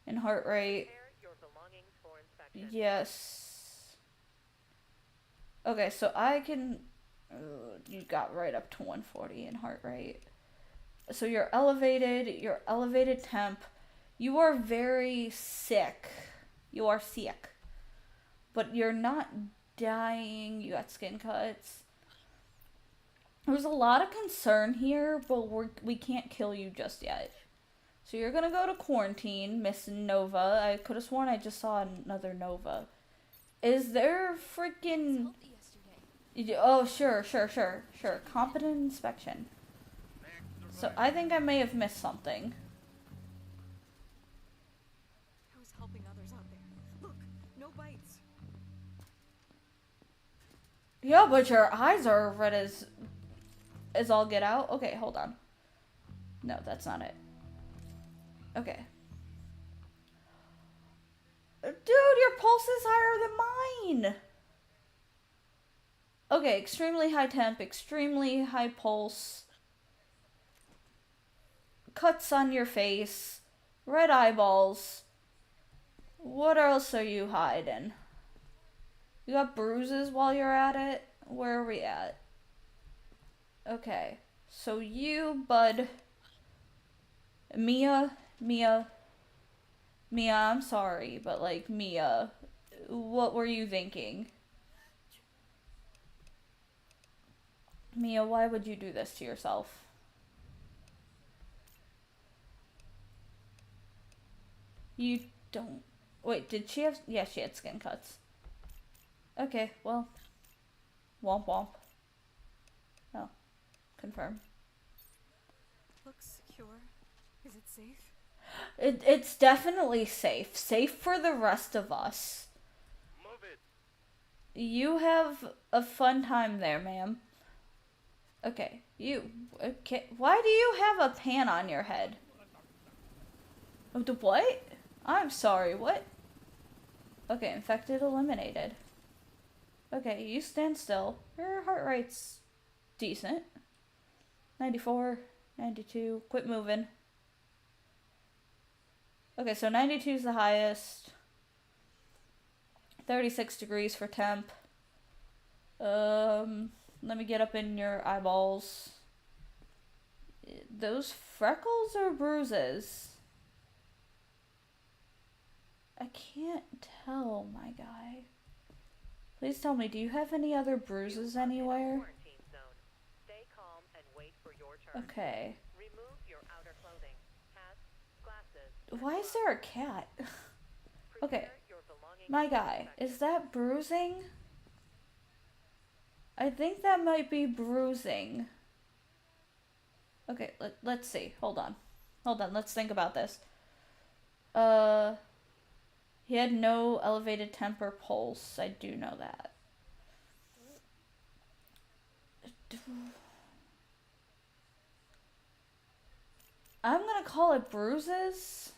in heart rate. Prepare your belongings for inspection. Yes. Okay, so I can. You got right up to 140 in heart rate. So you're elevated temp. You are very sick. You are sick. But you're not dying. You got skin cuts. There's a lot of concern here, but we can't kill you just yet. So you're gonna go to quarantine, Miss Nova. I could have sworn I just saw another Nova. Is there freaking... Oh, sure. Competent inspection. So I think I may have missed something. I was helping others out there. Look, no bites. Yeah, but your eyes are red as all get out. Okay, hold on. No, that's not it. Okay. Dude, your pulse is higher than mine. Okay, extremely high temp, extremely high pulse. Cuts on your face. Red eyeballs. What else are you hiding? You got bruises while you're at it? Where are we at? Okay. So you, bud. Mia, I'm sorry, but like, Mia, what were you thinking? Mia, why would you do this to yourself? You don't... Wait, did she have... Yeah, she had skin cuts. Okay, well. Womp womp. Oh. Confirm. Looks secure. Is it safe? It's definitely safe. Safe for the rest of us. Move it. You have a fun time there, ma'am. Okay, you... Okay, why do you have a pan on your head? Oh, the what? I'm sorry, what? Okay, infected eliminated. Okay, you stand still. Your heart rate's decent. 94, 92. Quit moving. Okay, so 92 is the highest. 36 degrees for temp. Let me get up in your eyeballs. Those freckles or bruises? I can't tell, my guy. Please tell me, do you have any other bruises anywhere? Quarantine zone. Stay calm and wait for your turn. Okay. Remove your outer clothing. Hats, glasses. Why is there a cat? Okay. Prepare your belongings My for guy, inspection. is that bruising? I think that might be bruising. Okay, let's see. Hold on. Let's think about this. He had no elevated temp or pulse. I do know that. I'm gonna call it bruises.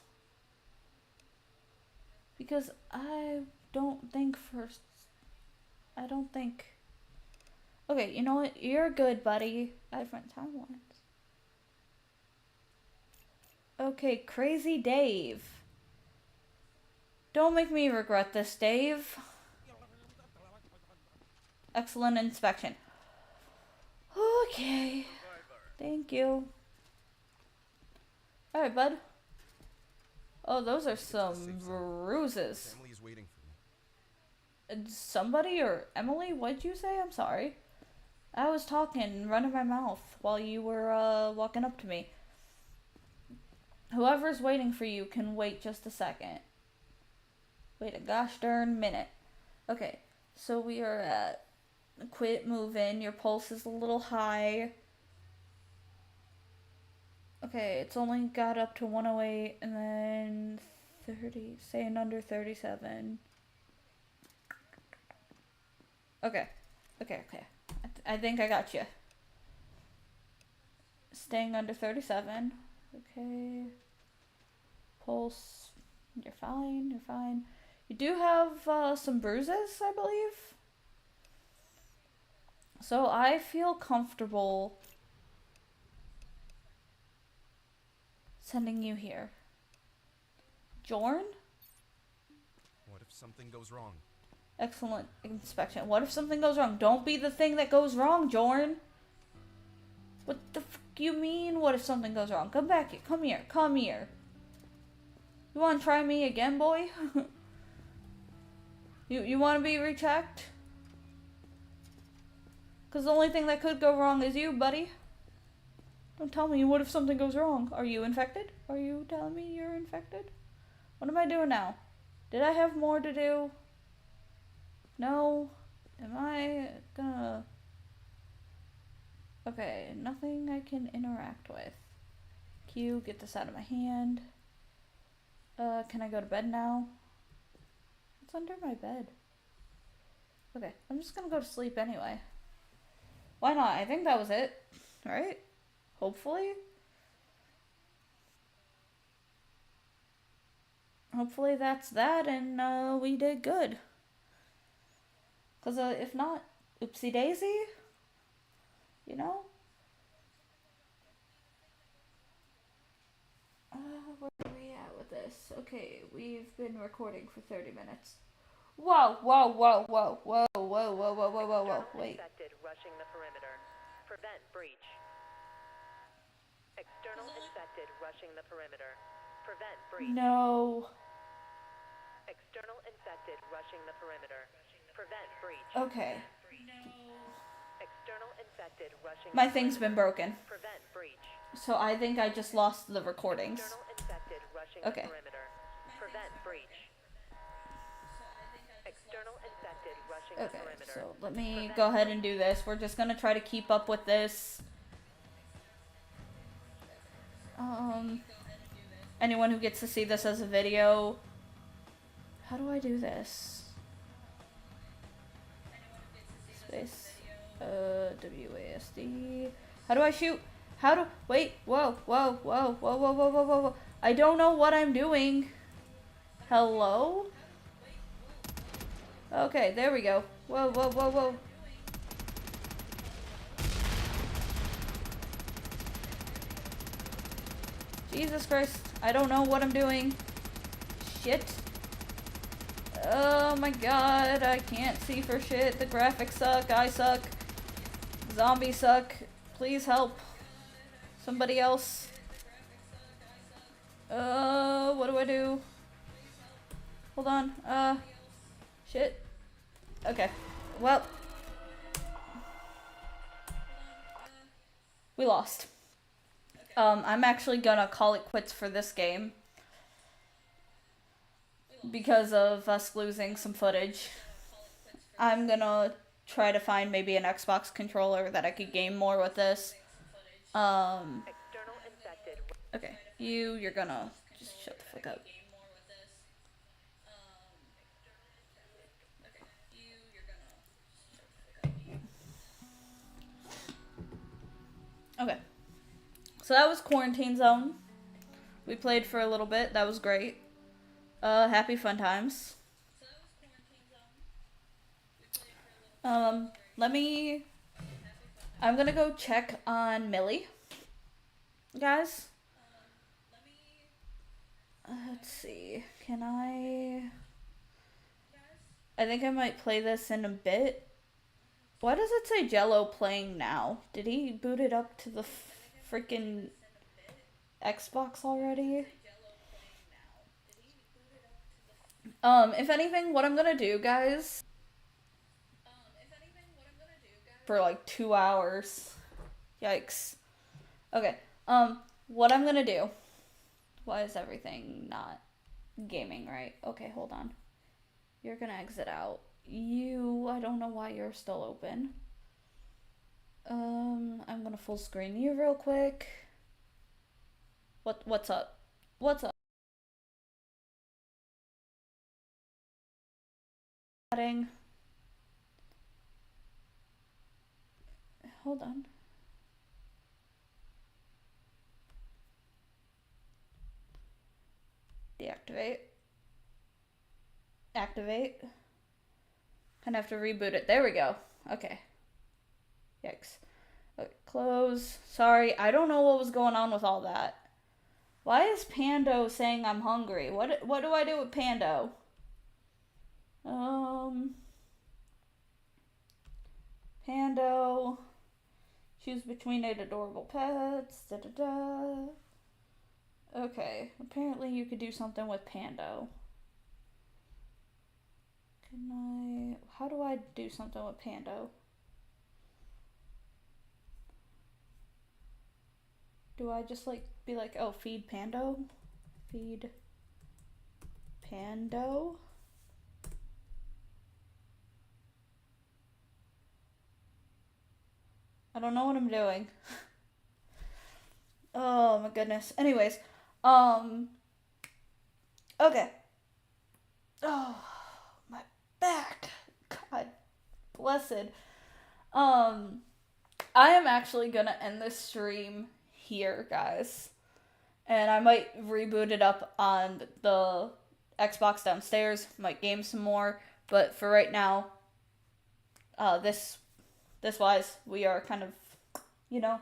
Because I don't think. Okay, you know what? You're good, buddy. I have different timelines. Okay, Crazy Dave. Don't make me regret this, Dave. Excellent inspection. Okay. Thank you. Alright, bud. Oh, those are some bruises. Family is waiting for me. Somebody or Emily? What'd you say? I'm sorry. I was talking, running my mouth while you were walking up to me. Whoever's waiting for you can wait just a second. Wait a gosh darn minute. Okay, so we are at quit moving. Your pulse is a little high. Okay, it's only got up to 108 and then 30, staying under 37. Okay. I think I got you. Staying under 37. Okay. Pulse. You're fine. You do have some bruises, I believe. So I feel comfortable sending you here. Jorn? What if something goes wrong? Excellent inspection. What if something goes wrong? Don't be the thing that goes wrong, Jorn. What the fuck you mean? What if something goes wrong? Come back here. Come here. You want to try me again, boy? You want to be rechecked? Because the only thing that could go wrong is you, buddy. Don't tell me what if something goes wrong. Are you infected? Are you telling me you're infected? What am I doing now? Did I have more to do? No? Am I gonna... Okay, nothing I can interact with. Q, get this out of my hand. Can I go to bed now? What's under my bed? Okay, I'm just gonna go to sleep anyway. Why not? I think that was it. Right? Hopefully? Hopefully that's that and we did good. Because if not, oopsie daisy? You know? Where are we at with this? Okay, we've been recording for 30 minutes. Whoa, wait. Infected rushing the perimeter. Prevent breach. External infected rushing the perimeter. Prevent breach. No. External infected rushing the perimeter. Prevent breach. Okay. External infected rushing My the thing's been perimeter. broken. Prevent breach. So I think I just lost the recordings. External infected rushing Okay. the perimeter. Prevent breach. External infected rushing the Okay, perimeter. so let me go ahead and do this. We're just gonna try to keep up with this. Anyone who gets to see this as a video, how do I do this? Space, WASD. How do I shoot? Wait, whoa. I don't know what I'm doing. Hello? Okay, there we go. Whoa, whoa, whoa, whoa. Jesus Christ. I don't know what I'm doing. Shit. Oh my god, I can't see for shit. The graphics suck. I suck. Zombies suck. Please help. Somebody else. What do I do? Hold on. Shit. Okay. Well. We lost. I'm actually gonna call it quits for this game. Because of us losing some footage. I'm gonna try to find maybe an Xbox controller that I could game more with this. External infected. Okay. You're gonna just shut the fuck up. Okay. So that was Quarantine Zone. We played for a little bit. That was great. Happy fun times. Let me... I'm gonna go check on Millie. Guys. Let's see. Can I think I might play this in a bit. Why does it say Jello playing now? Did he boot it up to the freaking Xbox already? If anything, what I'm gonna do, guys, for like 2 hours. Yikes. Okay. What I'm gonna do. Why is everything not gaming right? Okay, hold on. You're gonna exit out. I don't know why you're still open. I'm gonna full screen you real quick. What's up? What's up? Hold on. Deactivate. Activate. Kind of have to reboot it. There we go. Okay. Yikes. Okay, close. Sorry, I don't know what was going on with all that. Why is Pando saying I'm hungry? What do I do with Pando? Pando. Choose between 8 adorable pets. Da da da. Okay, apparently you could do something with Pando. How do I do something with Pando? Do I just be like, oh, feed Pando? Feed Pando? I don't know what I'm doing. Oh my goodness. Anyways, okay. Oh, my back. God blessed. I am actually gonna end this stream here, guys. And I might reboot it up on the Xbox downstairs, might game some more, but for right now, this wise, we are kind of, you know,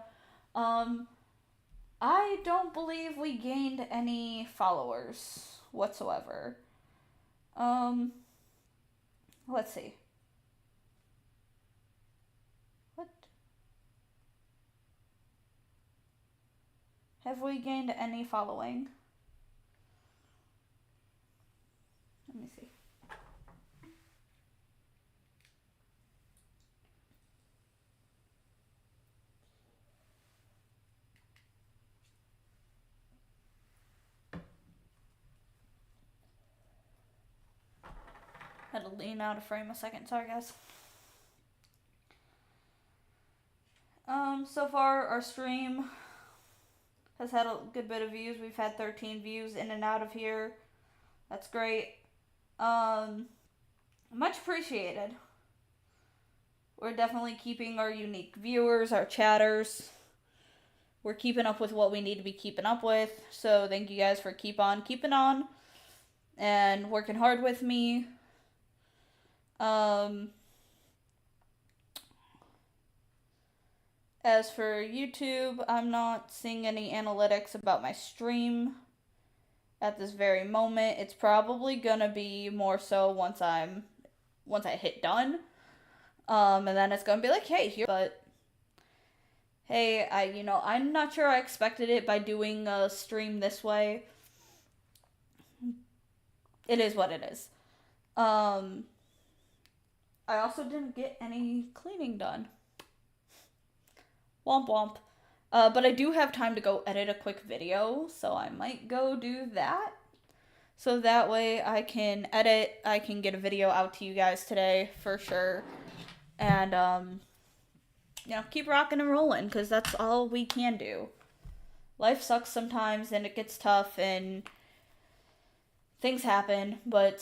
I don't believe we gained any followers whatsoever. Let's see. What? Have we gained any following? Let me see. Had to lean out of frame a second. Sorry, guys. So far, our stream has had a good bit of views. We've had 13 views in and out of here. That's great. Much appreciated. We're definitely keeping our unique viewers, our chatters. we're keeping up with what we need to be keeping up with. So thank you guys for keep on keeping on and working hard with me. As for YouTube, I'm not seeing any analytics about my stream at this very moment. It's probably gonna be more so once I hit done. And then it's gonna be like, hey, here, but hey, I'm not sure I expected it by doing a stream this way. It is what it is. I also didn't get any cleaning done. Womp womp. But I do have time to go edit a quick video, so I might go do that. So that way I can get a video out to you guys today for sure. And, keep rocking and rolling, because that's all we can do. Life sucks sometimes, and it gets tough, and things happen, but sometimes